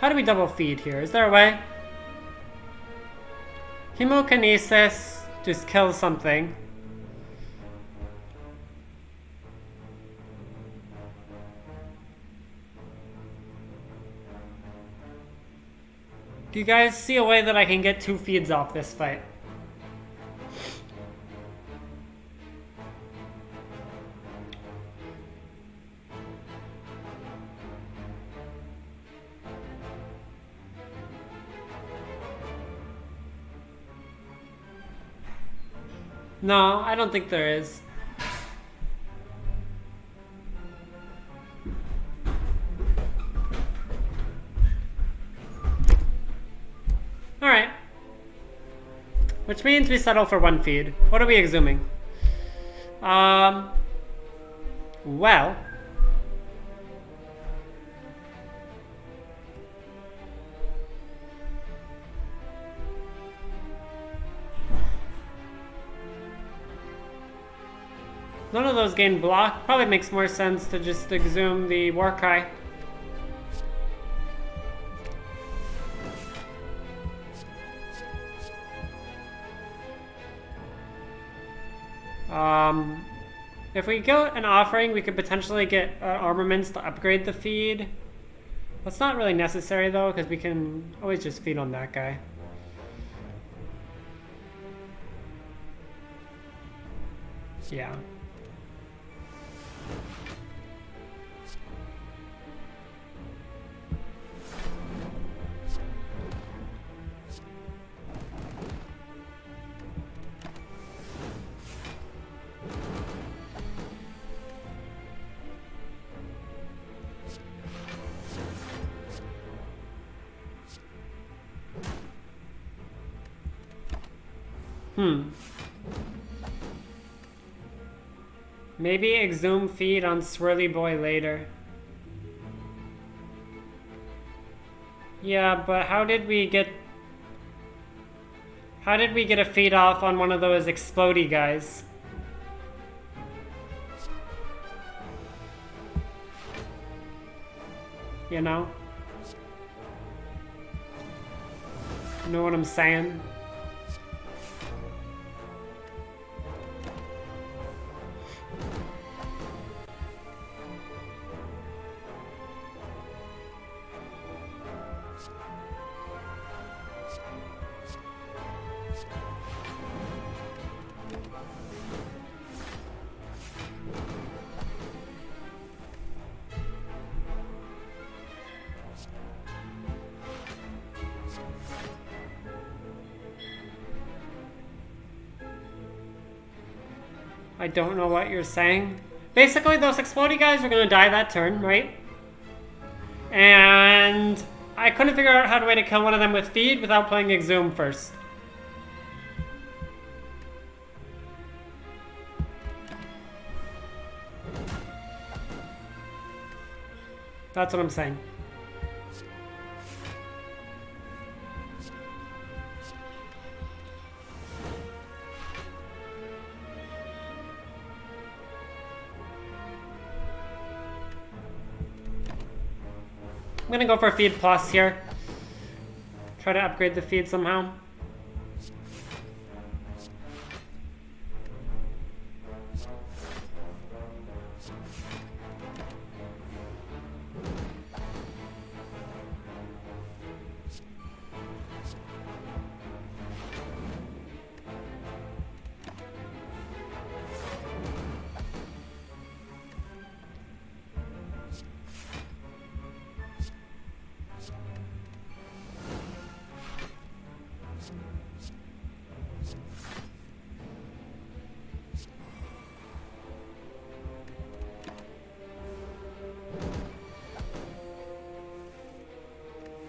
How do we double feed here? Is there a way? Hemokinesis just kills something. Do you guys see a way that I can get 2 feeds off this fight? No, I don't think there is. Alright. Which means we settle for 1 feed. What are we exhuming? Well. None of those gain block. Probably makes more sense to just exhume the Warcry. If we get an offering, we could potentially get armaments to upgrade the feed. That's not really necessary though, because we can always just feed on that guy. Yeah. Maybe exhume feed on Swirly Boy later. Yeah, but how did we get a feed off on one of those explodey guys? You know? You know what I'm saying? I don't know what you're saying. Basically, those explodey guys are gonna die that turn, right? And I couldn't figure out how to way to kill one of them with feed without playing exhume first. That's what I'm saying. I'm gonna go for feed plus here. Try to upgrade the feed somehow.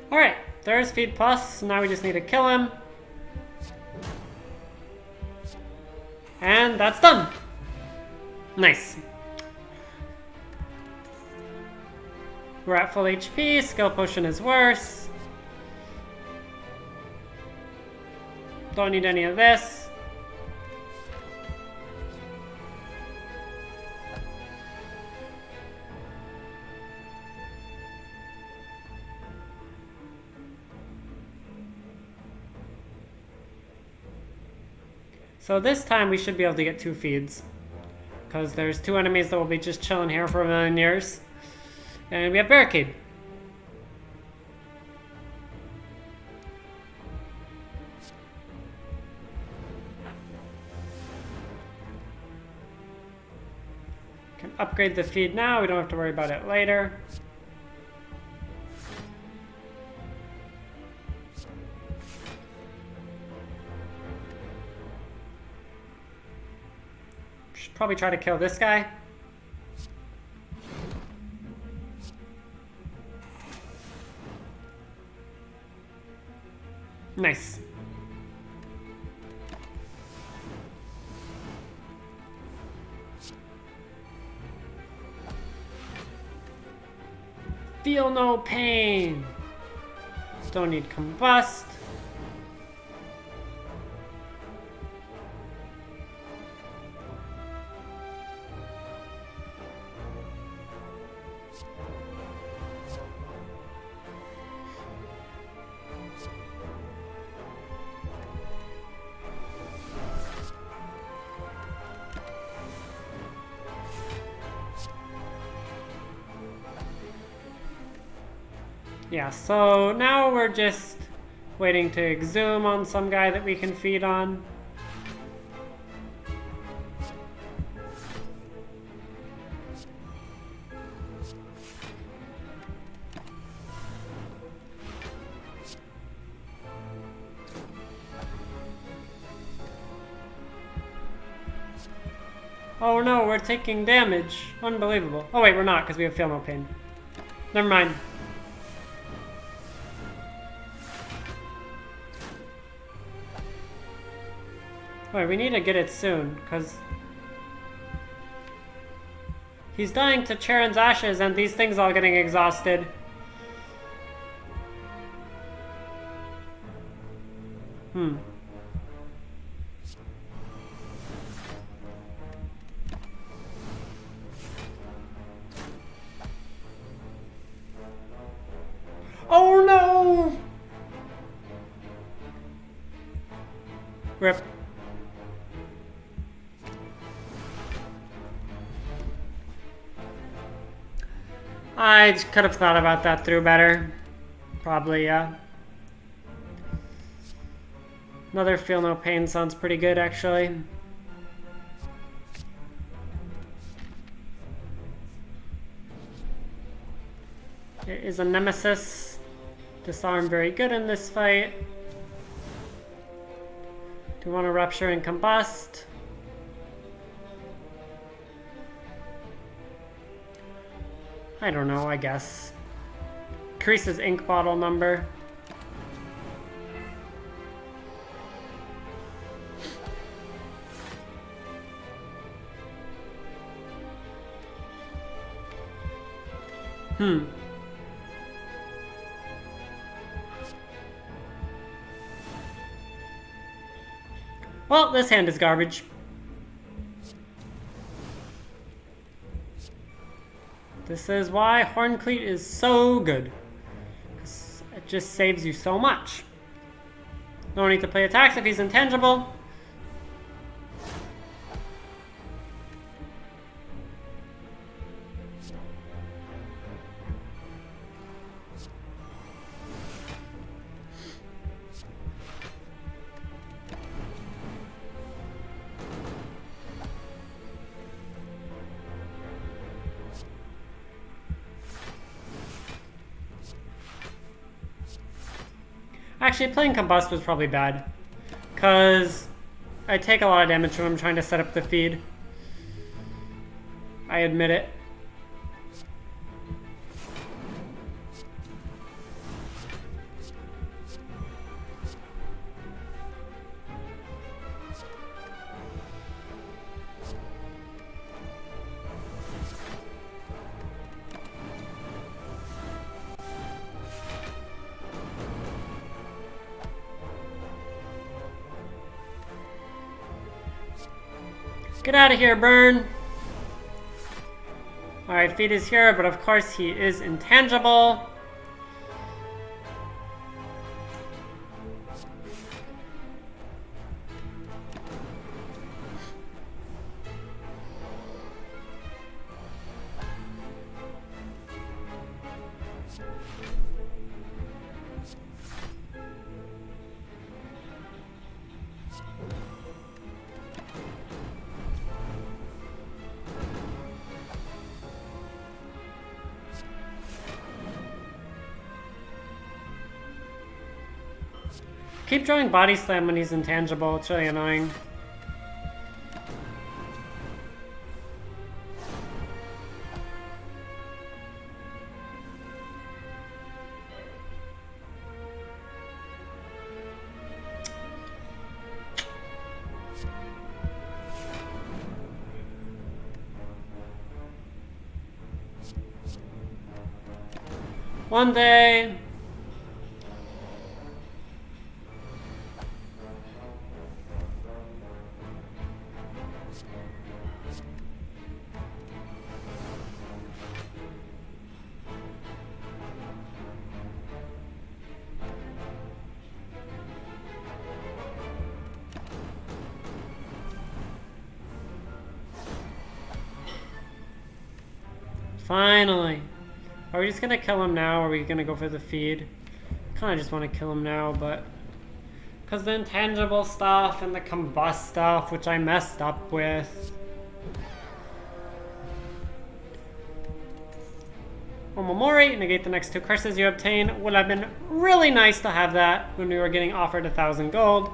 Alright, there's feed plus. Now we just need to kill him. And that's done. Nice. We're at full HP. Skill potion is worse. Don't need any of this. So this time we should be able to get 2 feeds. Because there's 2 enemies that will be just chilling here for a million years. And we have Barricade. Can upgrade the feed now, we don't have to worry about it later. Should probably try to kill this guy. Nice. Feel no pain. Don't need combust. Yeah, so now we're just waiting to exhume on some guy that we can feed on. Oh no, we're taking damage. Unbelievable. Oh wait, we're not, because we have Feel No Pain. Never mind. Wait, we need to get it soon, because he's dying to Charon's ashes and these things all getting exhausted. Oh no! Rip. I could have thought about that through better. Probably, yeah. Another Feel No Pain sounds pretty good, actually. It is a Nemesis. Disarm very good in this fight. Do you want to Rupture and Combust? I don't know, I guess. Increases ink bottle number. Well, this hand is garbage. This is why Horncleat is so good. It just saves you so much. No need to play attacks if he's intangible. Actually, playing Combust was probably bad, because I take a lot of damage from him trying to set up the feed. I admit it. Get out of here, Burn! Alright, feed is here, but of course he is intangible. Keep drawing Body Slam when he's intangible, it's really annoying. One day. Finally. Are we just gonna kill him now, or are we gonna go for the feed? Kinda just wanna kill him now, but... because the intangible stuff and the combust stuff, which I messed up with. Omamori, negate the next 2 curses you obtain. Would have been really nice to have that when we were getting offered 1,000 gold.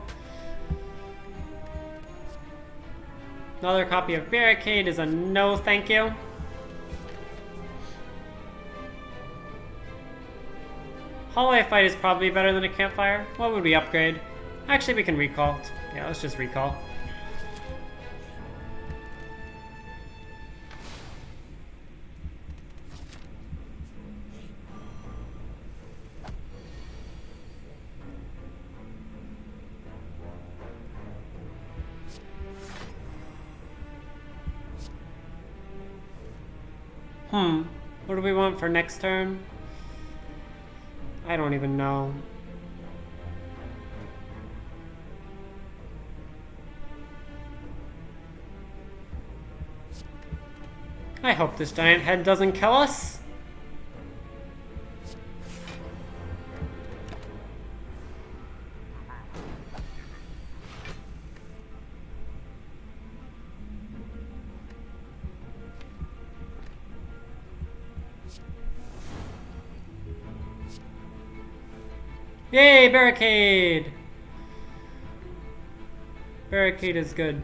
Another copy of Barricade is a no thank you. Hallway Fight is probably better than a Campfire. What would we upgrade? Actually, we can recall. Yeah, let's just recall. What do we want for next turn? I don't even know. I hope this giant head doesn't kill us. Yay, Barricade! Barricade is good.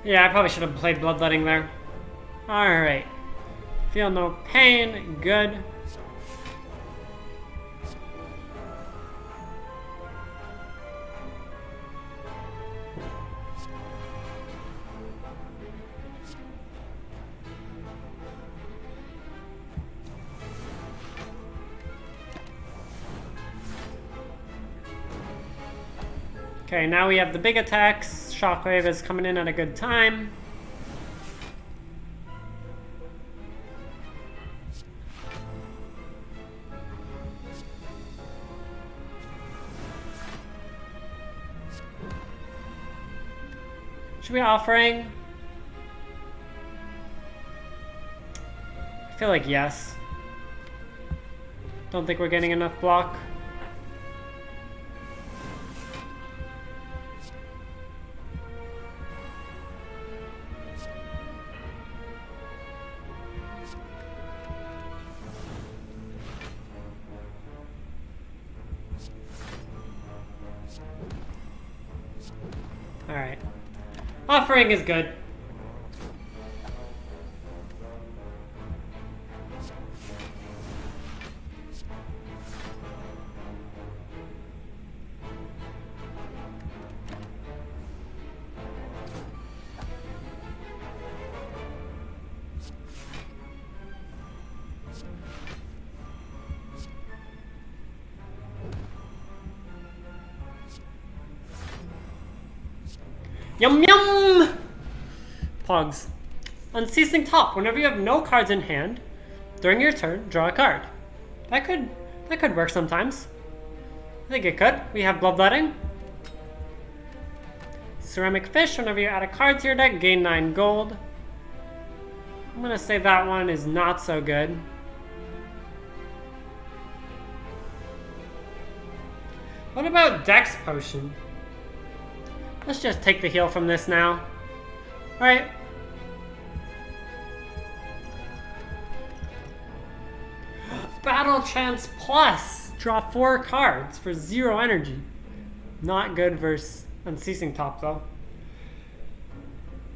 Yeah, I probably should have played Bloodletting there. Alright. Feel no pain, good. Okay, now we have the big attacks. Shockwave is coming in at a good time. Should we offering? I feel like yes. Don't think we're getting enough block. Alright. Offering is good. Yum yum! Pogs. Unceasing Top. Whenever you have no cards in hand, during your turn, draw a card. That could work sometimes. I think it could. We have Bloodletting. Ceramic Fish. Whenever you add a card to your deck, gain 9 gold. I'm gonna say that one is not so good. What about Dex Potion? Let's just take the heal from this now. Alright. Battle Chance Plus! Draw 4 cards for 0 energy. Not good versus Unceasing Top though.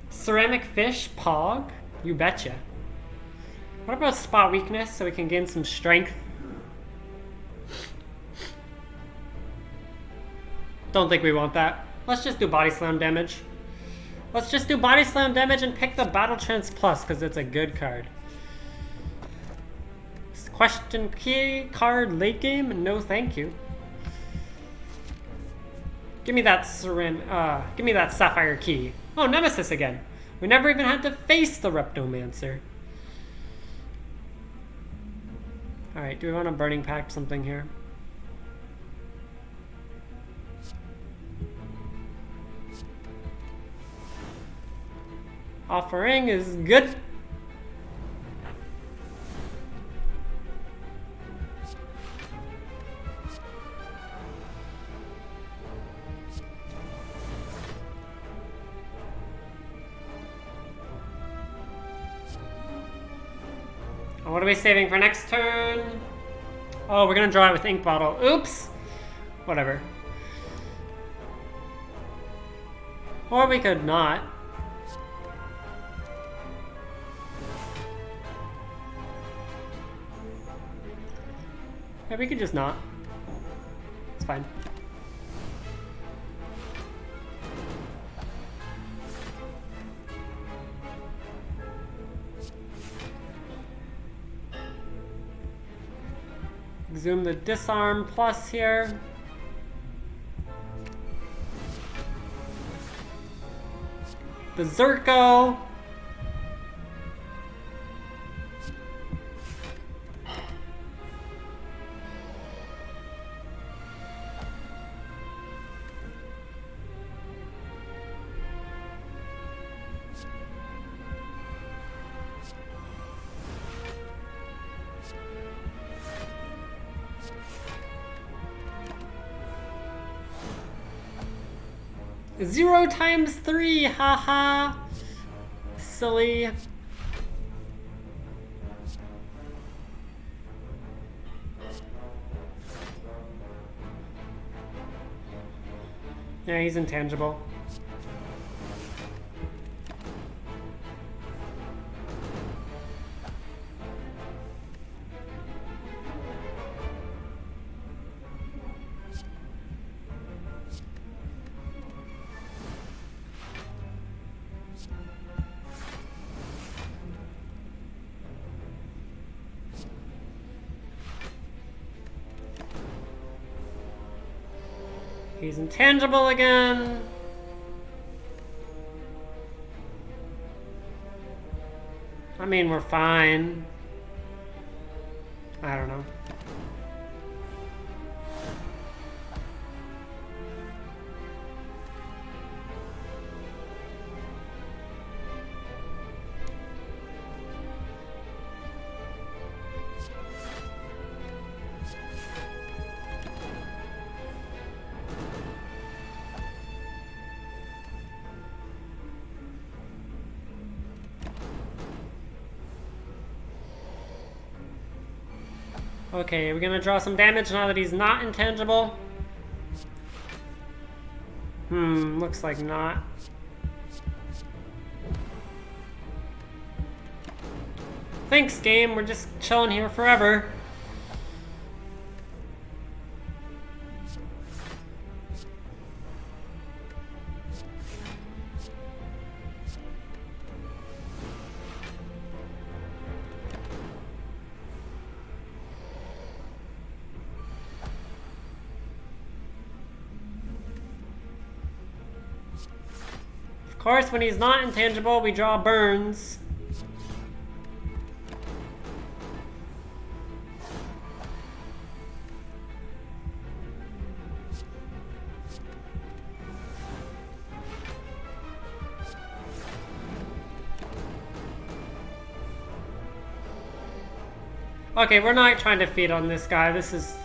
Ceramic Fish, Pog? You betcha. What about Spot Weakness so we can gain some strength? Don't think we want that. Let's just do Body Slam damage. Let's just do Body Slam damage and pick the Battle Chance Plus because it's a good card. Question key card late game? No thank you. Give me that give me that Sapphire Key. Oh, Nemesis again. We never even had to face the Reptomancer. Alright, do we want to Burning Pact something here? Offering is good. What are we saving for next turn? Oh, we're gonna draw it with Ink Bottle. Oops! Whatever. Or we could not. Yeah, we could just not. It's fine. Zoom the Disarm Plus here. Berserko. Zero times 3, haha. Silly. Yeah, he's intangible. He's intangible again. I mean, we're fine. I don't know. Okay, we're gonna draw some damage now that he's not intangible. Looks like not. Thanks, game. We're just chilling here forever. Of course, when he's not intangible, we draw burns. Okay, we're not trying to feed on this guy. This is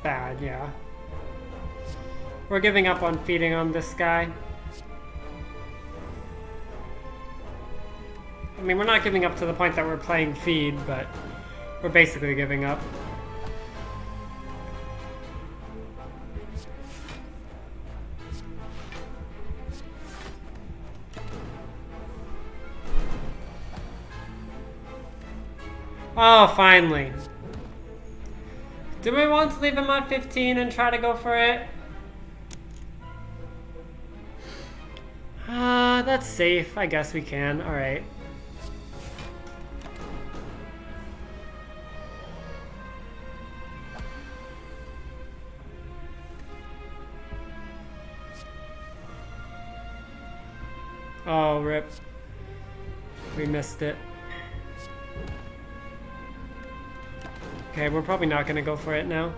bad, yeah. We're giving up on feeding on this guy. I mean, we're not giving up to the point that we're playing feed, but we're basically giving up. Oh, finally. Do we want to leave him at 15 and try to go for it? That's safe. I guess we can. Alright. Oh, rip. We missed it. Okay, we're probably not gonna go for it now.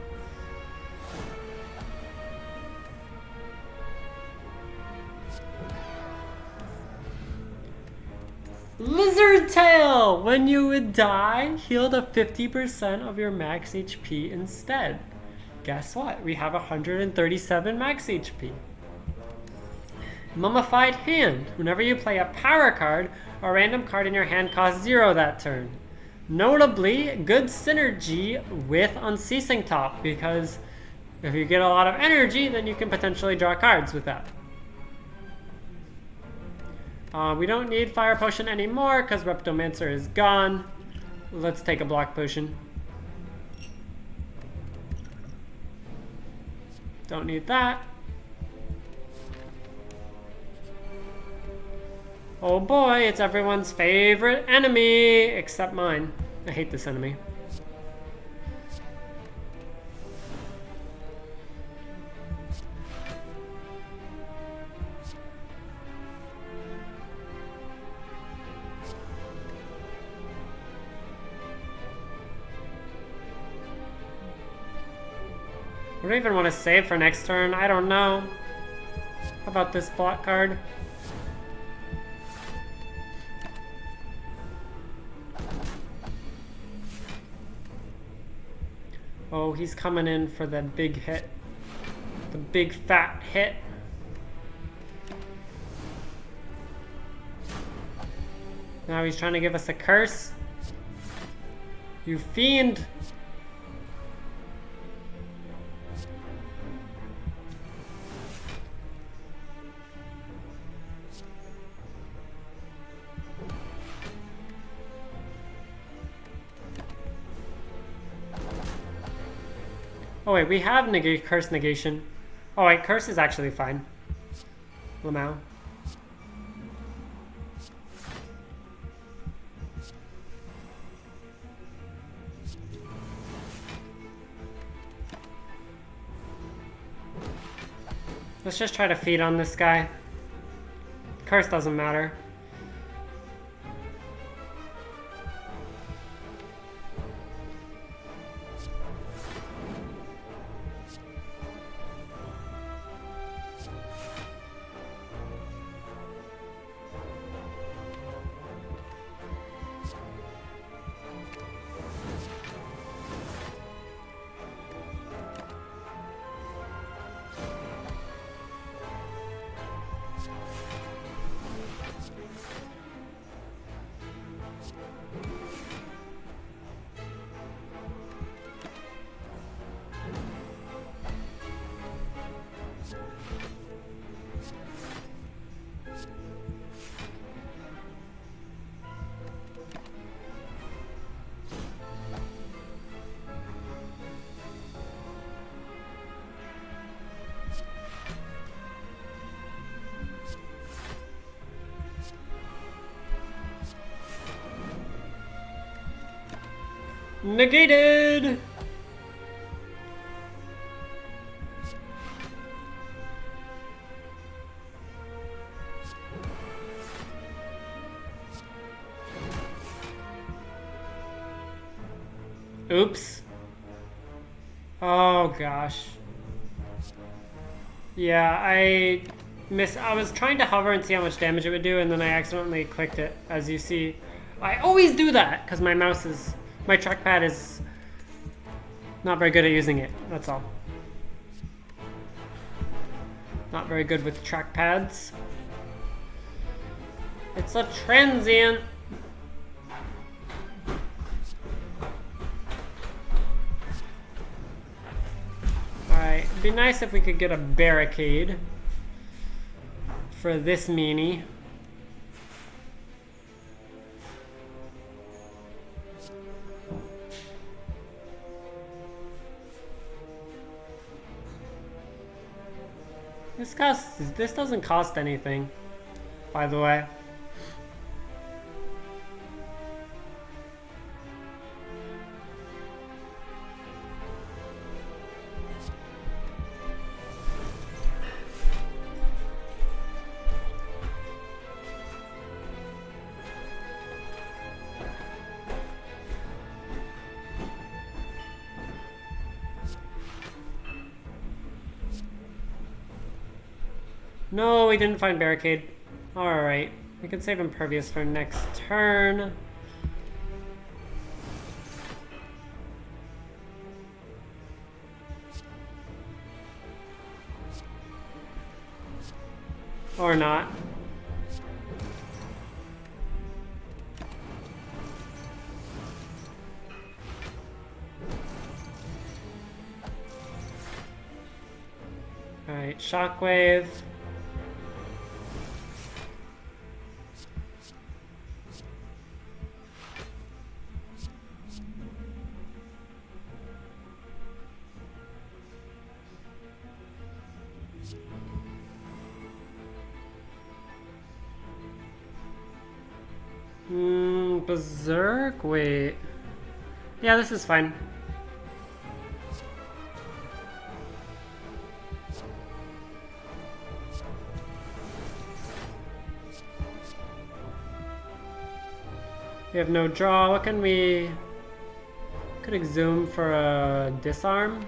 Lizard Tail! When you would die, heal to 50% of your max HP instead. Guess what? We have 137 max HP. Mummified Hand. Whenever you play a power card, a random card in your hand costs 0 that turn. Notably, good synergy with Unceasing Top, because if you get a lot of energy, then you can potentially draw cards with that. We don't need Fire Potion anymore because Reptomancer is gone. Let's take a Block Potion. Don't need that. Oh boy, it's everyone's favorite enemy, except mine. I hate this enemy. I don't even want to save for next turn. I don't know. How about this block card? Oh, he's coming in for the big hit. The big fat hit. Now he's trying to give us a curse. You fiend! Oh wait, we have curse negation. Oh wait, curse is actually fine. Lamau. Let's just try to feed on this guy. Curse doesn't matter. Negated! Oops. Oh gosh. Yeah, I was trying to hover and see how much damage it would do, and then I accidentally clicked it, as you see. I always do that, because my trackpad is not very good at using it, that's all. Not very good with trackpads. It's a transient. Alright, it'd be nice if we could get a barricade for this meanie. This doesn't cost anything, by the way. No, we didn't find barricade. Alright, we can save impervious for next turn. Or not. Alright, shockwave. Berserk? Wait. Yeah, this is fine. We have no draw. What can we... Could exhume for a disarm?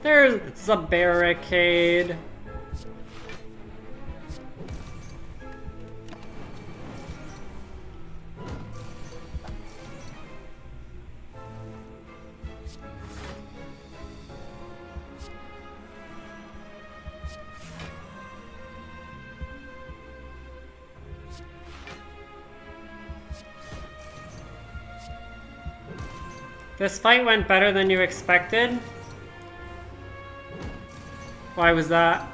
There's a barricade. This fight went better than you expected? Why was that?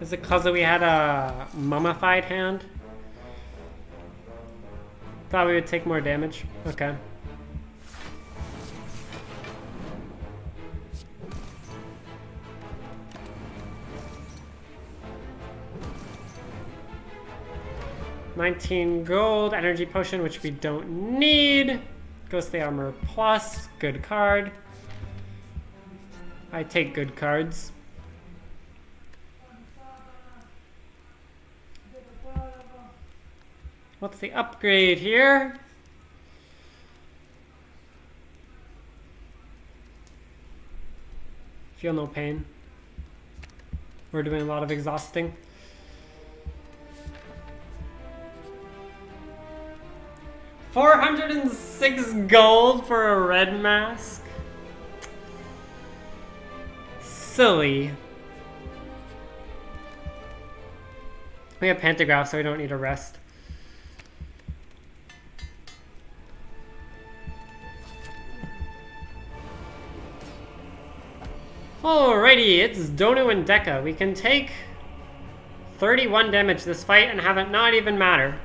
Is it because we had a mummified hand? Thought we would take more damage. Okay. $19 gold, energy potion, which we don't need. Ghostly armor plus, good card. I take good cards. What's the upgrade here? Feel no pain. We're doing a lot of exhausting. $406 gold for a red mask. Silly. We have pantograph, so we don't need a rest. Alrighty, it's Donu and Deka. We can take 31 damage this fight and have it not even matter.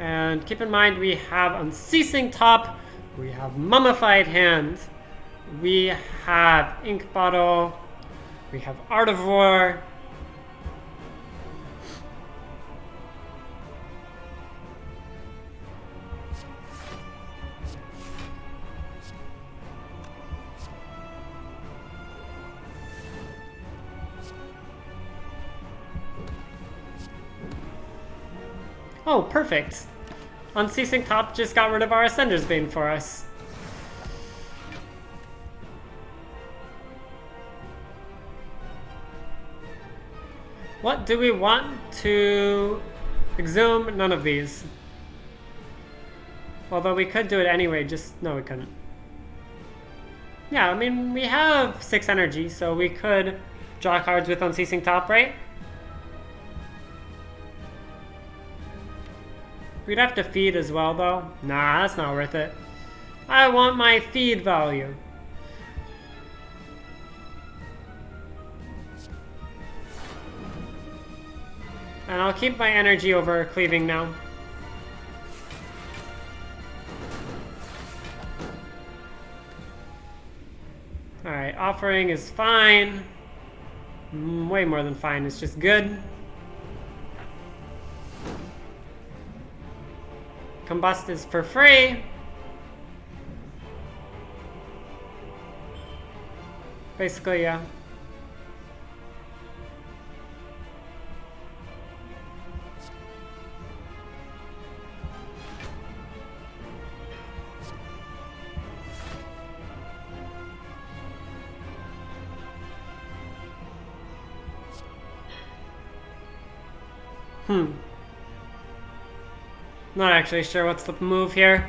And keep in mind, we have Unceasing Top, we have Mummified Hand, we have Ink Bottle, we have Art of War. Oh, perfect. Unceasing Top just got rid of our Ascender's Bane for us. What do we want to exhume? None of these. Although we could do it anyway, no, we couldn't. Yeah, I mean, we have 6 energy, so we could draw cards with Unceasing Top, right? We'd have to feed as well, though. Nah, that's not worth it. I want my feed value. And I'll keep my energy over cleaving now. Alright, offering is fine. Way more than fine, it's just good. Combust is for free. Basically, yeah. Not actually sure what's the move here.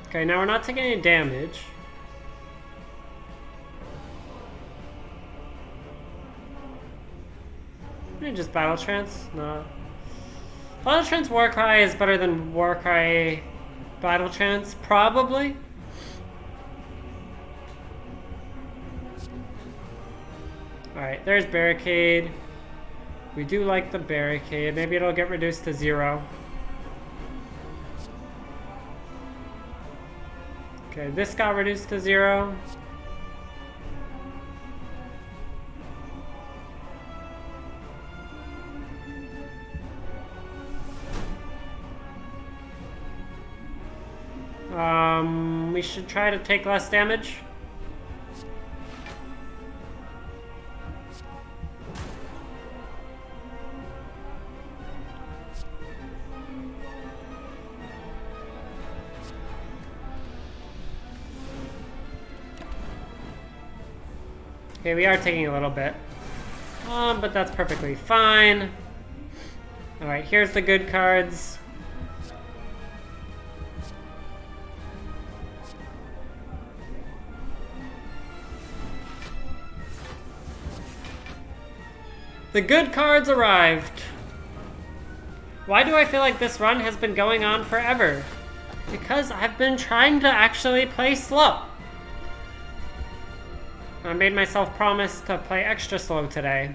Okay, now we're not taking any damage. Maybe just Battle Trance? No. Battle Trance Warcry is better than Warcry Battle Trance, probably. Alright, there's Barricade. We do like the Barricade. Maybe it'll get reduced to 0. Okay, this got reduced to 0. We should try to take less damage. Okay, we are taking a little bit. But that's perfectly fine. Alright, here's the good cards. The good cards arrived. Why do I feel like this run has been going on forever? Because I've been trying to actually play slow. I made myself promise to play extra slow today.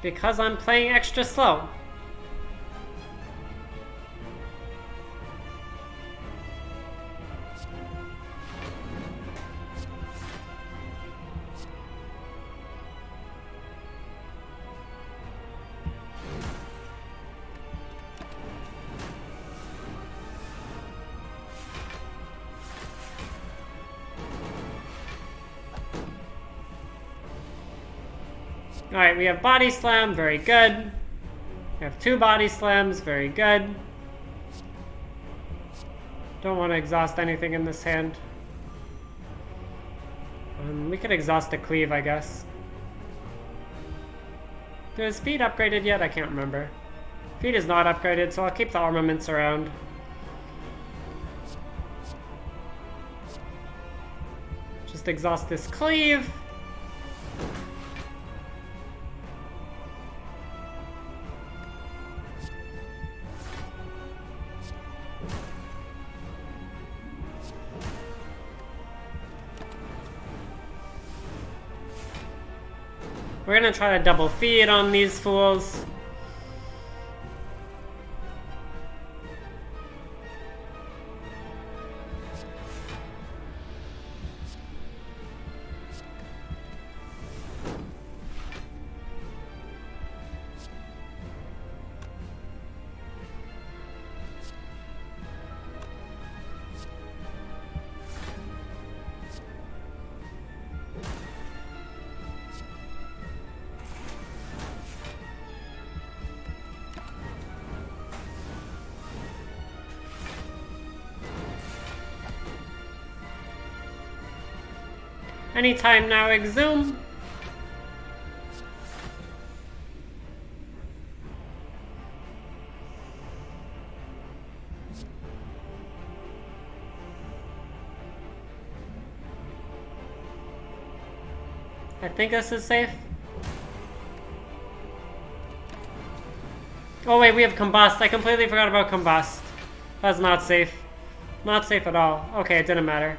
Because I'm playing extra slow. Alright, we have body slam, very good. We have 2 body slams, very good. Don't want to exhaust anything in this hand. We could exhaust a cleave, I guess. Is feet upgraded yet? I can't remember. Feet is not upgraded, so I'll keep the armaments around. Just exhaust this cleave. We're gonna try to double feed on these fools. Anytime now, exhume. I think this is safe. Oh wait, we have combust. I completely forgot about combust. That's not safe. Not safe at all. Okay, it didn't matter.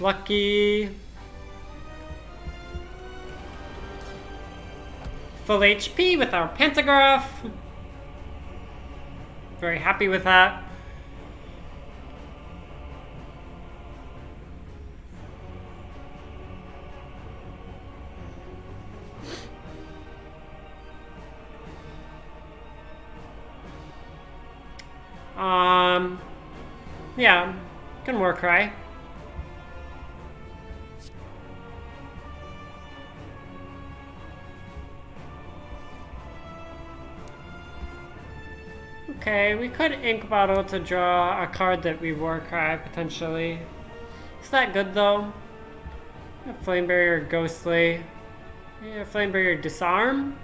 Lucky. Full HP with our pantograph. Very happy with that. Yeah, can work, right? Okay, we could ink bottle to draw a card that we Warcry potentially. Is that good though? Flame Barrier Ghostly. Yeah, Flame Barrier Disarm?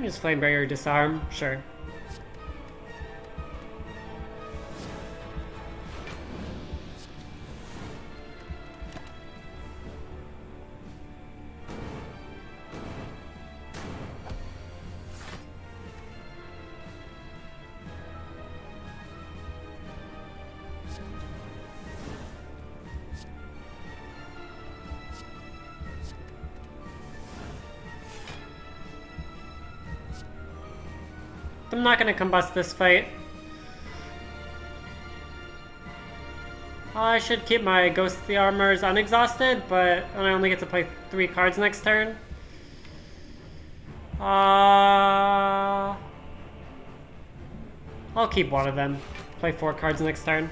Just Flame Barrier Disarm, sure. I'm not gonna combust this fight. I should keep my ghostly armors unexhausted, but I only get to play 3 cards next turn. I'll keep one of them. Play 4 cards next turn.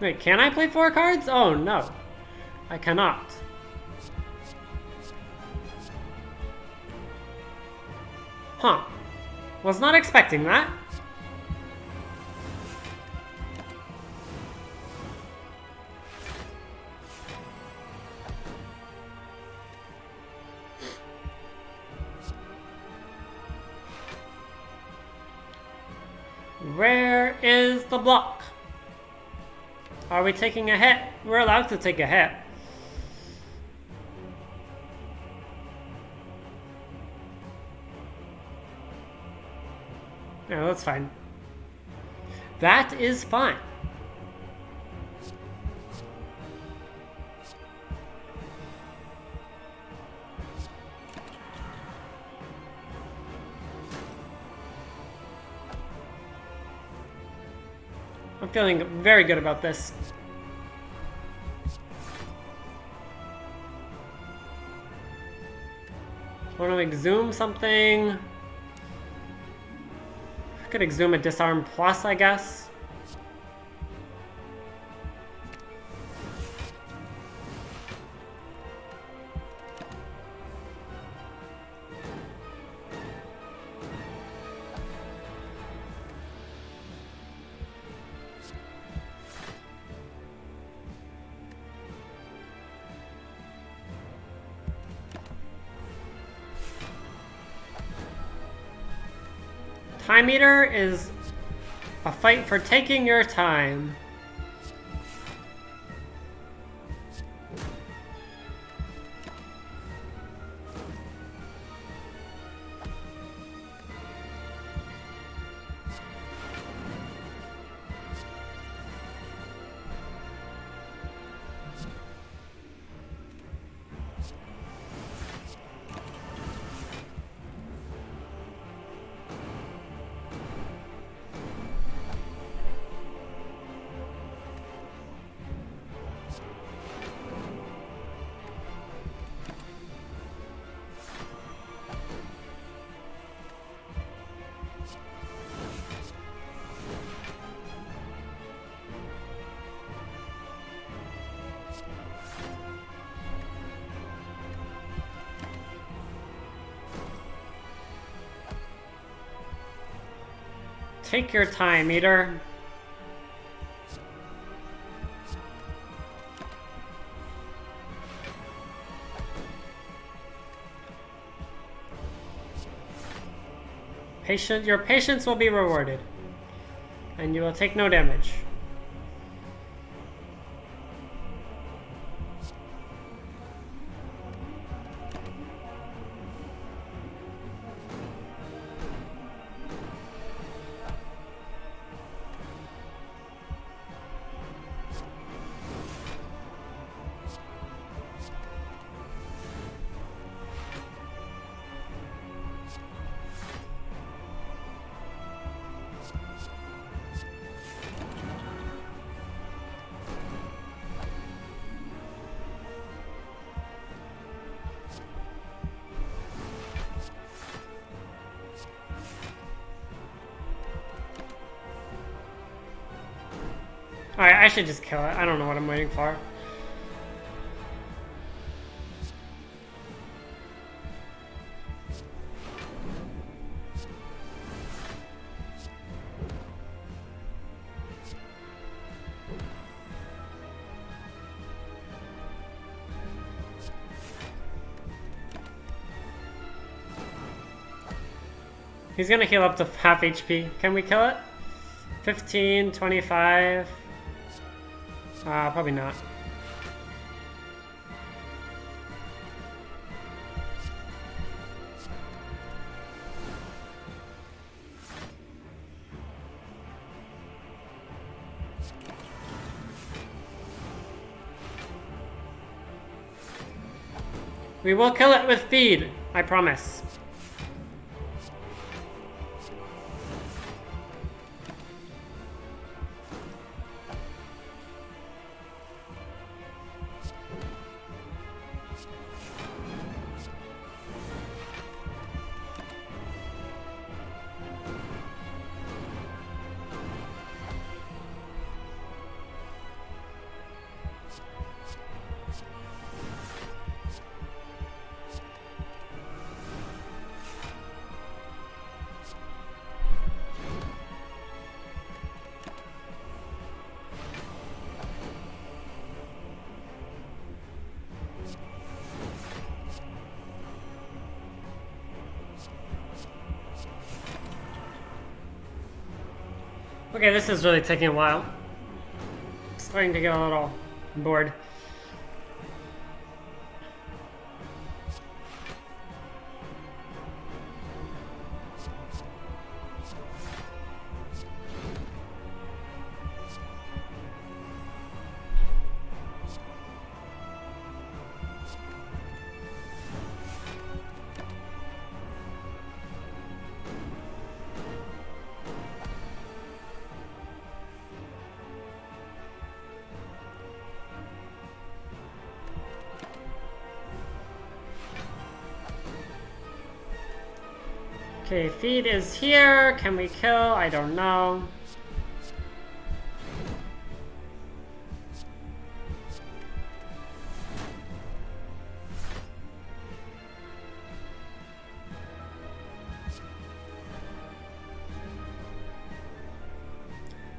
Wait, can I play 4 cards? Oh, no. I cannot. Huh. Was not expecting that. Where is the block? Are we taking a hit? We're allowed to take a hit. No, that's fine. That is fine. I'm feeling very good about this. Want to exhume something? I could exhume a disarm plus, I guess. Time Eater is a fight for taking your time. Take your time, Eater. Your patience will be rewarded, and you will take no damage. Alright, I should just kill it. I don't know what I'm waiting for. He's gonna heal up to half HP. Can we kill it? 15, 25... probably not. We will kill it with feed, I promise. Okay, this is really taking a while. Starting to get a little bored. Okay, feed is here. Can we kill? I don't know.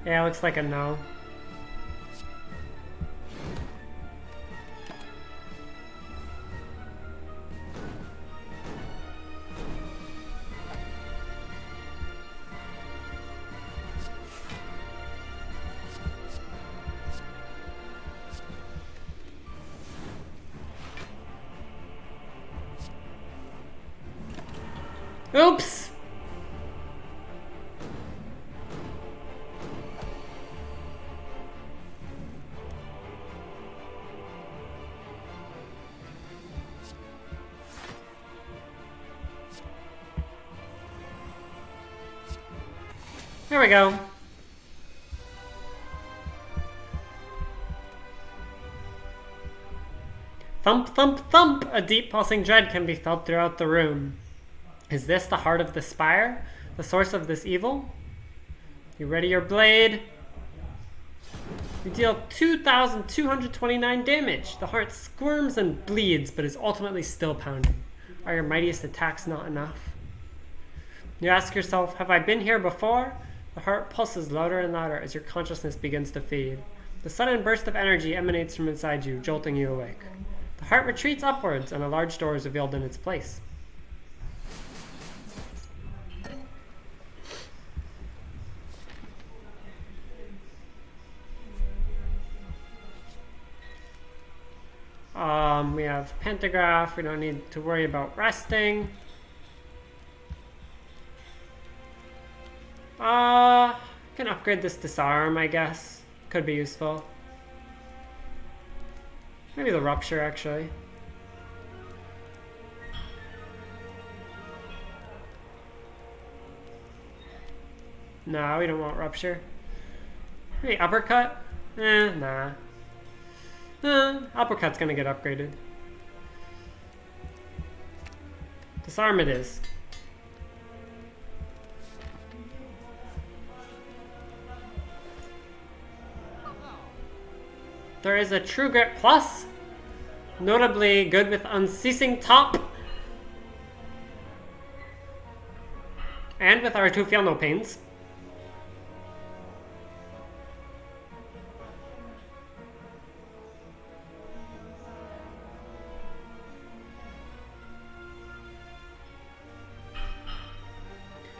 Yeah, looks like a no. Oops! There we go. Thump, thump, thump! A deep pulsing dread can be felt throughout the room. Is this the heart of the spire? The source of this evil? You ready your blade? You deal 2,229 damage. The heart squirms and bleeds, but is ultimately still pounding. Are your mightiest attacks not enough? You ask yourself, have I been here before? The heart pulses louder and louder as your consciousness begins to fade. The sudden burst of energy emanates from inside you, jolting you awake. The heart retreats upwards, and a large door is revealed in its place. We have Pantograph. We don't need to worry about resting. Can upgrade this Disarm, I guess. Could be useful. Maybe the Rupture, actually. No, we don't want Rupture. Maybe Uppercut? Nah. Uppercut's gonna get upgraded. Disarm it is. There is a True Grit Plus, notably good with Unceasing Top, and with our two Feel No Pains.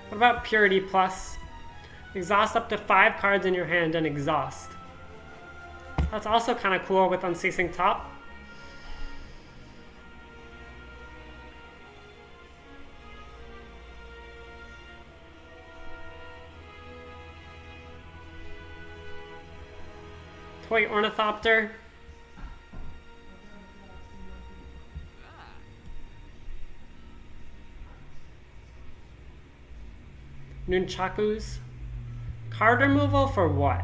What about Purity Plus? Exhaust up to 5 cards in your hand and exhaust. That's also kind of cool with Unceasing Top. Toy Ornithopter. Nunchakus. Card removal for what?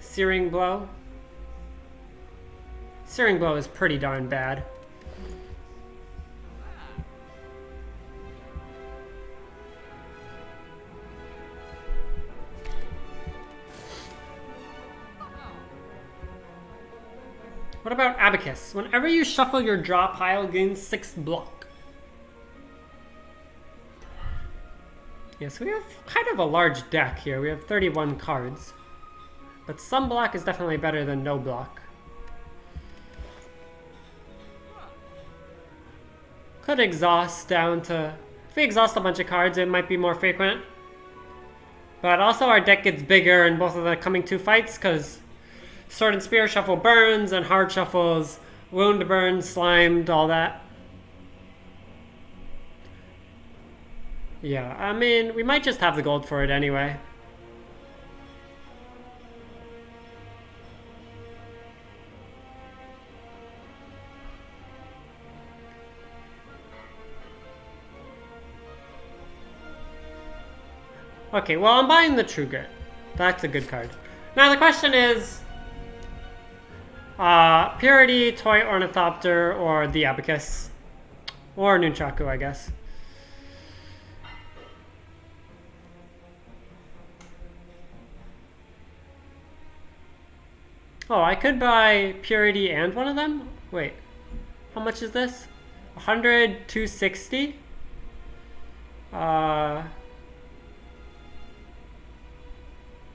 Searing Blow. Searing Blow is pretty darn bad. What about Abacus? Whenever you shuffle your draw pile, gain 6 block. Yes, we have kind of a large deck here. We have 31 cards. But some block is definitely better than no block. Could exhaust down to... we exhaust a bunch of cards, it might be more frequent. But also our deck gets bigger in both of the coming 2 fights, because Sword and Spear shuffle burns, and hard shuffles wound, burn, slimed, all that. Yeah, I mean, we might just have the gold for it anyway. Okay, well, I'm buying the True Grit. That's a good card. Now the question is, Purity, Toy Ornithopter, or the Abacus. Or Nunchaku, I guess. Oh, I could buy Purity and one of them? Wait, how much is this? 100, 260?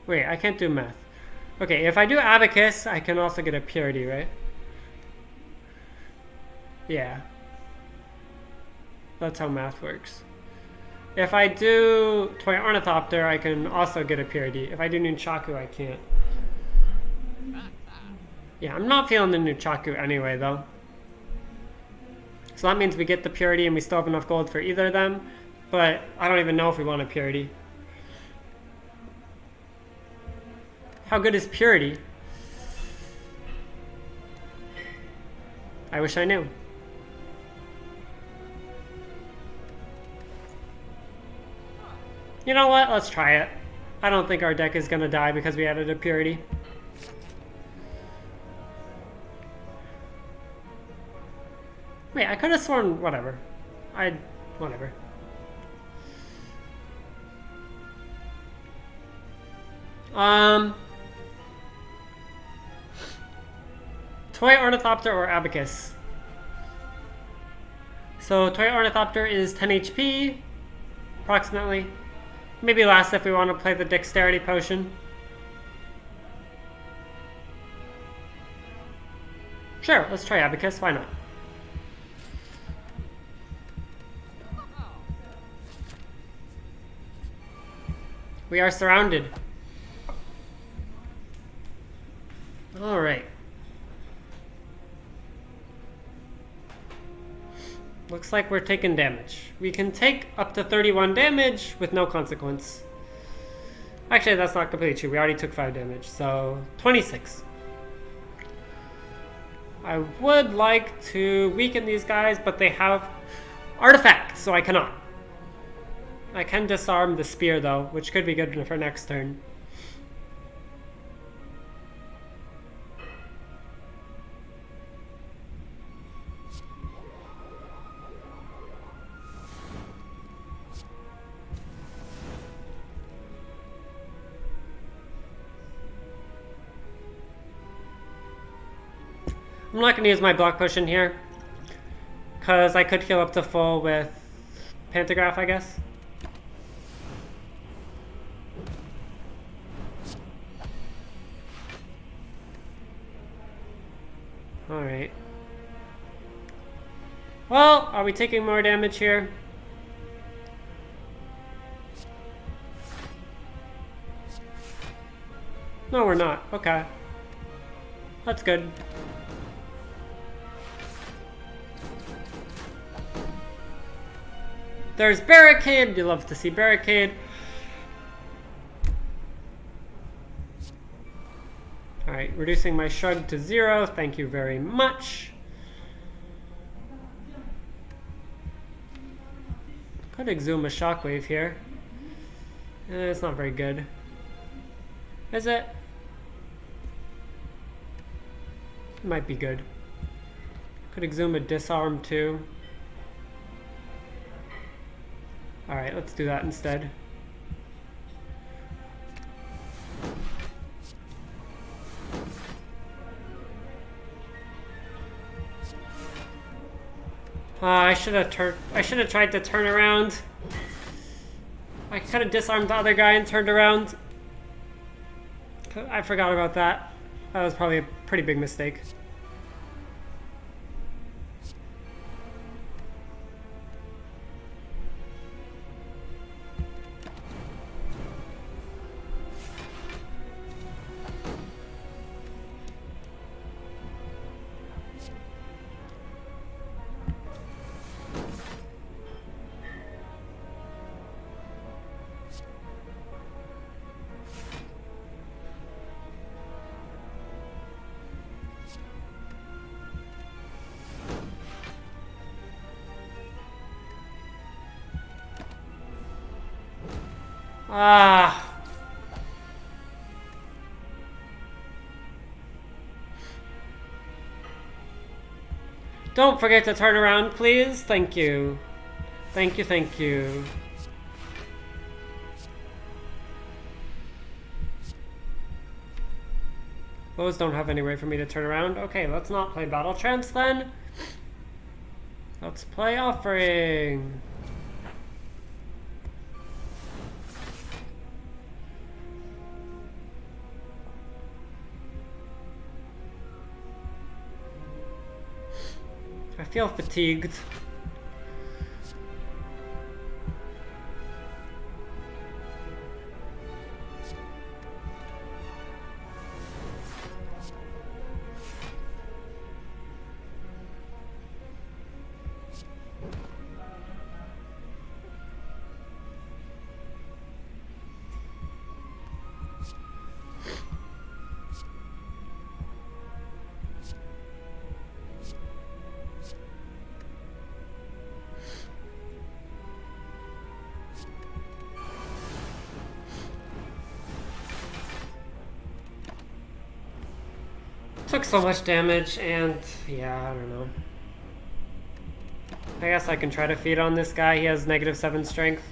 Wait, I can't do math. Okay, if I do Abacus, I can also get a Purity, right? Yeah. That's how math works. If I do Toy Ornithopter, I can also get a Purity. If I do Nunchaku, I can't. Yeah, I'm not feeling the Nunchaku anyway, though. So that means we get the Purity and we still have enough gold for either of them. But I don't even know if we want a Purity. How good is Purity? I wish I knew. You know what? Let's try it. I don't think our deck is going to die because we added a Purity. Wait, I could have sworn whatever. Whatever. Toy Ornithopter or Abacus? So Toy Ornithopter is 10 HP, approximately. Maybe last if we want to play the Dexterity Potion. Sure, let's try Abacus, why not? We are surrounded. Alright. Looks like we're taking damage. We can take up to 31 damage with no consequence. Actually, that's not completely true. We already took 5 damage, so 26. I would like to weaken these guys, but they have artifacts, so I cannot. I can disarm the spear, though, which could be good for next turn. I'm not going to use my block potion here, because I could heal up to full with Pantograph, I guess. Alright. Well, are we taking more damage here? No, we're not. Okay. That's good. There's Barricade. You love to see Barricade. Alright, reducing my shrug to 0. Thank you very much. Could exhume a Shockwave here. It's not very good. Is it? It might be good. Could exhume a Disarm too. Alright, let's do that instead. I should have tried to turn around. I could have disarmed the other guy and turned around. I forgot about that. That was probably a pretty big mistake. Ah. Don't forget to turn around, please. Thank you. Thank you, thank you. Those don't have any way for me to turn around. Okay, let's not play Battle Trance then. Let's play Offering. I feel fatigued. Took so much damage, and yeah, I don't know. I guess I can try to feed on this guy. He has -7 strength.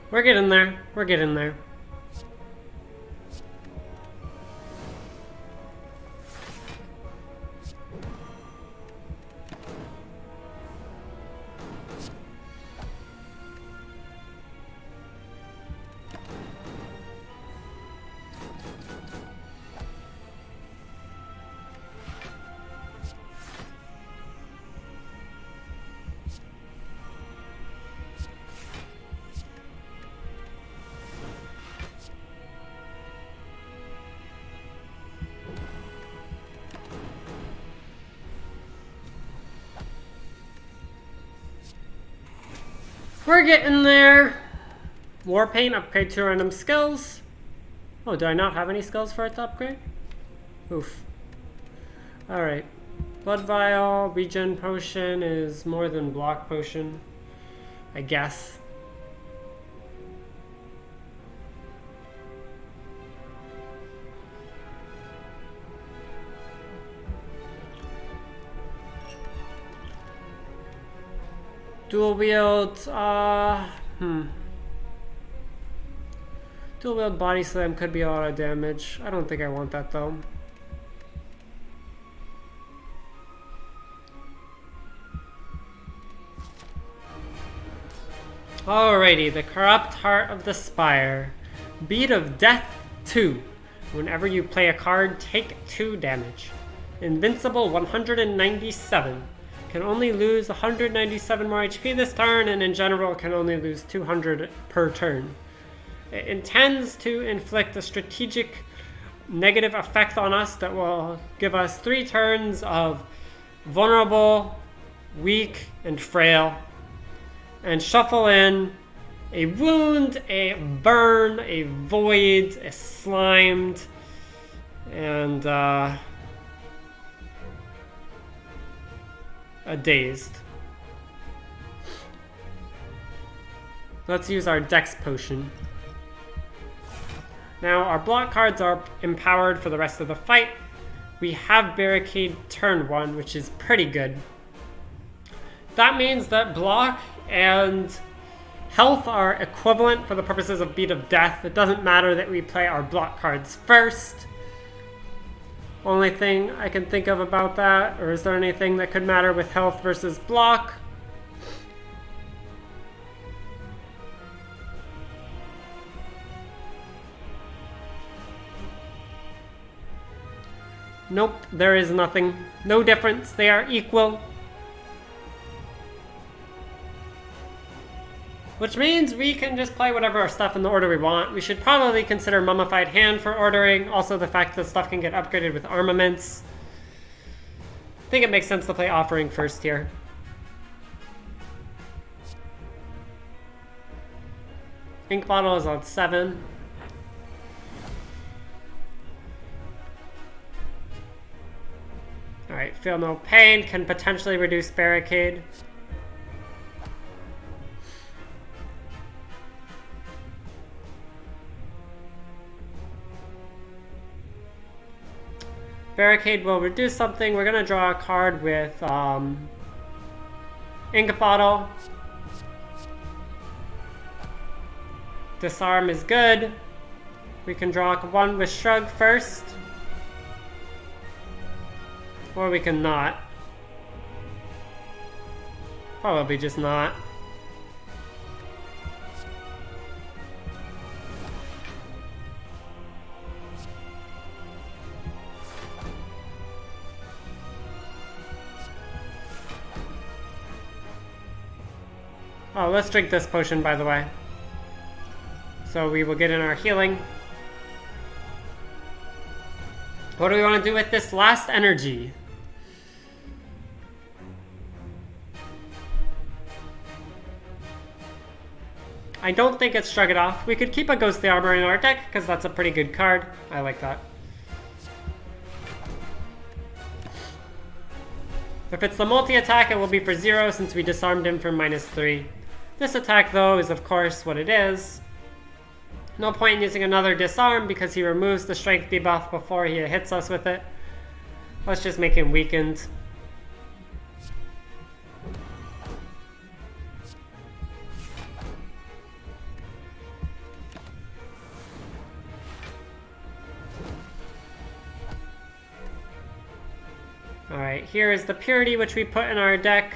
We're getting there. We're getting there. We're getting there. Warpaint, upgrade 2 random skills. Oh, do I not have any skills for it to upgrade? Oof. Alright. Blood Vial, Regen Potion is more than Block Potion, I guess. Dual wield, Dual wield body slam could be a lot of damage. I don't think I want that though. Alrighty, the Corrupt Heart of the Spire. Beat of Death 2. Whenever you play a card, take 2 damage. Invincible 197. Can only lose 197 more HP this turn, and in general can only lose 200 per turn. It intends to inflict a strategic negative effect on us that will give us 3 turns of vulnerable, weak, and frail, and shuffle in a wound, a burn, a void, a slimed, and a dazed. Let's use our Dex potion. Now our block cards are empowered for the rest of the fight. We have Barricade turn 1, which is pretty good. That means that block and health are equivalent for the purposes of Beat of Death. It doesn't matter that we play our block cards first. Only thing I can think of about that, or is there anything that could matter with health versus block? Nope, there is nothing. No difference. They are equal. Which means we can just play whatever our stuff in the order we want. We should probably consider Mummified Hand for ordering. Also the fact that stuff can get upgraded with armaments. I think it makes sense to play Offering first here. Ink Bottle is on 7. Alright, Feel No Pain can potentially reduce Barricade. Barricade will reduce something. We're gonna draw a card with Ink Bottle. Disarm is good. We can draw one with Shrug first. Or we can not. Probably just not. Oh, let's drink this potion, by the way. So we will get in our healing. What do we want to do with this last energy? I don't think it's Shrug It Off. We could keep a Ghostly Armor in our deck, because that's a pretty good card. I like that. If it's the multi-attack, it will be for 0 since we disarmed him for -3. This attack, though, is of course what it is. No point in using another disarm because he removes the strength debuff before he hits us with it. Let's just make him weakened. Alright, here is the Purity which we put in our deck.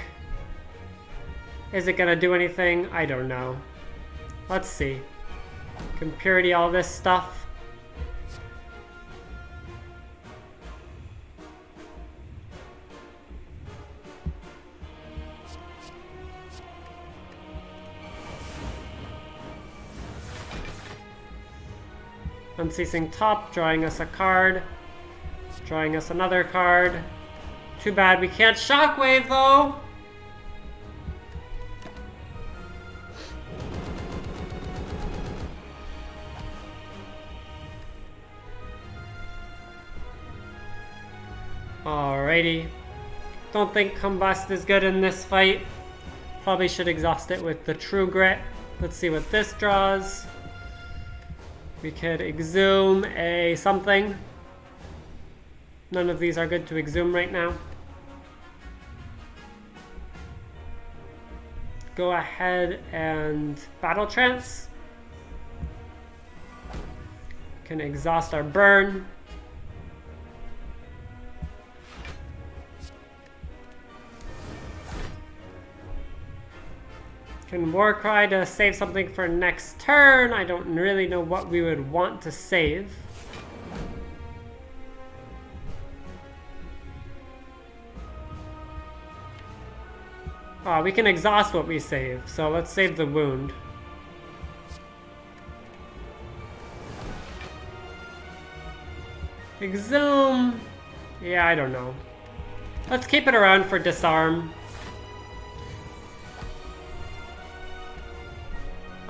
Is it gonna do anything? I don't know. Let's see. Can Purity all this stuff? Unceasing Top, drawing us a card. Drawing us another card. Too bad we can't Shockwave, though! Alrighty. Don't think Combust is good in this fight. Probably should exhaust it with the True Grit. Let's see what this draws. We could Exhume a something. None of these are good to Exhume right now. Go ahead and Battle Trance. Can exhaust our burn. Can Warcry to save something for next turn. I don't really know what we would want to save. We can exhaust what we save, so let's save the wound. Exhume. Yeah, I don't know. Let's keep it around for disarm.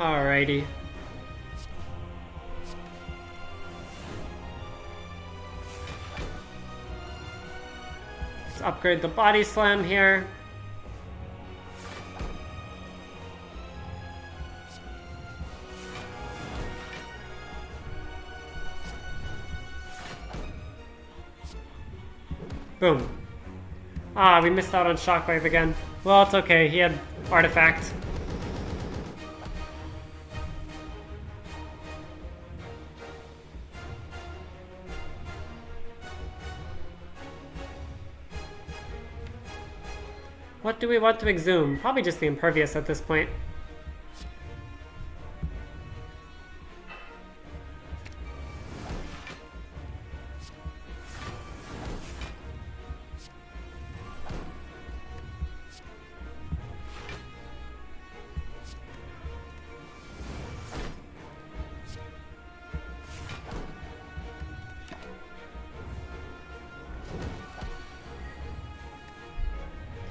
Alrighty. Let's upgrade the body slam here. Boom. Ah, we missed out on Shockwave again. Well, it's okay. He had Artifact. What do we want to exhume? Probably just the Impervious at this point.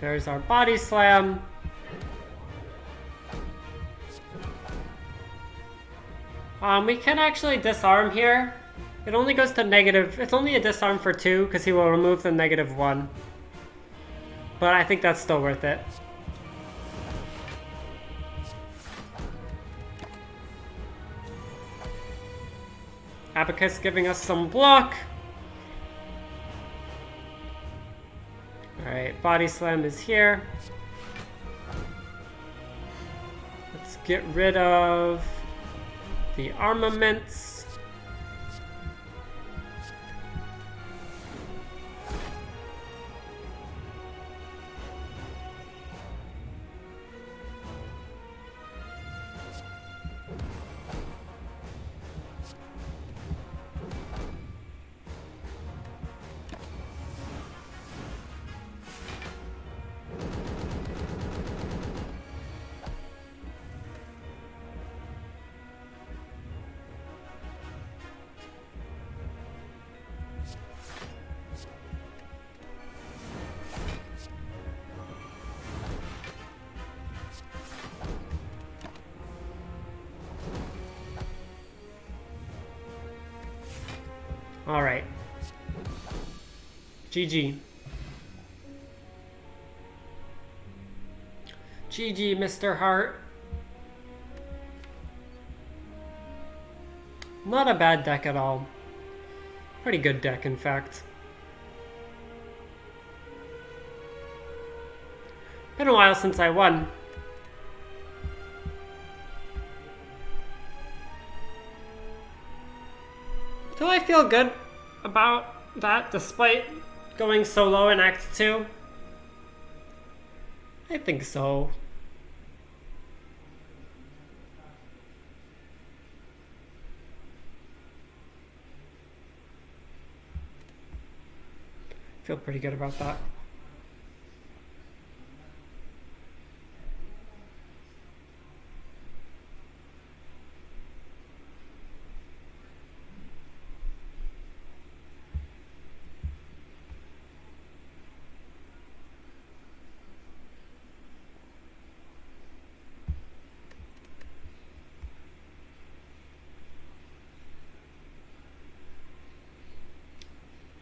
There's our body slam. We can actually disarm here. It only goes to negative. It's only a disarm for 2 because he will remove the -1. But I think that's still worth it. Abacus giving us some block. Alright, body slam is here. Let's get rid of the armaments. All right. GG. GG, Mr. Hart. Not a bad deck at all. Pretty good deck, in fact. Been a while since I won. Do I feel good about that despite going solo in Act 2? I think so. Feel pretty good about that.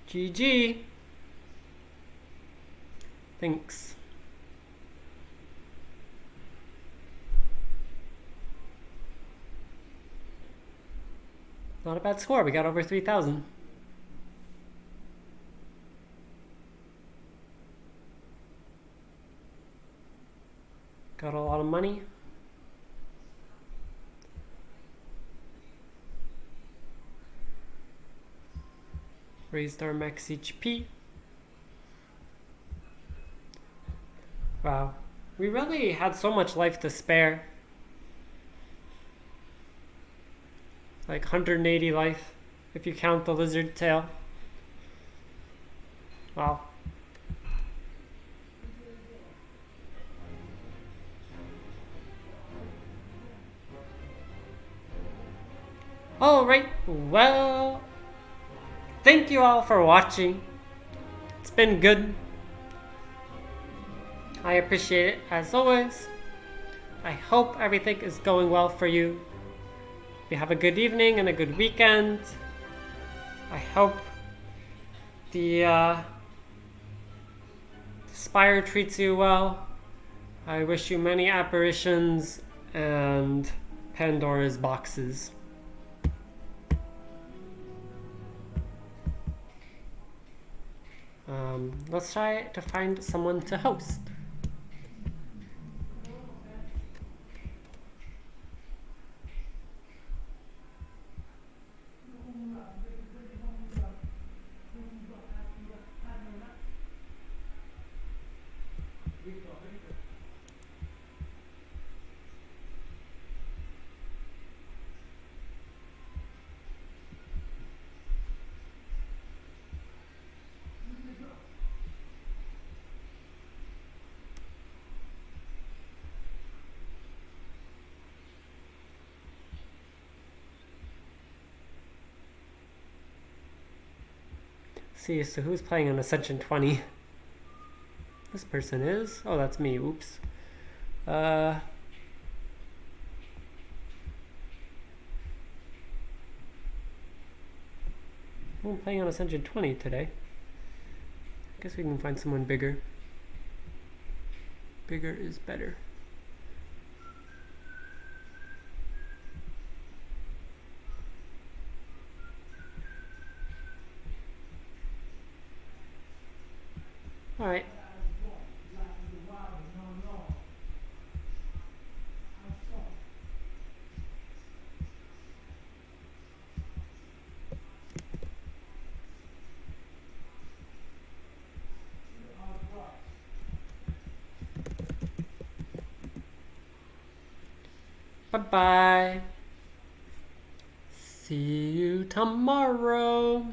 GG. Thanks. Not a bad score. We got over 3,000. Got a lot of money. Raised our max HP. Wow. We really had so much life to spare. Like 180 life, if you count the lizard tail. Wow. Alright, well, thank you all for watching. It's been good. I appreciate it as always. I hope everything is going well for you. You have a good evening and a good weekend. I hope the Spire treats you well. I wish you many apparitions and Pandora's boxes. Let's try to find someone to host. See, so who's playing on Ascension 20? This person is. Oh, that's me. Oops. I'm playing on Ascension 20 today. I guess we can find someone bigger. Bigger is better. Alright. Bye-bye. See you tomorrow.